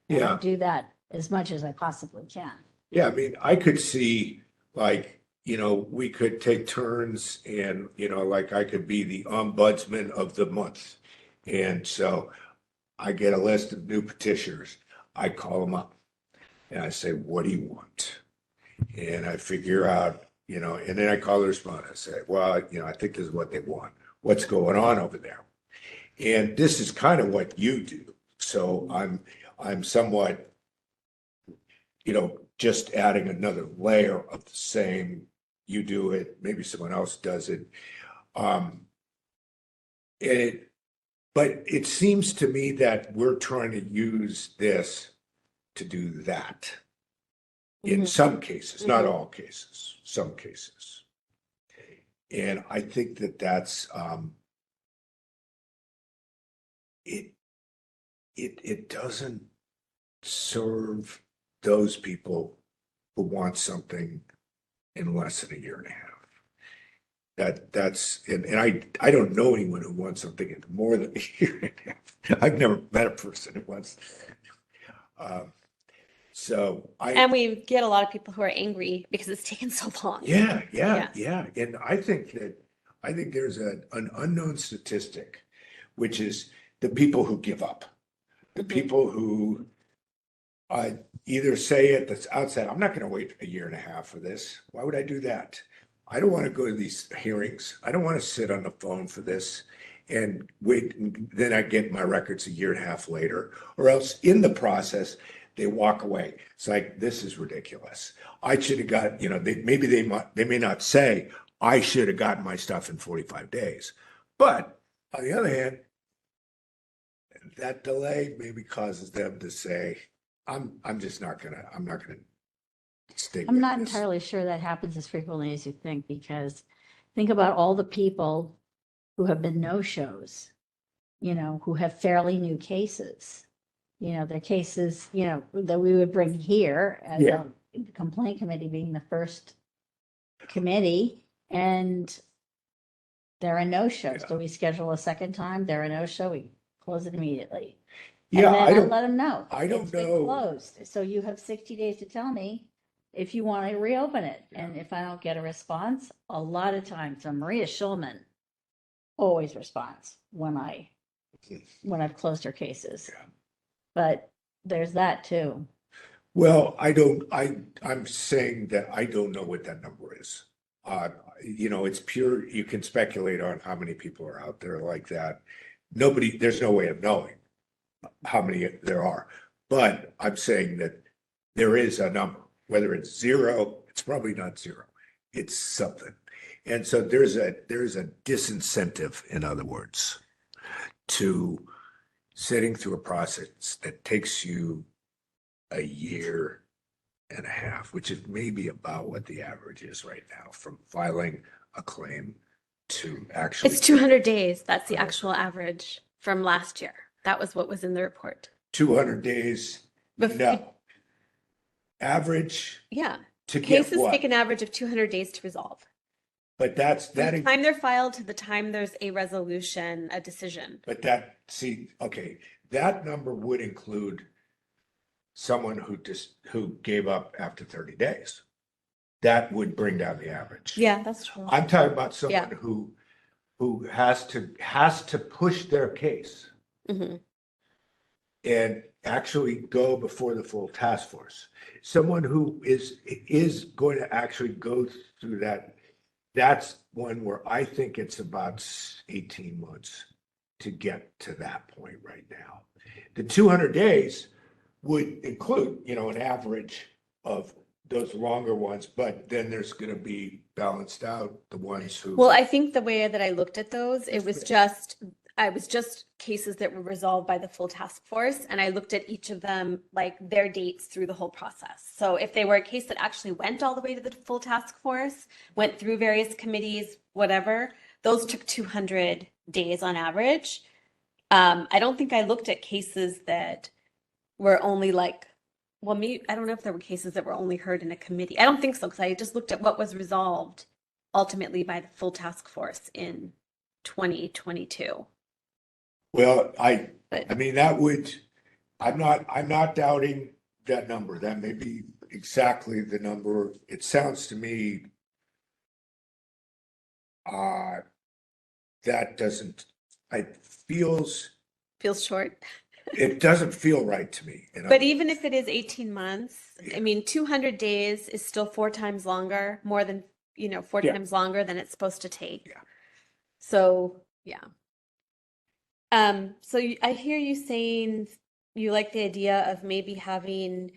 And I Yeah. do that as much as I possibly can. Yeah, I mean, I could see like, we could take turns and, like I could be the ombudsman of the month. And so I get a list of new petitioners. I call them up and I say, what do you want? And I figure out, and then I call the respondent. I say, well, I think this is what they want. What's going on over there? And this is kind of what you do. So I'm somewhat, just adding another layer of the same. You do it, maybe someone else does it. But it seems to me that we're trying to use this to do that. In some cases, not all cases, some cases. And I think that that's it doesn't serve those people who want something in less than a year and a half. That's and I don't know anyone who wants something in more than a year and a half. I've never met a person who wants. And we get a lot of people who are angry because it's taken so long. Yeah. Yes. And I think there's an unknown statistic, which is the people who give up, the people who either say at the outset, I'm not going to wait a year and a half for this. Why would I do that? I don't want to go to these hearings. I don't want to sit on the phone for this and wait. And then I get my records a year and a half later, or else in the process, they walk away. It's like, this is ridiculous. I should have got, they may not say, I should have gotten my stuff in 45 days. But on the other hand, that delay maybe causes them to say, I'm not gonna stay. I'm not entirely sure that happens as frequently as you think, because think about all the people who have been no-shows, who have fairly new cases. Their cases, that we would bring here as Yeah. the complaint committee being the first committee, and they're a no-show. Yeah. So we schedule a second time, they're a no-show, we close it immediately. Yeah, And then I don't let them know. I don't It's been know. Closed. So you have 60 days to tell me if you want to reopen it. And if I don't get a response, a lot of times, so Maria Schulman always responds when I've closed her cases. Yeah. But there's that too. Well, I'm saying that I don't know what that number is. It's pure, you can speculate on how many people are out there like that. There's no way of knowing how many there are. But I'm saying that there is a number, whether it's zero, it's probably not zero. It's something. And so there's a disincentive, in other words, to sitting through a process that takes you a year and a half, which is maybe about what the average is right now, from filing a claim to actually. It's 200 days. That's the actual average from last year. That was what was in the report. 200 days. No. Average Yeah. to get Cases what? take an average of 200 days to resolve. But From the time they're filed to the time there's a resolution, a decision. But okay, that number would include someone who gave up after 30 days. That would bring down the average. Yeah, that's true. I'm talking about someone Yeah. who has to push their case and actually go before the full task force. Someone who is going to actually go through that. That's one where I think it's about 18 months to get to that point right now. The 200 days would include, an average of those longer ones, but then there's going to be balanced out the ones who. Well, I think the way that I looked at those, it was just cases that were resolved by the full task force. And I looked at each of them, like their dates through the whole process. So if they were a case that actually went all the way to the full task force, went through various committees, whatever, those took 200 days on average. I don't think I looked at cases that were only like well, maybe, I don't know if there were cases that were only heard in a committee. I don't think so, because I just looked at what was resolved ultimately by the full task force in 2022. Well, But I mean, that would, I'm not doubting that number. That may be exactly the number. It sounds to me, that doesn't, it feels short. it doesn't feel right to me. But even if it is 18 months, I mean, 200 days is still 4 times longer, more than, 4 Yeah. times longer than it's supposed to take. Yeah. So, yeah. I hear you saying you like the idea of maybe having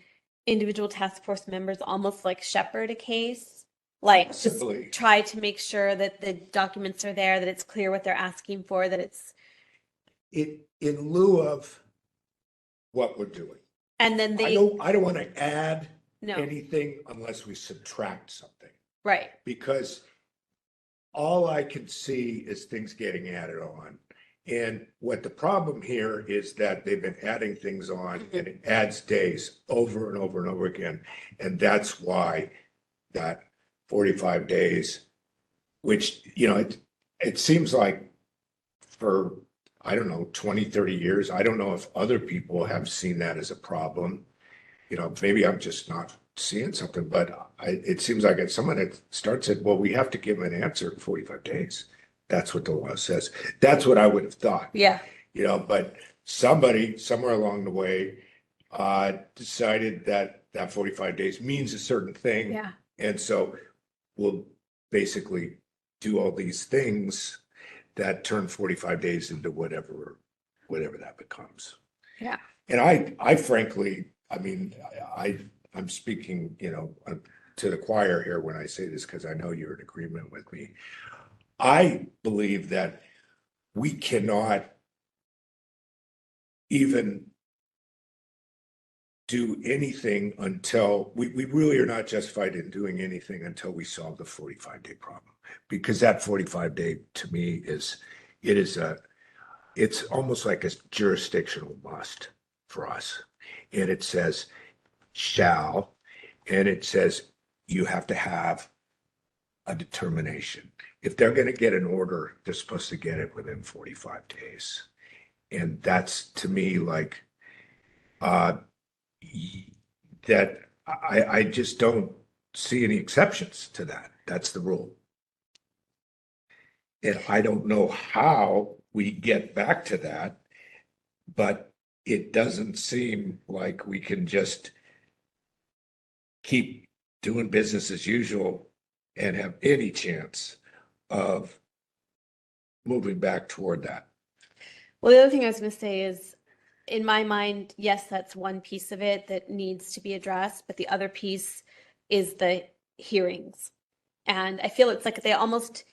individual task force members almost like shepherd a case, like just Possibly. try to make sure that the documents are there, that it's clear what they're asking for, that it's, in lieu of what we're doing. and then I they, don't want to add no, anything unless we subtract something, right. because all I can see is things getting added on. And what the problem here is that they've been adding things on and it adds days over and over and over again. And that's why that 45 days, which, it seems like for, I don't know, 20, 30 years, I don't know if other people have seen that as a problem. Maybe I'm just not seeing something, but it seems like it's someone that starts it, well, we have to give them an answer in 45 days. That's what the law says. That's what I would have thought. Yeah. But somebody somewhere along the way decided that 45 days means a certain thing. Yeah. And so we'll basically do all these things that turn 45 days into whatever that becomes. Yeah. And I frankly, I mean, I'm speaking, to the choir here when I say this, because I know you're in agreement with me. I believe that we cannot even do anything until we really are not justified in doing anything until we solve the 45-day problem, because that 45-day to me it's almost like a jurisdictional must for us. And it says shall, and it says you have to have a determination. If they're going to get an order, they're supposed to get it within 45 days. And that's to me like that I just don't see any exceptions to that. That's the rule. And I don't know how we get back to that, but it doesn't seem like we can just keep doing business as usual and have any chance of moving back toward that. Well, the other thing I was going to say is, in my mind, yes, that's one piece of it that needs to be addressed, but the other piece is the hearings. And I feel it's like they almost,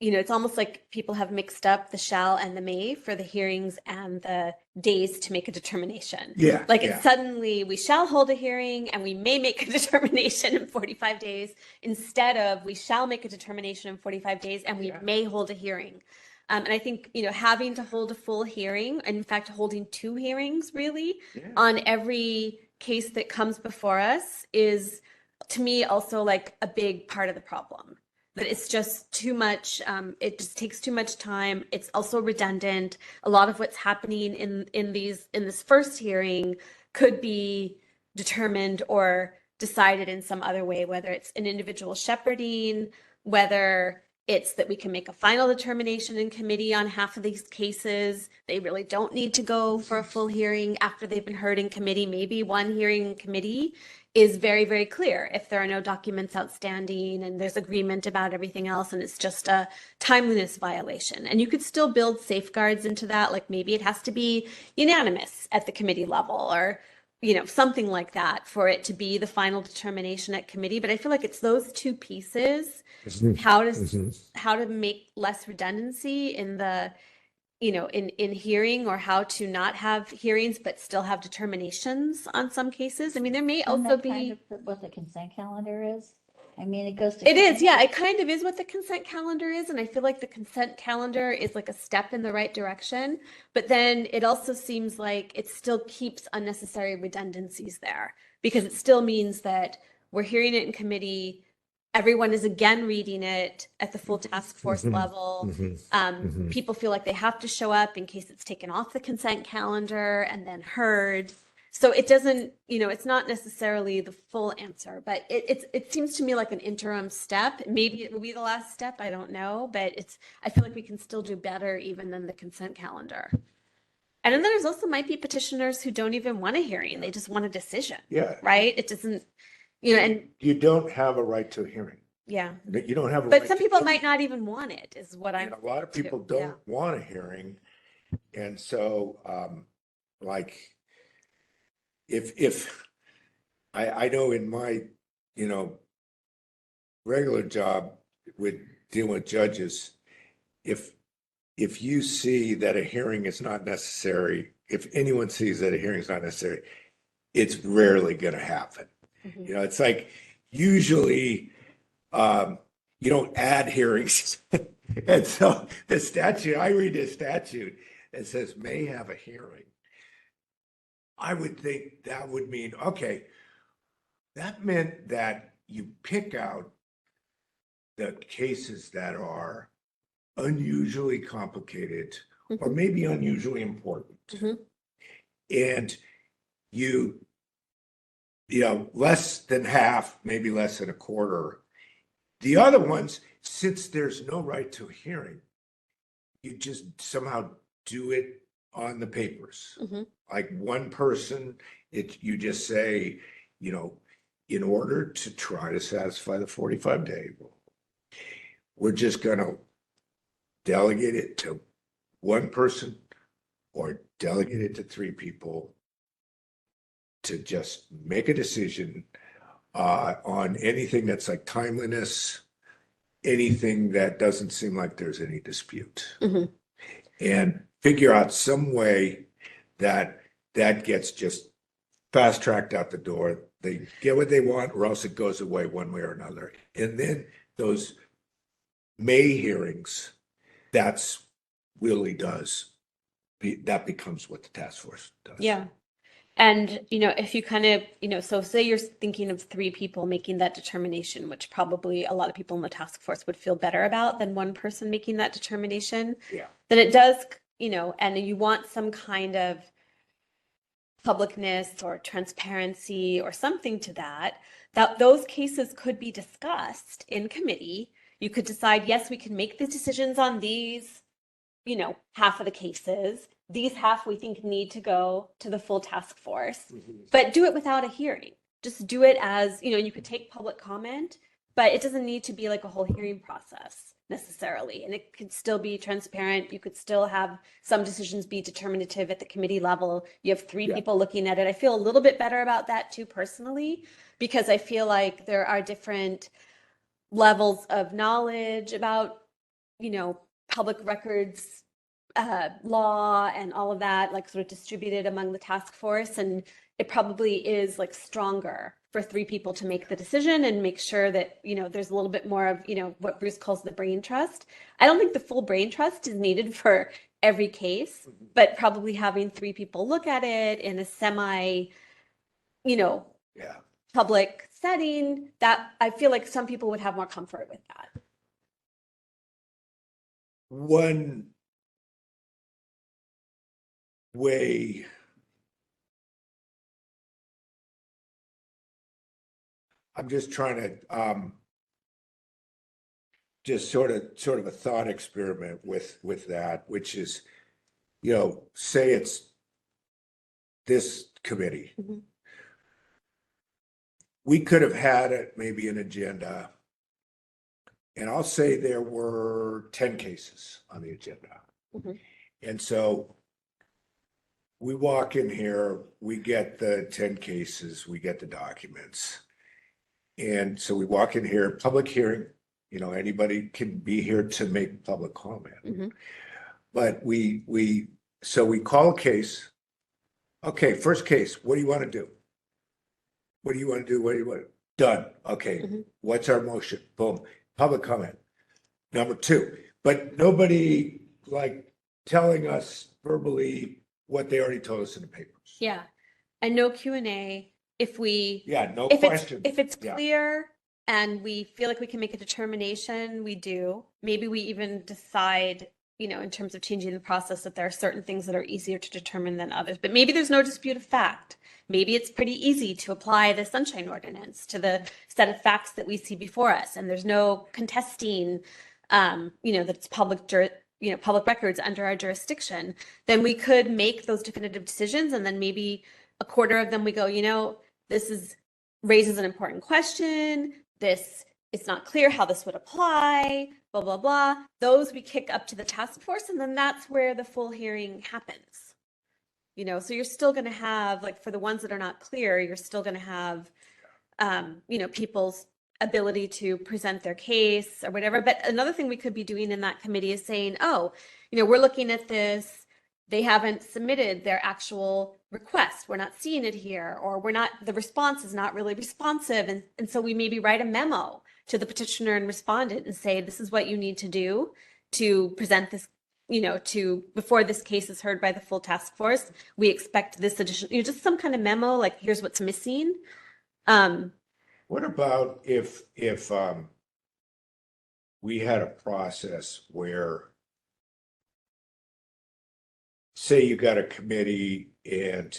it's almost like people have mixed up the shall and the may for the hearings and the days to make a determination. Yeah. Like it's suddenly we shall hold a hearing and we may make a determination in 45 days instead of we shall make a determination in 45 days and we may hold a hearing. And I think, having to hold a full hearing, in fact, holding 2 hearings really on every case that comes before us is, to me, also like a big part of the problem. That it's just too much. It just takes too much time. It's also redundant. A lot of what's happening in this first hearing could be determined or decided in some other way, whether it's an individual shepherding, whether it's that we can make a final determination in committee on half of these cases. They really don't need to go for a full hearing after they've been heard in committee. Maybe one hearing in committee is very, very clear if there are no documents outstanding and there's agreement about everything else and it's just a timeliness violation. And you could still build safeguards into that, like maybe it has to be unanimous at the committee level or something like that for it to be the final determination at committee. But I feel like it's those 2 pieces, how to make less redundancy in the, in hearing, or how to not have hearings but still have determinations on some cases. I mean, there may also be what the consent calendar is. I mean, it goes to. It is, yeah. It kind of is what the consent calendar is. And I feel like the consent calendar is like a step in the right direction. But then it also seems like it still keeps unnecessary redundancies there because it still means that we're hearing it in committee. Everyone is again reading it at the full task force level. People feel like they have to show up in case it's taken off the consent calendar and then heard. So it doesn't, it's not necessarily the full answer, but it seems to me like an interim step. Maybe it will be the last step. I don't know, but I feel like we can still do better even than the consent calendar. And then there's also might be petitioners who don't even want a hearing. They just want a decision. Yeah. Right. It doesn't, and You don't have a right to a hearing. yeah. You don't have a But right some to- people might not even want it, is what I'm. And a lot of people too. don't want a hearing. And so, like, if I know in my, regular job with dealing with judges, if you see that a hearing is not necessary, if anyone sees that a hearing is not necessary, it's rarely going to happen. Mhm. It's like usually you don't add hearings. And so the statute, I read the statute, it says may have a hearing. I would think that would mean, okay, that meant that you pick out the cases that are unusually complicated or maybe unusually important. Mhm. And less than half, maybe less than a quarter. The other ones, since there's no right to a hearing, you just somehow do it on the papers. Mhm. Like one person, you just say, in order to try to satisfy the 45-day rule, we're just going to delegate it to one person or delegate it to 3 people to just make a decision on anything that's like timeliness, anything that doesn't seem like there's any dispute, and figure out some way that gets just fast tracked out the door. They get what they want, or else it goes away one way or another. And then those May hearings, that's really that becomes what the task force does. Yeah. And, if you kind of, so say you're thinking of 3 people making that determination, which probably a lot of people in the task force would feel better about than one person making that determination. Yeah. Then it does, and you want some kind of publicness or transparency or something to that those cases could be discussed in committee. You could decide, yes, we can make the decisions on these, half of the cases. These half we think need to go to the full task force, but do it without a hearing. Just do it as, you could take public comment, but it doesn't need to be like a whole hearing process necessarily. And it could still be transparent. You could still have some decisions be determinative at the committee level. You have 3 people looking at it. I feel a little bit better about that too, personally, because I feel like there are different levels of knowledge about, public records law and all of that, like sort of distributed among the task force. And it probably is like stronger for 3 people to make the decision and make sure that, there's a little bit more of, what Bruce calls the brain trust. I don't think the full brain trust is needed for every case, but probably having 3 people look at it in a semi, public setting, that I feel like some people would have more comfort with that. One way I'm just trying to just sort of a thought experiment with that, which is, say it's this committee. We could have had it maybe an agenda, and I'll say there were 10 cases on the agenda. And so we walk in here, we get the 10 cases, we get the documents. And so we walk in here, public hearing, anybody can be here to make public comment. But we call a case. Okay, first case, what do you want to do? What do you want to do? What do you want? Done. Okay. Mhm. What's our motion? Boom. Public comment. Number 2, but nobody like telling us verbally what they already told us in the papers. Yeah. And no Q&A if we, Yeah, no if questions. it's Yeah. clear and we feel like we can make a determination, we do. Maybe we even decide, you know, in terms of changing the process, that there are certain things that are easier to determine than others. But maybe there's no dispute of fact. Maybe it's pretty easy to apply the Sunshine Ordinance to the set of facts that we see before us, and there's no contesting, you know, that it's public records under our jurisdiction. Then we could make those definitive decisions, and then maybe a quarter of them we go, you know, this raises an important question. It's not clear how this would apply, blah, blah, blah. Those we kick up to the task force, and then that's where the full hearing happens. You know, so you're still going to have, like, for the ones that are not clear, you're still going to have, you know, people's ability to present their case or whatever. But another thing we could be doing in that committee is saying, oh, you know, we're looking at this. They haven't submitted their actual request. We're not seeing it here, or the response is not really responsive. And so we maybe write a memo to the petitioner and respondent and say, this is what you need to do to present this, you know, before this case is heard by the full task force. We expect this additional, you know, just some kind of memo, like, here's what's missing. What about if we had a process where, say you got a committee and,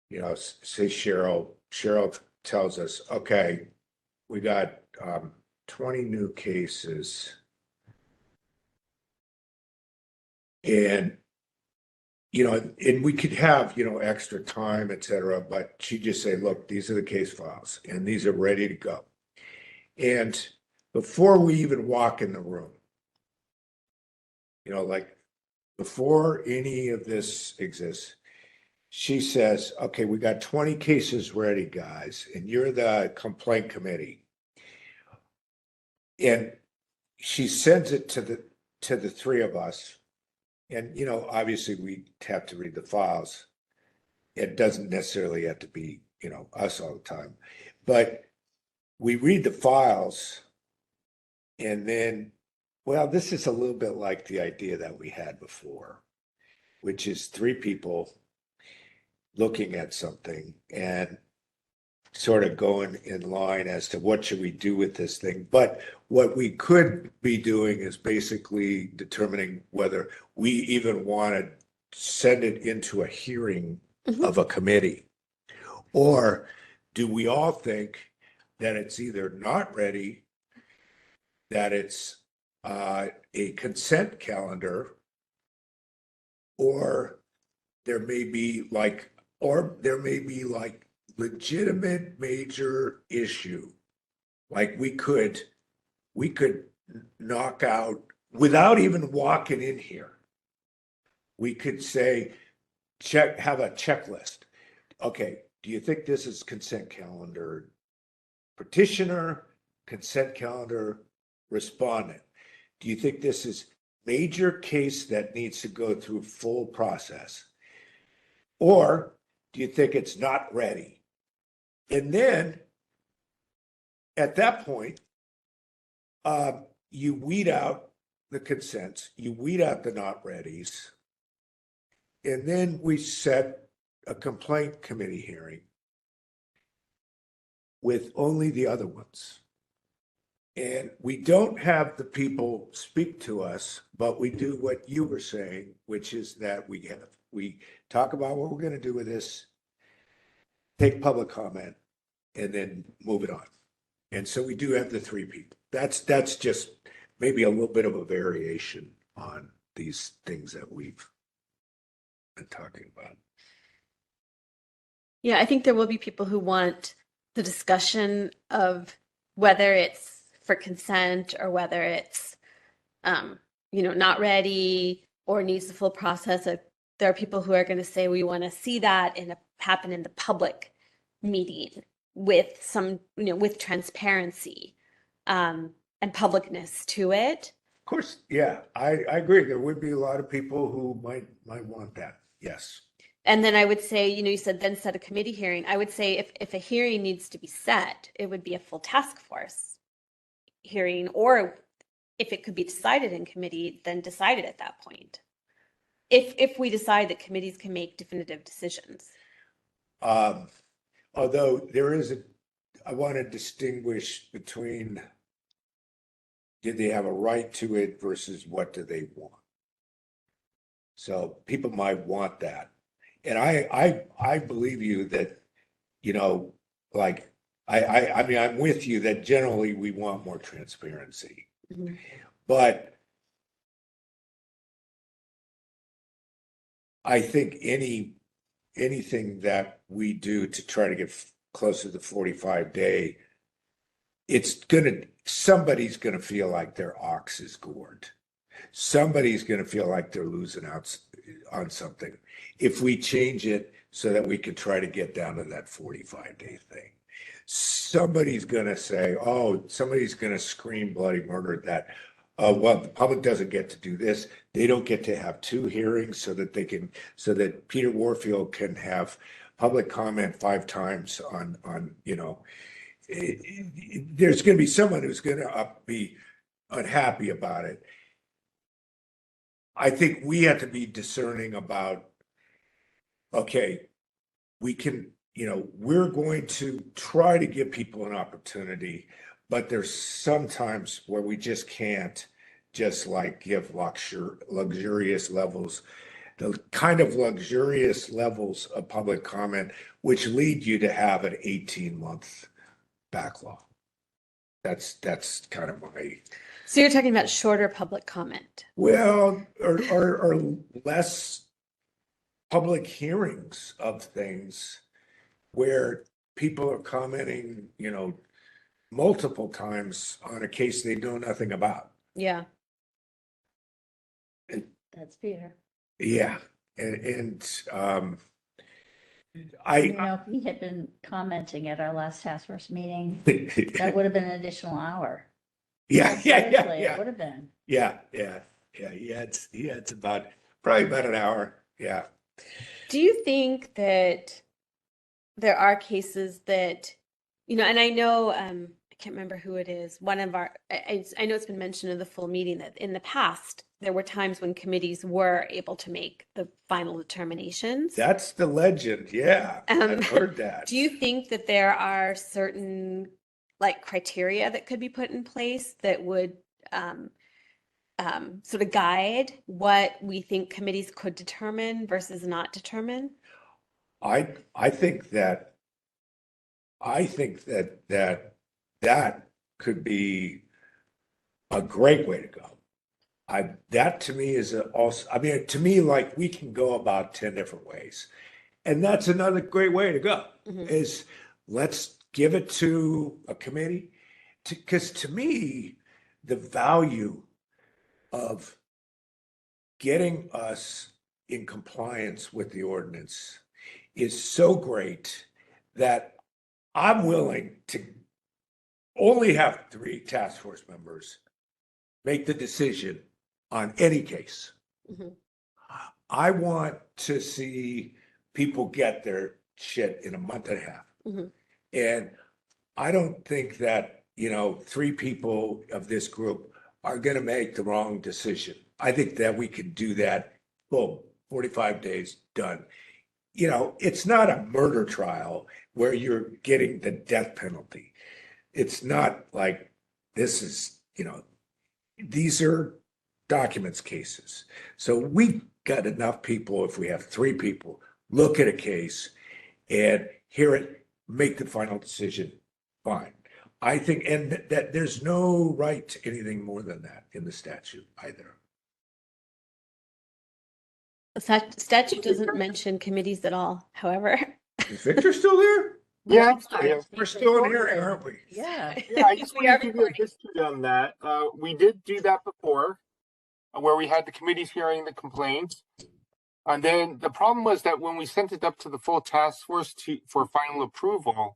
you know, say Cheryl tells us, okay, we got 20 new cases, and, you know, and we could have, you know, extra time, et cetera, but she just say, look, these are the case files and these are ready to go. And before we even walk in the room, you know, like, before any of this exists, she says, okay, we got 20 cases ready, guys, and you're the complaint committee. And she sends it to the 3 of us. And, you know, obviously we have to read the files. It doesn't necessarily have to be, you know, us all the time, but we read the files, and then, well, this is a little bit like the idea that we had before, which is 3 people looking at something and sort of going in line as to what should we do with this thing. But what we could be doing is basically determining whether we even want to send it into a hearing of a committee, or do we all think that it's either not ready, that it's a consent calendar, or there may be like legitimate major issue. Like we could knock out without even walking in here. We could say, have a checklist. Okay, do you think this is consent calendar petitioner, consent calendar respondent? Do you think this is major case that needs to go through full process? Or do you think it's not ready? And then at that point, you weed out the consents, you weed out the not readies, and then we set a complaint committee hearing with only the other ones. And we don't have the people speak to us, but we do what you were saying, which is that we talk about what we're going to do with this, take public comment, and then move it on. And so we do have the 3 people. That's just maybe a little bit of a variation on these things that we've been talking about. Yeah, I think there will be people who want the discussion of whether it's for consent or whether it's, you know, not ready or needs the full process. There are people who are going to say we want to see that happen in the public meeting with some, you know, with transparency and publicness to it. Of course, yeah, I agree. There would be a lot of people who might want that. Yes. And then I would say, you said then set a committee hearing. I would say if a hearing needs to be set, it would be a full task force hearing, or if it could be decided in committee, then decided at that point. If we decide that committees can make definitive decisions. Although I want to distinguish between did they have a right to it versus what do they want? So people might want that. And I believe you that, like, I mean, I'm with you that generally we want more transparency. Mm-hmm. But I think anything that we do to try to get closer to the 45-day, somebody's gonna feel like their ox is gored. Somebody's gonna feel like they're losing out on something. If we change it so that we can try to get down to that 45-day thing, somebody's gonna say, oh, somebody's gonna scream bloody murder that, well, the public doesn't get to do this. They don't get to have 2 hearings so that Peter Warfield can have public comment 5 times on there's going to be someone who's going to be unhappy about it. I think we have to be discerning about, okay, we can, we're going to try to give people an opportunity, but there's sometimes where we just can't just like give luxurious levels, the kind of luxurious levels of public comment, which lead you to have an 18-month backlog. That's kind of my. So you're talking about shorter public comment. Well, or less public hearings of things where people are commenting, multiple times on a case they know nothing about. Yeah. That's Peter. Yeah. And If he had been commenting at our last task force meeting, that would have been an additional hour. Yeah. It would have been. Yeah. He had probably about an hour. Yeah. Do you think that there are cases that, and I know, I can't remember who it is. One of our, I know it's been mentioned in the full meeting that in the past, there were times when committees were able to make the final determinations. That's the legend. Yeah. I've heard that. Do you think that there are certain criteria that could be put in place that would sort of guide what we think committees could determine versus not determine? I think that that could be a great way to go. That to me is to me, like, we can go about 10 different ways. And that's another great way to go, is let's give it to a committee. Because to me, the value of getting us in compliance with the ordinance is so great that I'm willing to only have 3 task force members make the decision on any case. I want to see people get their shit in a month and a half. And I don't think that, 3 people of this group are going to make the wrong decision. I think that we can do that. Boom, 45 days, done. It's not a murder trial where you're getting the death penalty. It's not like this is, these are documents cases. So we've got enough people, if we have 3 people, look at a case and hear it, make the final decision, fine. I think, and that there's no right to anything more than that in the statute either. The statute doesn't mention committees at all, however. Is Victor still there? Yeah, we're still in here, aren't we? Yeah. I just want to give you a history on that. We did do that before, where we had the committees hearing the complaints. And then the problem was that when we sent it up to the full task force for final approval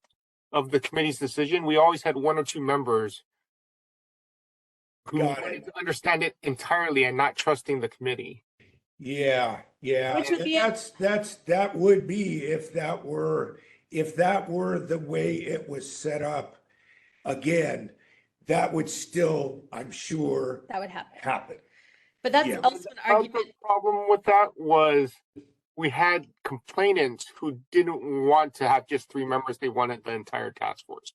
of the committee's decision, we always had 1 or 2 members who wanted to understand it entirely and not trusting the committee. Yeah, yeah. Which would And be that would be if that were the way it was set up again, that would still, I'm sure, that would happen. happen. But that's Yeah. also an argument. The problem with that was we had complainants who didn't want to have just 3 members. They wanted the entire task force.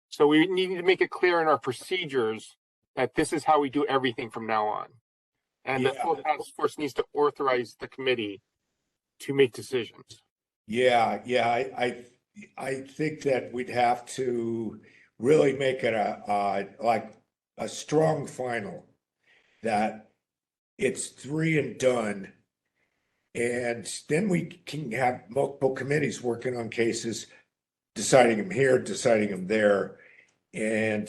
So we needed to make it clear in our procedures that this is how we do everything from now on. And the Yeah. full task force needs to authorize the committee to make decisions. Yeah, yeah. I think that we'd have to really make it like a strong final that it's 3 and done. And then we can have multiple committees working on cases, deciding them here, deciding them there. And,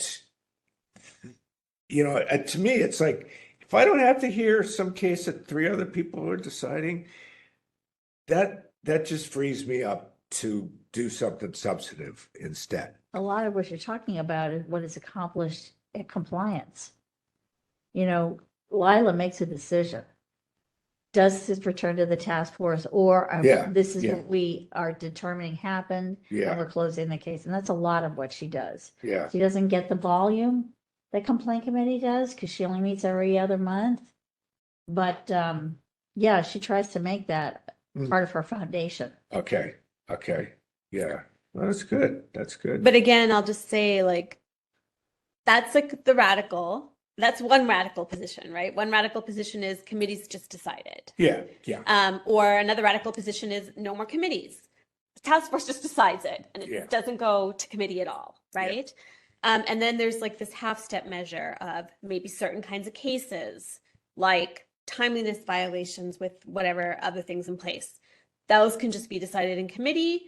to me, it's like, if I don't have to hear some case that 3 other people are deciding, that just frees me up to do something substantive instead. A lot of what you're talking about is what is accomplished at compliance. Lila makes a decision. Does this return to the task force, or this is what we are determining happened, and we're closing the case? And that's a lot of what she does. Yeah. She doesn't get the volume that complaint committee does because she only meets every other month. But she tries to make that part of her foundation. Okay. Yeah. Well, that's good. That's good. But again, I'll just say, like, that's like that's one radical position, right? One radical position is committees just decided. Yeah. Or another radical position is no more committees. The task force just decides it, and it doesn't go to committee at all, right? And then there's like this half-step measure of maybe certain kinds of cases, like timeliness violations with whatever other things in place. Those can just be decided in committee.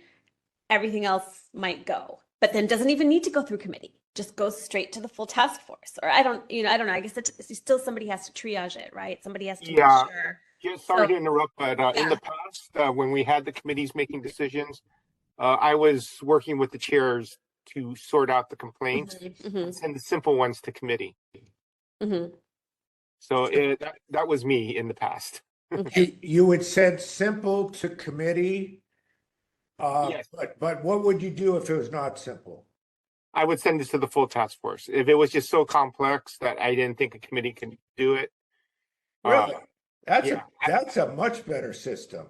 Everything else might go, but then doesn't even need to go through committee. Just goes straight to the full task force. Or I don't know. I guess it's still somebody has to triage it, right? Somebody has to make sure. Yeah, sorry to interrupt, but in the past, when we had the committees making decisions, I was working with the chairs to sort out the complaints and send the simple ones to committee. So that was me in the past. You would send simple to committee, Yes. but what would you do if it was not simple? I would send this to the full task force. If it was just so complex that I didn't think a committee could do it. Really? That's a much better system.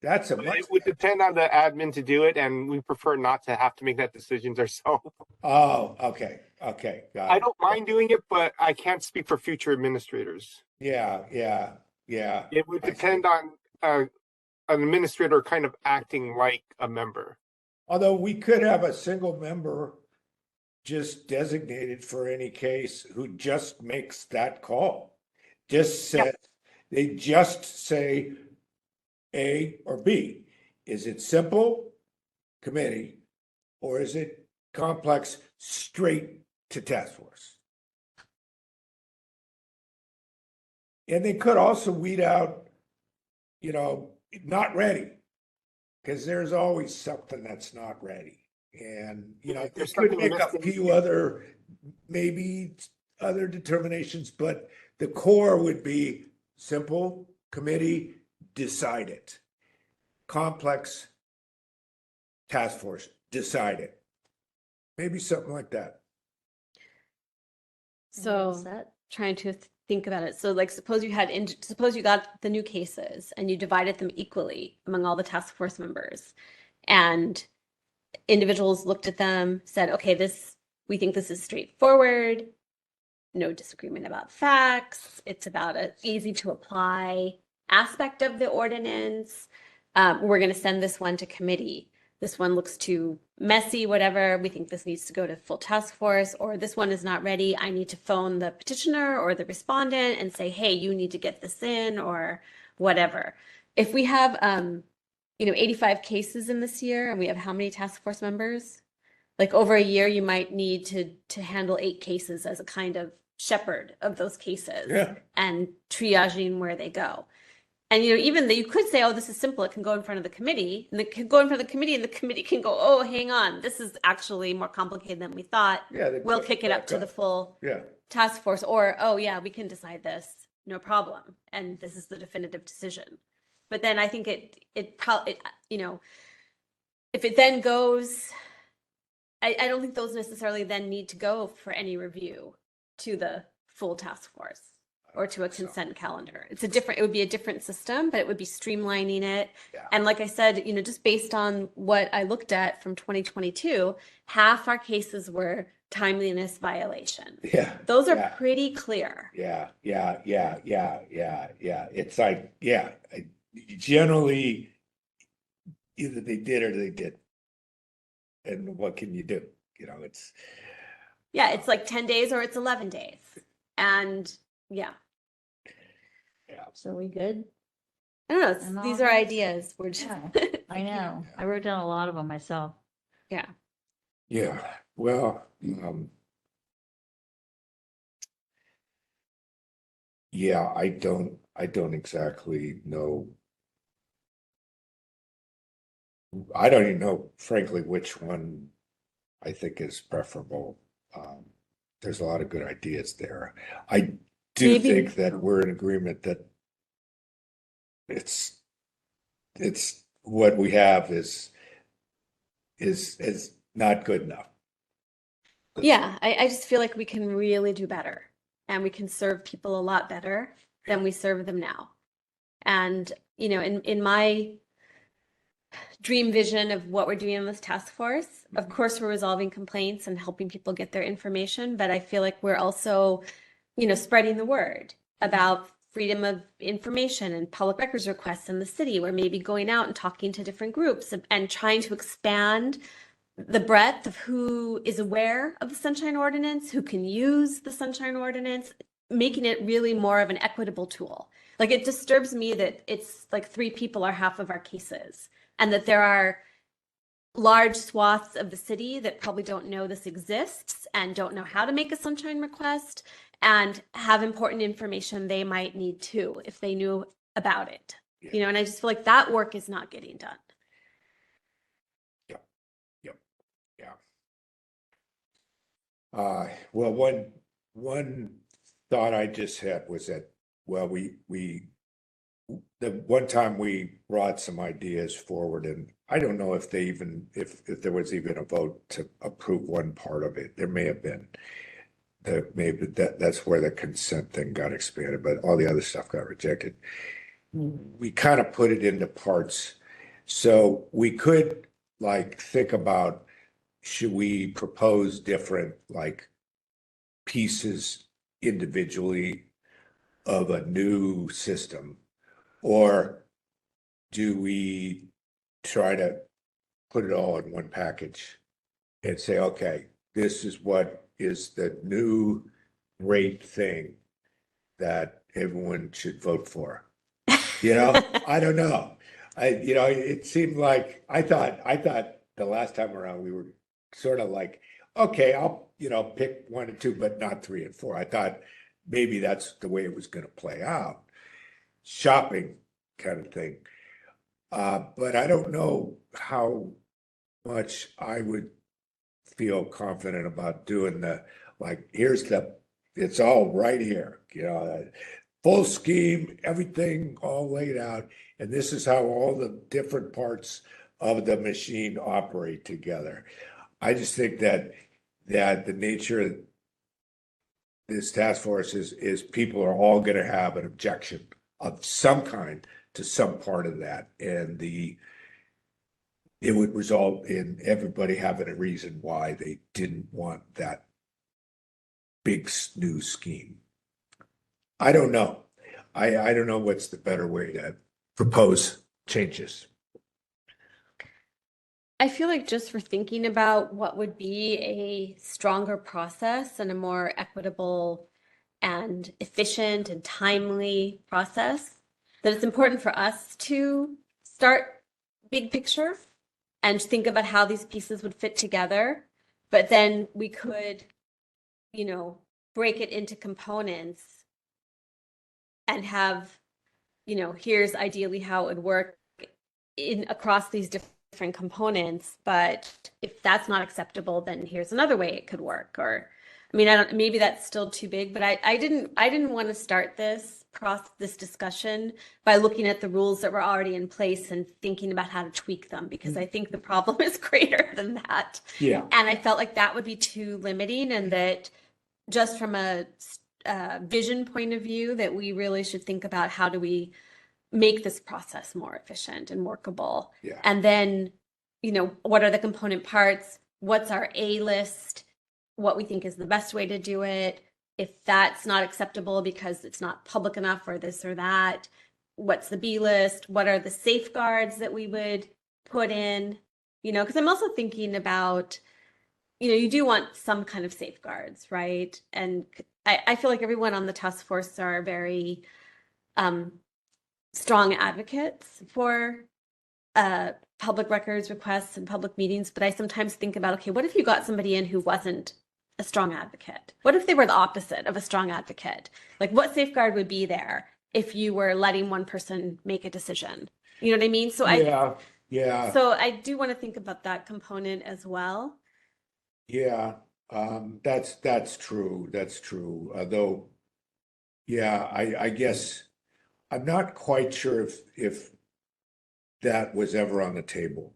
It would depend on the admin to do it, and we prefer not to have to make that decisions ourselves. Oh, okay. Got it. I don't mind doing it, but I can't speak for future administrators. Yeah. It would depend on an administrator kind of acting like a member. Although we could have a single member just designated for any case who just makes that call. They just say A or B. Is it simple, committee, or is it complex, straight to task force? And they could also weed out, not ready. Because there's always something that's not ready. And, they could make a few other determinations, but the core would be simple, committee, decide it. Complex, task force, decide it. Maybe something like that. So trying to think about it. So like, suppose you got the new cases and you divided them equally among all the task force members, and individuals looked at them, said, okay, we think this is straightforward. No disagreement about facts. It's about an easy to apply aspect of the ordinance. We're going to send this one to committee. This one looks too messy, whatever. We think this needs to go to full task force, or this one is not ready. I need to phone the petitioner or the respondent and say, hey, you need to get this in, or whatever. If we have, 85 cases in this year, and we have how many task force members? Like over a year, you might need to handle 8 cases as a kind of shepherd of those cases and triaging where they go. And, even that you could say, oh, this is simple. It can go in front of the committee, and it can go in front of the committee, and the committee can go, oh, hang on, this is actually more complicated than we thought. We'll kick it up to the full task force, or, oh, yeah, we can decide this. no problem. And this is the definitive decision. But then I think it probably, you know, if it then goes, I don't think those necessarily then need to go for any review to the full task force or to a consent calendar. It would be a different system, but it would be streamlining it. Yeah. And like I said, you know, just based on what I looked at from 2022, half our cases were timeliness violations. Yeah. Those are Yeah. pretty clear. Yeah. It's like, generally either they did or they didn't. And what can you do? You know, it's like 10 days or it's 11 days. And yeah. So we good? I don't know. And These all are that? ideas. We're just, Yeah, I know. I wrote down a lot of them myself. yeah. Yeah. Well, I don't exactly know. I don't even know, frankly, which one I think is preferable. There's a lot of good ideas there. I do Maybe- think that we're in agreement that it's what we have is not good enough. Yeah, I just feel like we can really do better and we can serve people a lot better than we serve them now. And, you know, in my dream vision of what we're doing in this task force, of course, we're resolving complaints and helping people get their information, but I feel like we're also, you know, spreading the word about freedom of information and public records requests in the city. We're maybe going out and talking to different groups and trying to expand the breadth of who is aware of the Sunshine Ordinance, who can use the Sunshine Ordinance, making it really more of an equitable tool. Like, it disturbs me that it's like 3 people are half of our cases, and that there are large swaths of the city that probably don't know this exists and don't know how to make a sunshine request and have important information they might need too if they knew about it. You know, and I just feel like that work is not getting done. Well, one thought I just had was that, well, the one time we brought some ideas forward, and I don't know if if there was even a vote to approve one part of it. There may have been. Maybe that's where the consent thing got expanded, but all the other stuff got rejected. We kind of put it into parts. So we could like think about, should we propose different like pieces individually of a new system, or do we try to put it all in one package and say, okay, this is what is the new great thing that everyone should vote for? You know, I don't know. It seemed like I thought the last time around we were sort of like, okay, I'll pick 1 and 2, but not 3 and 4. I thought maybe that's the way it was going to play out, shopping kind of thing. But I don't know how much I would feel confident about doing it's all right here, full scheme, everything all laid out. And this is how all the different parts of the machine operate together. I just think that the nature of this task force is people are all going to have an objection of some kind to some part of that. And it would result in everybody having a reason why they didn't want that big new scheme. I don't know. I don't know what's the better way to propose changes. I feel like just for thinking about what would be a stronger process and a more equitable and efficient and timely process, that it's important for us to start big picture and think about how these pieces would fit together. But then we could, break it into components and have, here's ideally how it would work across these different components. But if that's not acceptable, then here's another way it could work. Or, maybe that's still too big, but I didn't want to start this this discussion by looking at the rules that were already in place and thinking about how to tweak them, because I think the problem is greater than that. Yeah. And I felt like that would be too limiting, and that just from a vision point of view, that we really should think about how do we make this process more efficient and workable. Yeah. And then, what are the component parts? What's our A list? What we think is the best way to do it. If that's not acceptable because it's not public enough or this or that, what's the B list? What are the safeguards that we would put in? Because I'm also thinking about, you do want some kind of safeguards, right? And I feel like everyone on the task force are very strong advocates for public records requests and public meetings, but I sometimes think about, okay, what if you got somebody in who wasn't a strong advocate? What if they were the opposite of a strong advocate? Like, what safeguard would be there if you were letting one person make a decision? You know what I mean? So Yeah. So I do want to think about that component as well. Yeah. That's true. That's true. Though, yeah, I guess I'm not quite sure if that was ever on the table.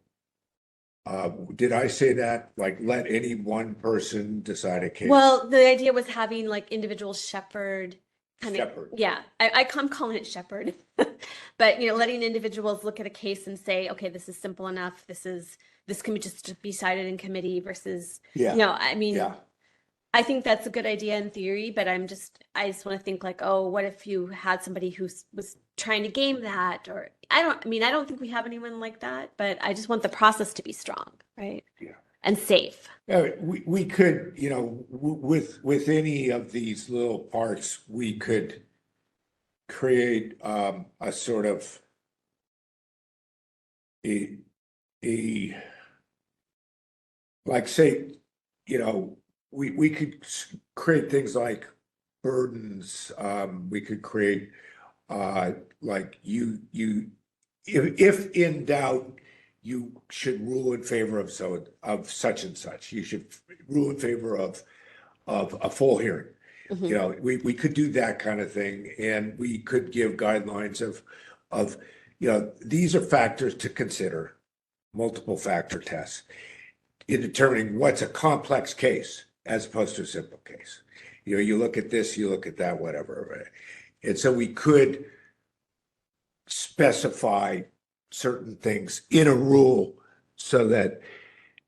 Did I say that? Like, let any one person decide a case? Well, the idea was having like individual shepherd kind Shepherd. of, yeah, I'm calling it shepherd, but letting individuals look at a case and say, okay, this is simple enough. This can be just be decided in committee versus, Yeah. Yeah. I think that's a good idea in theory, but I just want to think like, oh, what if you had somebody who was trying to game that? Or I don't think we have anyone like that, but I just want the process to be strong, right? Yeah. And safe. We could, with any of these little parts, we could create a sort of a like, say, we could create things like burdens. We could create like if in doubt, you should rule in favor of such and such. You should rule in favor of a full hearing. Mhm. We could do that kind of thing, and we could give guidelines of these are factors to consider, multiple factor tests in determining what's a complex case as opposed to a simple case. You look at this, you look at that, whatever. Right? And so we could specify certain things in a rule so that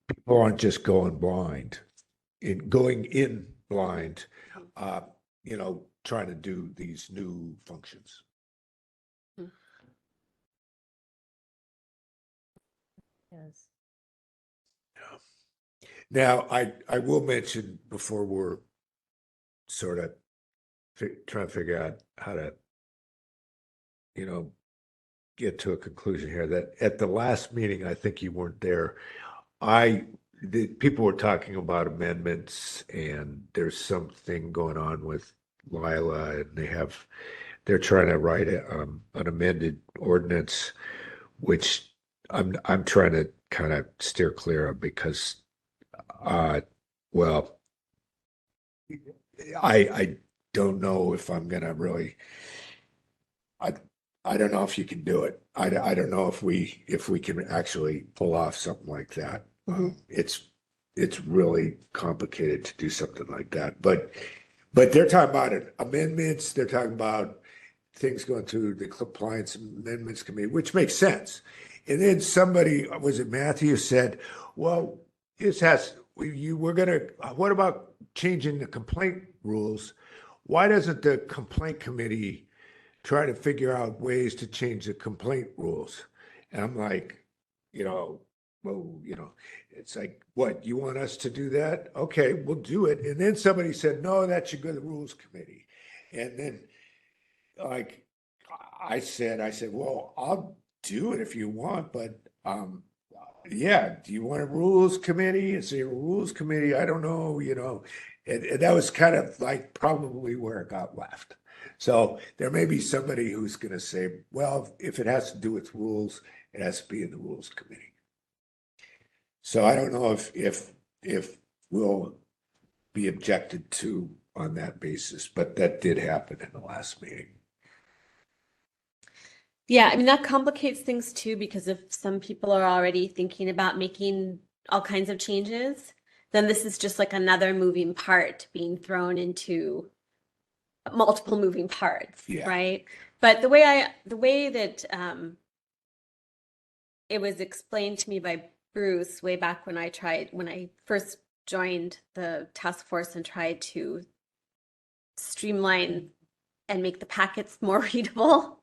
people aren't just going blind, going in blind, trying to do these new functions. Yes. Now, I will mention before we're sort of trying to figure out how to, get to a conclusion here, that at the last meeting, I think you weren't there. The people were talking about amendments, and there's something going on with Lila, and they're trying to write an amended ordinance, which I'm trying to kind of steer clear of because, well, I don't know if I'm gonna really. I don't know if you can do it. I don't know if we can actually pull off something like that. It's really complicated to do something like that. But they're talking about it, amendments. They're talking about things going through the compliance amendments committee, which makes sense. And then somebody, was it Matthew, said, "Well, what about changing the complaint rules? Why doesn't the complaint committee try to figure out ways to change the complaint rules?" And I'm like, it's like, what, you want us to do that? Okay, we'll do it. And then somebody said, no, that should go to the rules committee. And then like I said, well, I'll do it if you want, but yeah, do you want a rules committee? Is there a rules committee? I don't know, and that was kind of like probably where it got left. So there may be somebody who's going to say, well, if it has to do with rules, it has to be in the rules committee. So I don't know if we'll be objected to on that basis, but that did happen in the last meeting. Yeah, I mean, that complicates things too, because if some people are already thinking about making all kinds of changes, then this is just like another moving part being thrown into multiple moving parts, Yeah. right? But the way that it was explained to me by Bruce way back when I first joined the task force and tried to streamline and make the packets more readable,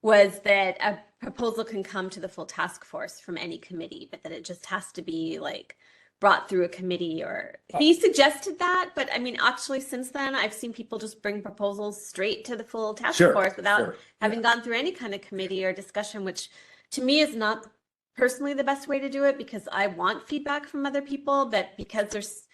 was that a proposal can come to the full task force from any committee, but that it just has to be like brought through a committee. Or he suggested that, but I mean, actually since then I've seen people just bring proposals straight to the full task force without having gone through any kind of committee or discussion, which to me is not personally the best way to do it, because I want feedback from other people, but because there's,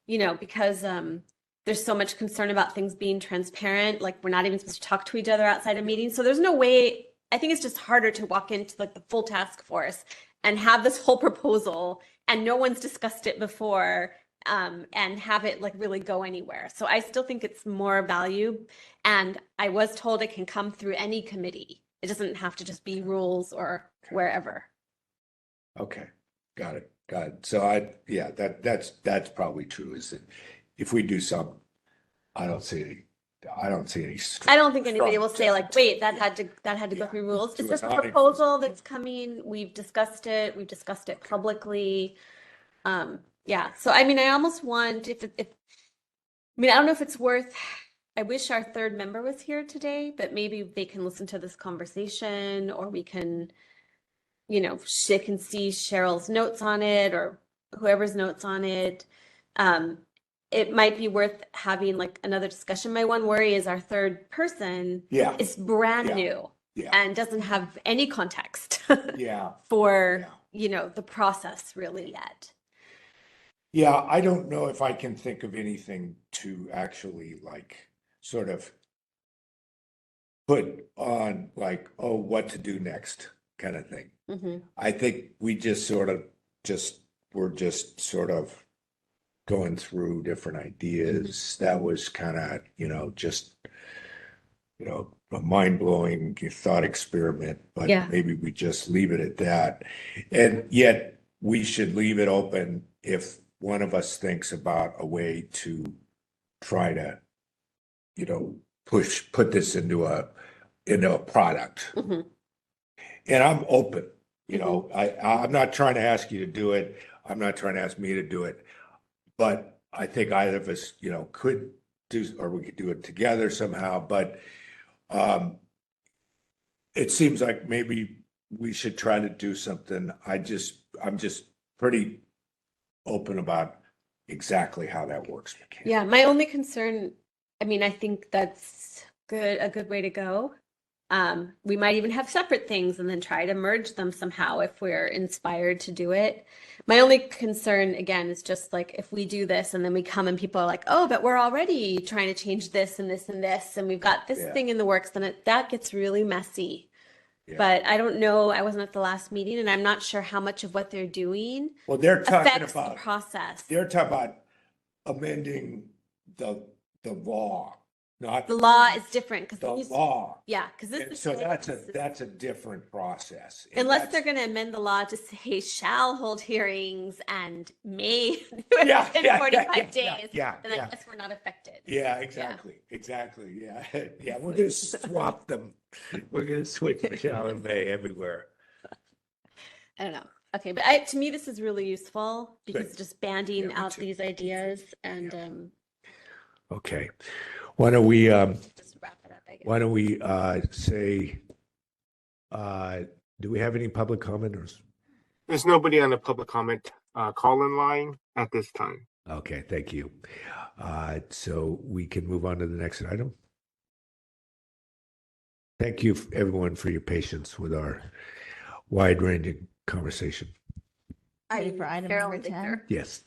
there's so much concern about things being transparent, like we're not even supposed to talk to each other outside of meetings. So there's no way, I think it's just harder to walk into like the full task force and have this whole proposal and no one's discussed it before, and have it like really go anywhere. So I still think it's more value. And I was told it can come through any committee. It doesn't have to just be rules or wherever. Okay, got it. So that's probably true. Is that if we do some, I don't see any. I don't think anybody will say like, wait, that had to go through rules. It's just a proposal that's coming. We've discussed it publicly. Yeah. So I mean, I almost want I don't know if it's worth. I wish our third member was here today, but maybe they can listen to this conversation, or we can, she can see Cheryl's notes on it or whoever's notes on it. It might be worth having like another discussion. My one worry is our third person is brand new and doesn't have any context for, the process really yet. Yeah, I don't know if I can think of anything to actually like sort of put on like, oh, what to do next kind of thing. Mm-hmm. I think we we're just sort of going through different ideas. Mm-hmm. That was kind of, just, a mind-blowing thought experiment, but maybe we just leave it at that. And yet we should leave it open if one of us thinks about a way to try to, put this into a product. Mm-hmm. And I'm open, I'm not trying to ask you to do it. I'm not trying to ask me to do it, but I think either of us, could do, or we could do it together somehow. But it seems like maybe we should try to do something. I'm just pretty open about exactly how that works. Yeah, my only concern, I think that's a good way to go. We might even have separate things and then try to merge them somehow if we're inspired to do it. My only concern, again, is just like if we do this and then we come and people are like, oh, but we're already trying to change this and this and this, and we've got this thing in the works, then that gets really messy. Yeah. But I don't know. I wasn't at the last meeting, and I'm not sure how much of what they're doing they're talking affects about the process. They're talking about amending the law. Not the law is different because the law. Yeah, because this is so that's a different process. Unless they're going to amend the law to say shall hold hearings and may do it in 45 days. Then I guess we're not affected. Yeah, exactly. Yeah, yeah. We're going to swap them. We're going to switch shall and may everywhere. I don't know. Okay, but to me this is really useful because it's just banding out these ideas and. Okay. Why don't we just wrap it up, I guess. Why don't we say, do we have any public commenters? There's nobody on the public comment call-in line at this time. Okay, thank you. So we can move on to the next item. Thank you, everyone, for your patience with our wide-ranging conversation. Ready for item number 10? Yes.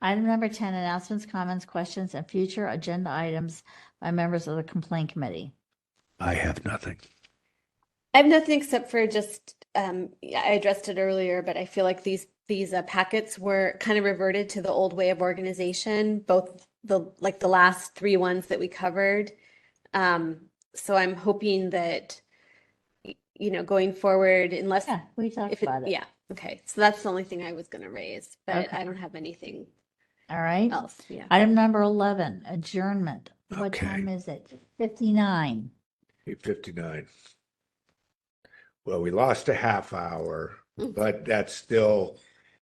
Item number 10, announcements, comments, questions, and future agenda items by members of the complaint committee. I have nothing. I have nothing except for just, I addressed it earlier, but I feel like these packets were kind of reverted to the old way of organization, both the last three ones that we covered. So I'm hoping that, going forward, unless Yeah, we talked if it, about it. yeah, okay. So that's the only thing I was going to raise, but Okay. I don't have anything All right. else. Yeah. Item number 11, adjournment. What Okay. time is it? 59. 8:59. Well, we lost a half hour, Mm. but that's still